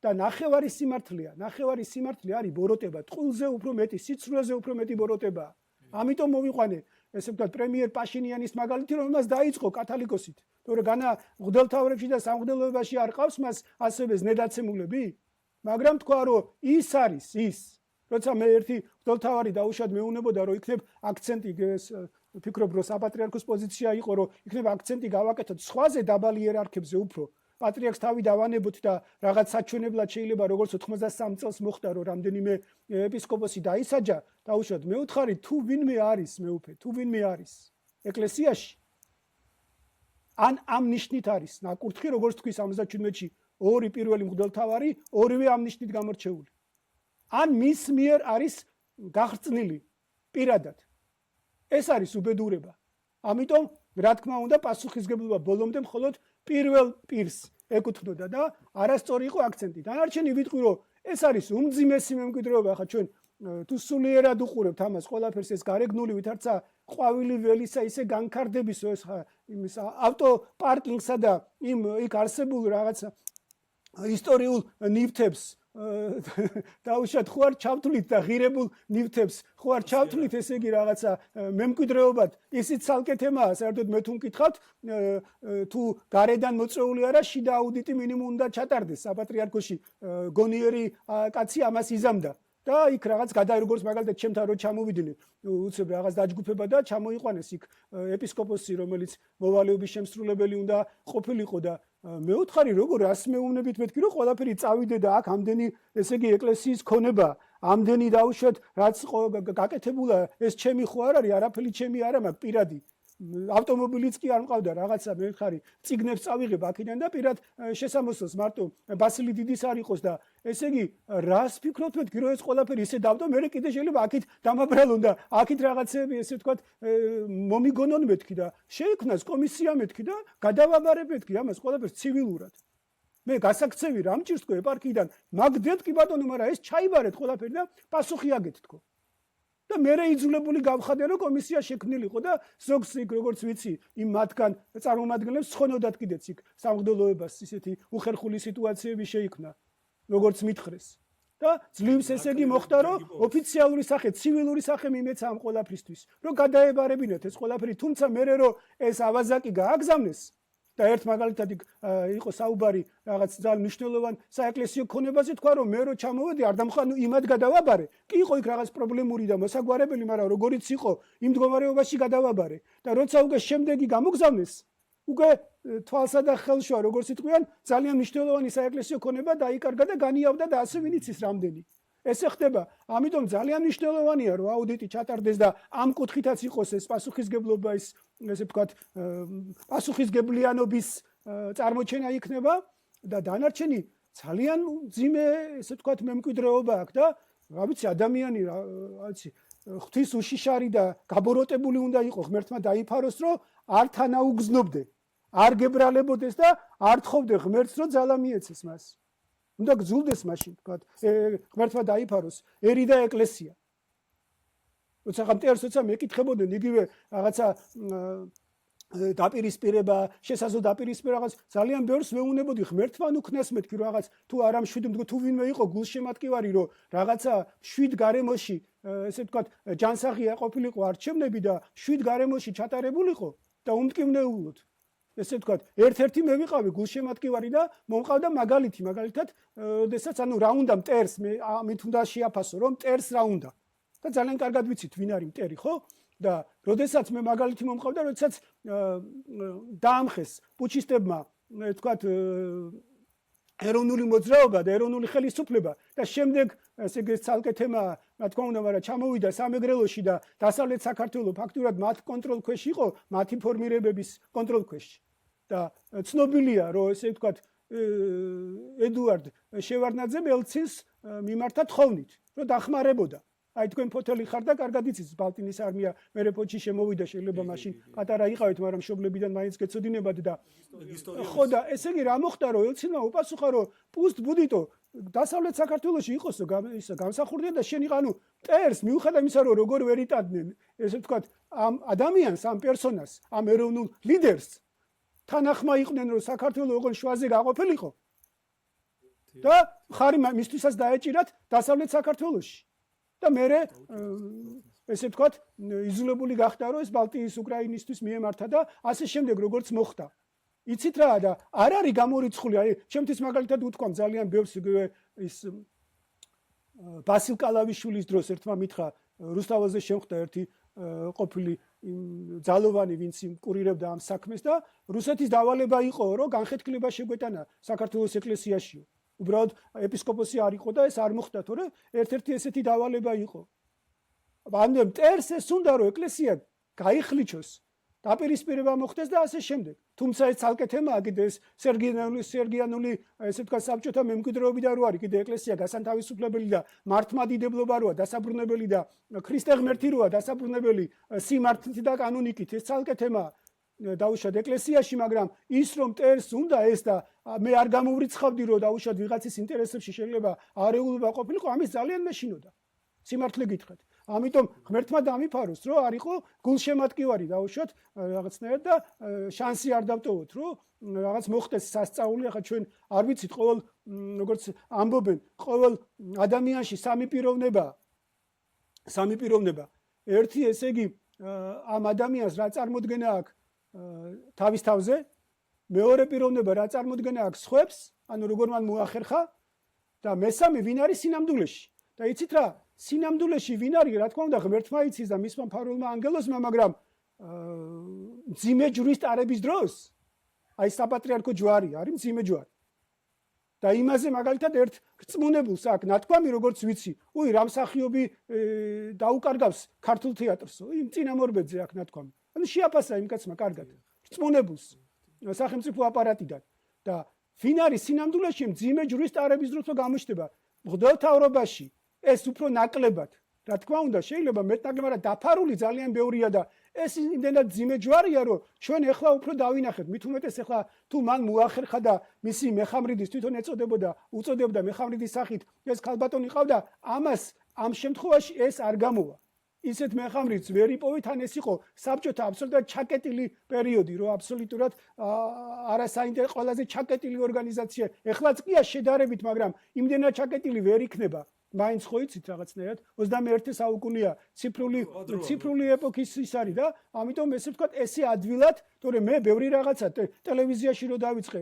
და ნახევარი სიმართლე არის ბოროტება, ტყულზე უფრო მეტი, სიცრუეზე უფრო მეტი ბოროტება. ამიტომ მოვიყვანე ესე ვთქვათ პრემიერ პაშინიანის მაგალითი, რომელმაც დაიწყო კათოლიკოსით. თორე განა მღვდელთავრებში და სამღვდელოებაში არ ყავს მას ასევე ზნედაცემულები? მაგრამ თქვა, რომ ის არის ის. როცა მე ერთი მღვდელთავარი დაუშვათ მეუნებოდა, რომ იქნებ აქცენტი ვფიქრობ, რომ საპატრიარქოს პოზიცია იყო, რომ იქნებ აქცენტი გავაკეთოთ სხვაზე დაბალ იერარქებზე უფრო. პატრიარქს თავი დავანებოთ და რაღაც საჩვენებლად შეიძლება როგორც 83 წელს მოხდა, რომ რამდენიმე ეპისკოპოსი დაისაჯა, დაუშვათ მე ვთხარი, თუ ვინმე არის მეუფე, თუ ვინმე არის ეკლესიაში ან ამ ნიშნით არის ნაკურთხი, როგორც თქვის 77-ში ორი პირველი მღვდელთავარი, ორივე ამ ნიშნით გამორჩეული. ან მის მიერ არის გახრწნილი პირადად. ეს არის უბედურება. ამიტომ რა თქმა უნდა პასუხისგებლობა ბოლომდე მხოლოდ პირველ პირს ეკუთვნოდა და არასწორი იყო აქცენტი. დანარჩენი ვიტყვი, რომ ეს არის უმძიმესი მემკვიდრეობა, ხა ჩვენ თუ სულიერად უყურებთ ამას ყველაფერს ეს გარეგნული ვითარცა ყვავილი ველისა ისე განკარდებისო ეს იმის ავტო პარკინგსა და იქ არსებულ რაღაც ისტორიულ ნივთებს დაუშვათ ხო არ ჩავთვლით და ღირებულ ნივთებს ხო არ ჩავთვლით, ესე იგი რაღაცა მემკვიდრეობად ისიც ცალკე თემაა. საერთოდ მე თუ მკითხავთ, თუ გარედან მოწვეული არა, შიდა აუდიტი მინიმუმ უნდა ჩატარდეს საპატრიარქოში. გონიერი კაცი ამას იზამდა და იქ რაღაც როგორც მაგალითად ჩემთან რო ჩამოვიდნენ, უცებ რაღაც დაჯგუფება და ჩამოიყვანეს იქ ეპისკოპოსი, რომელიც მოვალეობის შემსრულებელი უნდა ყოფილიყო და მე ვთხარი, როგორ რას მეუბნებით მეთქი, რომ ყველაფერი წავიდე და აქ ამდენი ესე იგი ეკლესიის ქონება, ამდენი დაუშვათ რაც გაკეთებულა, ეს ჩემი ხო არ არის, არაფერი ჩემი არა, მაგ პირადი. ავტომობილიც კი არ მყავდა რაღაცა მე ხარი ციგნებს წავიღებ აქედან და პირად შესამოსელს მარტო ბასილი დიდის არ იყოს და ესე იგი რას ფიქრობთ მეთქი რომ ეს ყველაფერი ისე დავდო მე კიდე შეიძლება აქით დამაბრალონ და აქით რაღაცები ესე ვთქვათ მომიგონონ მეთქი და შეიქმნას კომისია მეთქი და გადავაბარებ მეთქი ამას ყველაფერს ცივილურად მე გასაქცევი რა მჭირს თქო ეპარქიიდან მაგდეთ კი ბატონო მაგრამ ეს ჩაიბარეთ ყველაფერი და პასუხი აგეთ თქო და მე რეიძულებული გავხადე რომ კომისია შექმნილიყო და ზოგს იქ როგორც ვიცი იმ მათგან წარმომადგენლებს ხონოდათ კიდეც იქ სამღვდელოებას ისეთი უხერხული სიტუაციები შეიქმნა როგორც მითხრეს და ძლივს ესე იგი მოხდა რომ ოფიციალური სახე ცივილური სახე მიმეცა ამ ყველაფრისთვის რომ გადაებარებინათ ეს ყველაფერი თუმცა მე რომ ეს ავაზაკი გააგზავნეს და ერთ მაგალითად იყო საუბარი რაღაც ძალიან მნიშვნელოვან საეკლესიო ქონებაზე თქვა რომ მე რო ჩამოვედი არ დამხან იმად გადავაბარე კი იყო იქ რაღაც პრობლემური და მოსაგვარებელი მაგრამ როგორიც იყო იმ მდგომარეობაში გადავაბარე და როცა უკვე შემდეგი გამოგზავნეს უკვე თვალსა და ხელშვა როგორც იტყვიან ძალიან მნიშვნელოვანი საეკლესიო ქონება დაიკარგა და განიავდა და ასე ვინც ის რამდენი ესე ხდება ამიტომ ძალიან მნიშვნელოვანია რომ აუდიტი ჩატარდეს და ამ კუთხითაც იყოს ეს პასუხისგებლობა ის ესე ვთქვათ პასუხისგებლიანობის წარმოჩენა იქნება და დანარჩენი ძალიან ძიმე ესე ვთქვათ მემკვიდრეობა აქვს და რა ვიცი ადამიანი რაცი ღვთის უშიშარი და გაბოროტებული უნდა იყოს ღმერთმა დაიფაროს რომ არ თანაუგზნობდე არ გებრალებოდეს და არ თხოვდე ღმერთს რომ ძალა მიეცეს მას უნდა გძულდეს მაშინ ვთქვათ ღმერთმა დაიფაროს ერი და ეკლესია როცა მტერს როცა მეკითხებოდნენ იგივე რაღაცა დაპირისპირება შესაძლო დაპირისპირება რაღაც ძალიან ბევრს ვეუნებოდი ღმერთმა უქნას მეთქი რომ რაღაც თუ არა მშვიდ თუ ვინმე იყო გულშემატკივარი რომ რაღაცა შვიდ გარემოში ესე ვთქვათ ჯანსაღია ყოფილიყო არჩევნები და შვიდ გარემოში ჩატარებულიყო და უმტკივნეულოდ ესე ვთქვათ ერთ-ერთი მე ვიყავი გულშემატკივარი და მომყავდა მაგალითად ოდესაც ანუ რა უნდა მტერს მე ამით უნდა შეაფასო რომ მტერს რა უნდა და ძალიან კარგად ვიცით ვინ არის მტერი ხო და როდესაც მე მაგალითი მომყავდა როდესაც დაამხეს პუჩისტებმა ვთქვათ ეროვნული მოძრაობა და ეროვნული ხელისუფლება და შემდეგ ესე იგი ცალკე თემა რა თქმა უნდა მაგრამ ჩამოვიდა სამეგრელოში და დასავლეთ საქართველოს ფაქტურად მათ კონტროლ ქვეშ იყო მათი ფორმირებების კონტროლ ქვეშ და ცნობილია რომ ესე ვთქვათ ედუარდ შევარდნაძემ ელცინს მიმართა თხოვნით რომ დახმარებოდა აი თქვენ ფოთელი ხარ და კარგად იცით ბალტინის არმია მერე ფოთში შემოვიდა შეიძლება მაშინ პატარა იყავით მაგრამ მშობლებიდან მაინც გეცოდინებათ და ხო და ესე იგი რა მოხდა რომ ელცინმა უპასუხა რომ პუსტ ბუდიტო დასავლეთ საქართველოში იყოსო გამსახურდია და შენ იყანუ მტერს მიუხედავად იმისა რომ როგორ ვერ იტანდნენ ესე ვთქვათ ამ ადამიანს ამ პერსონას ამ ეროვნულ ლიდერს თანახმა იყვნენ რომ საქართველოს ოღონ შვაზე გაყოფილიყო და ხარი მისთვისაც დაეჭირათ დასავლეთ საქართველოში და მე ესე ვთქვათ იზოლებული გახდა რომ ეს ბალტიის უკრაინისთვის მიემართა და ასე შემდეგ როგორც მოხდა იცით რა და არ არის გამორიცხული აი ჩემთვის მაგალითად უთქვამ ძალიან ბევრს იგივე ის ბასილ კალავიშვილის დროს ერთმა მითხრა რუსთაველზე შემხვდა ერთი ყოფილი ძალოვანი ვინც იმკურირებდა ამ საქმეს და რუსეთის დავალება იყო რომ განხეთქილება შეგვეტანა საქართველოს ეკლესიაშიო უბრალოდ ეპისკოპოსი არ იყო და ეს არ მოხდა თორე ერთ-ერთი ესეთი დავალება იყო ანუ მტერს ეს უნდა რომ ეკლესია გაიხლიჩოს დაპირისპირება მოხდეს და ასე შემდეგ თუმცა ეს ცალკე თემაა კიდე ეს სერგიანული ესე ვთქვათ საბჭოთა მემკვიდრეობიდან რო არის კიდე ეკლესია გასანთავისუფლებელი და მართლმადიდებლობა როა დასაბრუნებელი და ქრისტე ღმერთი როა დასაბრუნებელი სიმართლით და კანონიკით ეს ცალკე თემაა დაუშვათ ეკლესიაში მაგრამ ის რომ მტერს უნდა ეს და მე არ გამოვრიცხავდი რომ დაუშვათ ვიღაცის ინტერესებში შეიძლება არეულობა ყოფილიყო ამის ძალიან მეშინოდა სიმართლე გითხრათ ამიტომ ღმერთმა დამიფაროს რომ არ იყო გულშემატკივარი დაუშვათ რაღაცნაირად და შანსი არ დავტოვოთ რომ რაღაც მოხდეს სასწაული ახლა ჩვენ არ ვიცით ყოველ როგორც ამბობენ ყოველ ადამიანში სამი პიროვნება ერთი ესე იგი ამ ადამიანს რა წარმოდგენა აქვს თავის თავზე მეორე პიროვნება რა წარმოდგენა აქვს სხვებს ანუ როგორ მან მოახერხა და მესამე ვინ არის სინამდვილეში და იცით რა სინამდვილეში ვინ არის რა თქმა უნდა ღმერთმა იცის და მისმა მფარველმა ანგელოზმა მაგრამ მძიმე ჯვრის ტარების დროს აი საპატრიარქო ჯვარი არის მძიმე ჯვარი და იმაზე მაგალითად ერთ რწმუნებულს აქვს ნათქვამი როგორც ვიცი რამსახიობი დაუკარგავს ქართულ თეატრსო იმ წინამორბედზე აქვს ნათქვამი ანუ შეაფასა იმ კაცმა კარგად. რწმუნებულს სახელმწიფო აპარატიდან და ვინ არის სინამდვილეში მძიმე ჯვრის ტარების დროს გამოჩნდება მღვდელმთავრობაში ეს უფრო ნაკლებად. რა თქმა უნდა, შეიძლება მეტნაკლებად, მაგრამ დაფარული ძალიან ბევრია და ეს იმდენად ძიმე ჯვარია, რომ ჩვენ ეხლა უფრო დავინახეთ. მით უმეტეს ეხლა თუ მან მოახერხა და მისი მეხამრიდის თვითონ უწოდებდა მეხამრიდის სახით ეს ქალბატონი ყავდა, ამას ამ შემთხვევაში ეს არ გამოვა. ისეთ მეხამრიდს ვერ იპოვით, ან ეს იყო საბჭოთა აბსოლუტურად ჩაკეტილი პერიოდი, რომ აბსოლუტურად არასაინტერესო ყველაზე ჩაკეტილი ორგანიზაცია. ეხლაც კი შედარებით, მაგრამ იმდენად ჩაკეტილი ვერ იქნება. მაინც ხო იცით რაღაცნაირად 21 საუკუნეა ციფრული ეპოქის ის არის და ამიტომ ესე ვთქვათ ესე ადვილად, თორე მე ბევრი რაღაცა ტელევიზიაში რო დავიწყე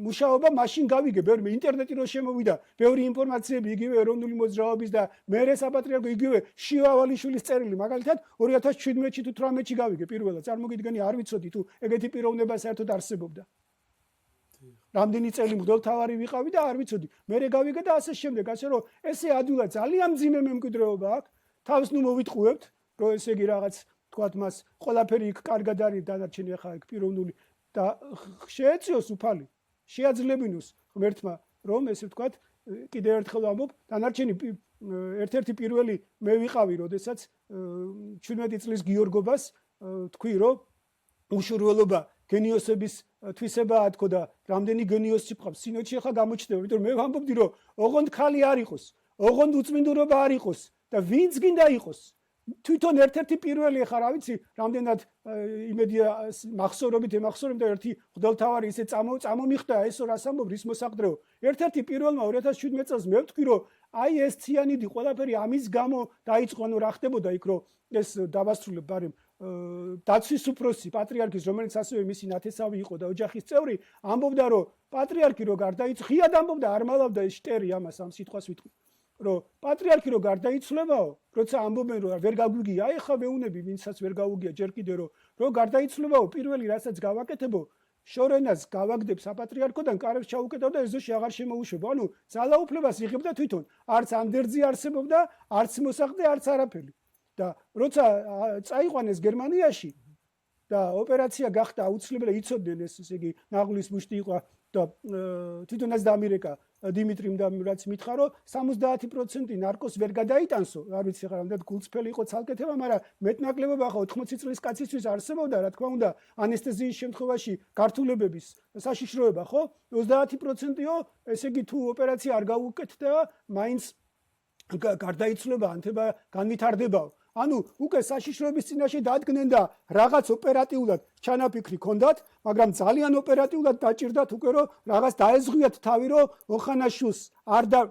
მუშაობა, მაშინ გავიგე, ბევრი ინტერნეტი რო შემოვიდა, ბევრი ინფორმაციები იგივე ეროვნული მოძრაობის და მერე საპატრიარქო იგივე შიო ავალიშვილის წერილი, მაგალითად 2017-ში თუ 18-ში გავიგე პირველად, წარმოგიდგენი, არ ვიცოდი თუ ეგეთი პიროვნება საერთოდ არსებობდა. რამდენი წელი მღვდელმთავარი ვიყავი და არ ვიცოდი. მე გავიგე და ასე შემდეგ, ასე რომ ესე ადვილად ძალიან მძიმე მემკვიდრეობა აქვს. თავს ნუ მოვიტყუებთ, რომ ესე იგი რაღაც თქვათ მას ყველაფერი იქ კარგად არის დანარჩენი ახლა იქ პიროვნული და შეეციოს უფალი. შეაძლებინოს ღმერთმა, რომ ესე ვთქვათ, კიდევ ერთხელ ვამბობ, დანარჩენი ერთ-ერთი პირველი მე ვიყავი, როდესაც 17 წლის გიორგობას თქვი, რომ უშურველობა გენიოსების თვისებაა თქო და რამდენი გენიოსი ყავს სინოდში ახლა გამოჩნდება, იმიტომ რომ მე ვამბობდი, რომ ოღონდ ხალი არ იყოს, ოღონდ უწმინდურობა არ იყოს და ვინც გინდა იყოს. თვითონ ერთ-ერთი პირველი ახლა რა ვიცი, რამდენად იმედია მახსოვრობით ემახსოვრებ და ერთი მღვდელმთავარი ისე წამომიხდა ესო რას ამბობ რის მოსაყდრეო. ერთ-ერთი პირველმა 2017 წელს მე ვთქვი, რომ აი ეს ციანიდი ყველაფერი ამის გამო დაიწყო, ანუ რა ხდებოდა იქ, რომ ეს დავასრულებ, ბარემ დაცვის უფროსი პატრიარქის, რომელიც ასევე მისი ნათესავი იყო და ოჯახის წევრი, ამბობდა, რომ პატრიარქი რო გარდაიცვალა, ხიად ამბობდა, არ მალავდა ეს შტერი ამას ამ სიტყვას ვიტყვი, რომ პატრიარქი რო გარდაიცვლებაო, როცა ამბობენ, რომ ვერ გაგვიგია, აი ხა ვეუნები, ვინცაც ვერ გაუგია ჯერ კიდე რომ გარდაიცვლებაო, პირველი რასაც გავაკეთებო, შორენას გავაგდებ საპატრიარქოდან, კარებს ჩაუკეტავ და ეზოში აღარ შემოუშვებო. ანუ ძალაუფლებას იღებდა თვითონ, არც ანდერძი არსებობდა, არც მოსახდე, არც არაფერი. და როცა წაიყვანეს გერმანიაში და ოპერაცია გახდა აუცილებელი, იცოდნენ ეს ესე იგი ნაღლის მუშტი იყო და თვითონაც დამირეკა დიმიტრიმ და რაც მითხრა, რომ 70% ნარკოს ვერ გადაიტანსო, არ ვიცი ხა რამდენად გულწრფელი იყო ცალკეთება, მაგრამ მეტნაკლებობა ხო 80 წლის კაცისთვის არსებობდა, რა თქმა უნდა, ანესთეზიის შემთხვევაში გართულებების საშიშროება, ხო? 30%-ო, ესე იგი თუ ოპერაცია არ გაუკეთდა, მაინც გარდაიცვლება, ანთება განვითარდებაო. ანუ უკვე საშიშროების წინაშე დადგნენ და რაღაც ოპერატიულად ჩანაფიქრი ჰქონდათ, მაგრამ ძალიან ოპერატიულად დაჭირდათ უკვე რომ რაღაც დაეზღვიათ თავი, რომ ოხანაშვილს არ და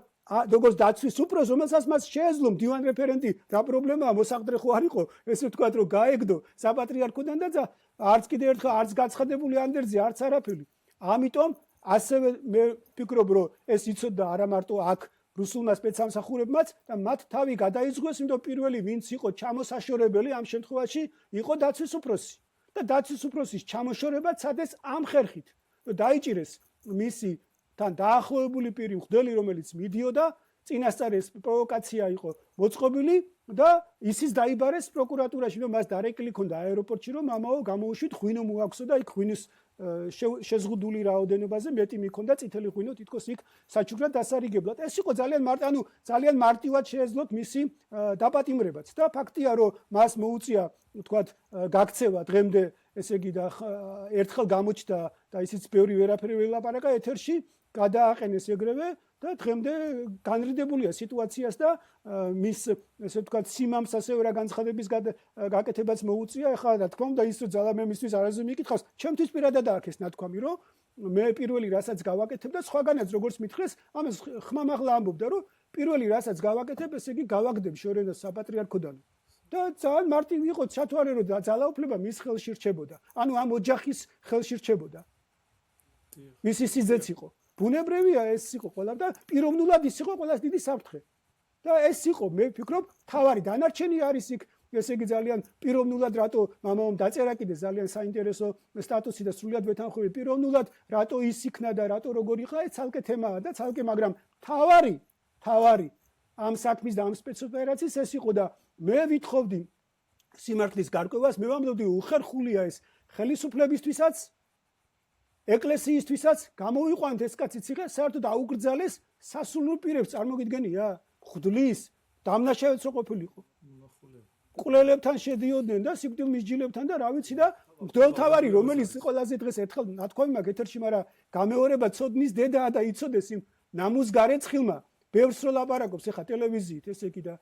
როგორც დაცვის უფროს, რომელსაც მას შეეძლო მდივან რეფერენტი, რა პრობლემაა, მოსაყდრე ხო არ იყო, ესე ვთქვათ, რომ გაეგდო საპატრიარქოდან და არც კიდევ ერთხელ არც გაცხადებული ანდერძი, არც არაფერი. ამიტომ ასევე მე ვფიქრობ, რომ ეს იცოდა არა მარტო აქ რუსულმა სპეცსამსახურებმაც და მათ თავი გადაიზღვეს, იმიტომ პირველი ვინც იყო ჩამოსაშორებელი ამ შემთხვევაში იყო დაცვის უფროსი. და დაცვის უფროსის ჩამოშორება ცადეს ამ ხერხით, რომ დაიჭირეს მისი თან დაახლოებული პირი მღვდელი, რომელიც მიდიოდა, წინასწარ ეს პროვოკაცია იყო მოწყობილი და ისიც დაიბარეს პროკურატურაში, რომ მას დარეკილი ჰქონდა აეროპორტში, რომ მამაო გამოუშვით, ღვინო მოაქვსო და იქ ღვინის შეზღუდული რაოდენობაზე მეტი მიქონდა წითელი ღვინო თითქოს იქ საჩუქრად დასარიგებლად. ეს იყო ძალიან მარტივად შეეძლოთ მისი დაპატიმრებაც და ფაქტია, რომ მას მოუწია, თქვათ, გაქცევა დღემდე, ესე იგი და ერთხელ გამოჩნდა და ისიც ბევრი ვერაფერი ველაპარაკა ეთერში, გადააყენეს ეგრევე და დღემდე განრიდებულია სიტუაციას და მის ესე ვთქვათ სიმამს ასევე რა განცხადების გაკეთებაც მოუწია. ახლა რა თქმა უნდა ის რომ ძალა მე მისთვის არაზე მიკითხავს, ჩემთვის პირადად აქვს ნათქვამი, რომ მე პირველი რასაც გავაკეთებ და სხვაგანაც როგორც მითხრეს, ამას ხმამაღლა ამბობდა, რომ პირველი რასაც გავაკეთებ, ესე იგი გავაგდებ შორენას საპატრიარქოდან. და ძალიან მარტივი იყო ჩათვალე, რომ ძალაუფლება მის ხელში რჩებოდა. ანუ ამ ოჯახის ხელში რჩებოდა. მისი სიძეც იყო. ბუნებრივია ეს იყო ყველა და პიროვნულად ის იყო ყველას დიდი საფრთხე. და ეს იყო, მე ვფიქრობ, თავარი დანარჩენი არის იქ, ესე იგი ძალიან პიროვნულად რატო მამაომ დაწერა კიდე ძალიან საინტერესო სტატუსი და სრულიად ვეთანხმები პიროვნულად, რატო ის იქნა და რატო როგორ იყო, ეს ცალკე თემაა და ცალკე, მაგრამ თავარი ამ საქმის და ამ სპეცოპერაციის ეს იყო და მე ვითხოვდი სიმართლის გარკვევას, მე ვამბობდი უხერხულია ეს ხელისუფლებისთვისაც, ეკლესიისთვისაც, გამოიყვანეთ ეს კაცი ციხე, საერთოდ აუკრძალეს სასულიერო პირებს, წარმოგიდგენია? ღვთლის დამნაშავეც რო ყოფილიყო. მკვლელებთან შედიოდნენ და სიკვდილ მისჯილებთან და რა ვიცი და მღვდელთავარი რომელიც ყველაზე დღეს ერთხელ ნათქვამი მაქვს ეთერში, მაგრამ გამეორება ცოდნის დედაა და იცოდეს იმ ნამუსგარე ცხილმა. ბევრს რო ლაპარაკობს ეხა ტელევიზიით, ესე იგი და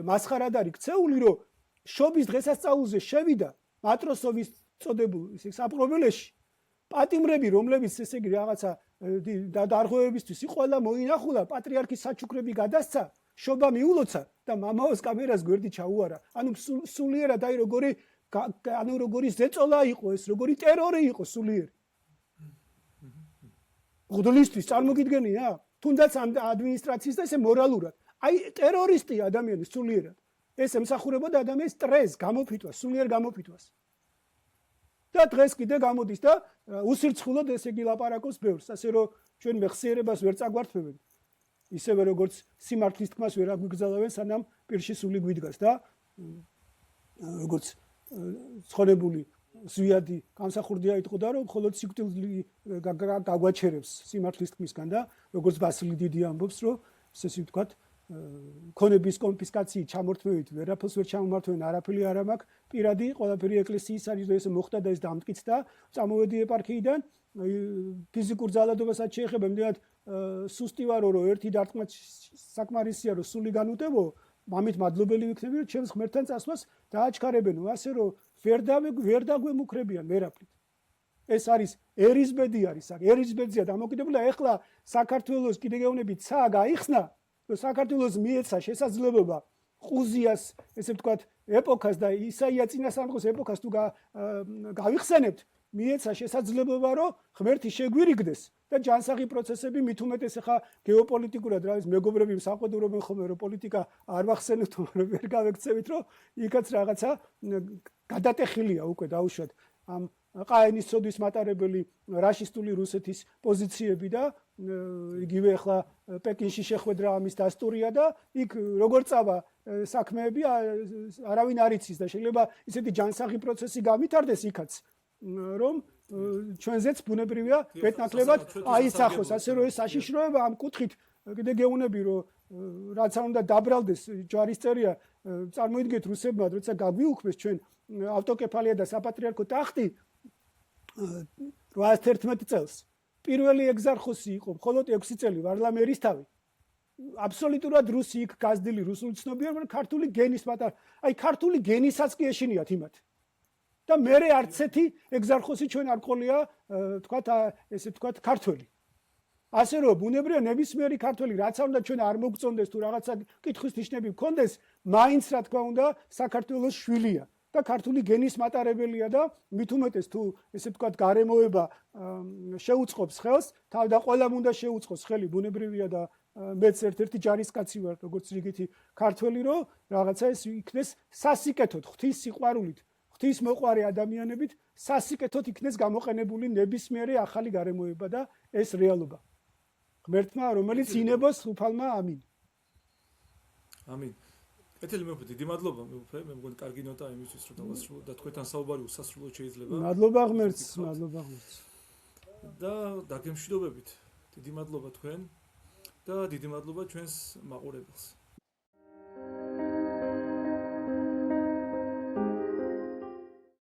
მასხარად არის ქცეული, რომ შობის დღესასწაულზე შევიდა მატროსოვის წოდებულ ისე საპყრობილეში. პატიმრები, რომლებიც ესე იგი რაღაცა დარღვევებისთვის ყველა მოინახულა, პატრიარქის საჩუქრები გადასცა, შობა მიულოცა და მამაოს კამერას გვერდი ჩაუარა. ანუ სულიერად აი როგორი ზეწოლა იყო ეს, როგორი ტერორი იყო სულიერი. ღვთლისთვის წარმოგიდგენია? თუნდაც ამ ადმინისტრაციის და ესე მორალურად. აი ტერორისტია ადამიანი სულიერად. ეს ემსახურებოდა ადამიანის სტრესს, გამოფიტვას, სულიერ გამოფიტვას. და დღეს კიდე გამოდის და უსირცხულოდ ესე იგი ლაპარაკობს ბევრს, ასე რომ ჩვენ მეხსიერებას ვერ წაგვართმევენ. ისევე როგორც სიმართლის თქმას ვერ აგვიგზავნენ, სანამ პირში სული გვიდგას და როგორც ცხონებული ზვიადი გამსახურდია იტყოდა, რომ მხოლოდ სიკვდილი გაგვაჩერებს სიმართლის თქმისგან და როგორც ბასილი დიდი ამბობს, რომ ესე ვთქვათ, ქონების კონფისკაციით ჩამორთმევით ვერაფერს ვერ ჩამომართვენ, არაფერი არ მაქვს, პირადი ყველაფერი ეკლესიის არის და ესე მოხდა და ეს დამტკიცდა, წამოვედი ეპარქიიდან, ფიზიკურ ძალადობასაც შეეხება, იმდენად სუსტი ვარო, რომ ერთი დარტყმაც საკმარისია, რომ სული განუტევო, მამით მადლობელი ვიქნები, რომ ჩემს ღმერთთან წასვლას დააჩქარებენო, ასე რომ ვერ დაგვემუქრებიან ვერაფრით. ეს არის ერისბედი არის, ერისბედია დამოკიდებული, ეხლა საქართველოს კიდე გეუბნებით ცა გაიხსნა, რომ საქართველოს მიეცა შესაძლებლობა ყუზიას, ესე ვთქვათ, ეპოქას და ისაია წინასწარმეტყველის ეპოქას თუ გავიხსენებთ, მიეცა შესაძლებლობა, რომ ღმერთი შეგვირიგდეს და ჯანსაღი პროცესები მით უმეტეს ახლა გეოპოლიტიკურად რა ის მეგობრები საყოდებენ ხოლმე რომ პოლიტიკა არ ვახსენებთ, რომ ვერ გავექცევით, რომ იქაც რაღაცა გადატეხილია უკვე დაუშვათ ამ ყაენის ცოდვის მატარებელი რაშისტული რუსეთის პოზიციები და იგივე ახლა პეკინში შეხვედრა ამის დასტურია და იქ როგორ წავა საქმეები არავინ არ იცის და შეიძლება ისეთი ჯანსაღი პროცესი გამითარდეს იქაც რომ ჩვენზეც ბუნებრივია მეტნაკლებად აისახოს, ასე რომ ეს საშიშროება ამ კუთხით კიდე გეუბნები, რომ რაც არ უნდა დაბრალდეს ჯვარისწერია, წარმოიდგინეთ რუსებმა, როცა გაგვიუქმეს ჩვენ ავტოკეფალია და საპატრიარქო ტახტი 811 წელს. პირველი ეგზარხოსი იყო მხოლოდ 6 წელი ვარლამ ერისთავი. აბსოლუტურად რუსი იქ გაზრდილი რუსული ცნობიერება, ქართული გენის მატარ, აი ქართული გენისაც კი ეშინიათ იმათ. და მერე არც ერთი ეგზარხოსი ჩვენ არ ყოლია, თქვათ, ესე ვთქვათ, ქართველი. ასე რომ ბუნებრივია ნებისმიერი ქართველი, რაც არ უნდა ჩვენ არ მოგწონდეს თუ რაღაცა კითხვის ნიშნები გქონდეს, მაინც რა თქმა უნდა, საქართველოს შვილია და ქართული გენის მატარებელია და მით უმეტეს თუ ესე ვთქვათ, გარემოება შეუწყობს ხელს, თავ და ყველამ უნდა შეუწყოს ხელი, ბუნებრივია და მეც ერთ-ერთი ჯარისკაცი ვარ, როგორც რიგითი ქართველი, რომ რაღაცა ეს იქნეს სასიკეთოდ, ღვთის სიყვარულით. ღვთის მოყვარე ადამიანებით სასიკეთოდ იქნეს გამოყენებული ნებისმიერი ახალი გარემოება და ეს რეალობა. ღმერთმა, რომელიც ინებოს უფალმა, ამინ. ამინ. ეთელი მეუფე, დიდი მადლობა მეუფე, მე მგონი კარგი ნოტა იმისთვის, რომ დავასრულო და თქვენთან საუბარი უსასრულოდ შეიძლება. მადლობა ღმერთს, მადლობა ღმერთს. და დაგემშვიდობებით. დიდი მადლობა თქვენ და დიდი მადლობა ჩვენს მაყურებელს.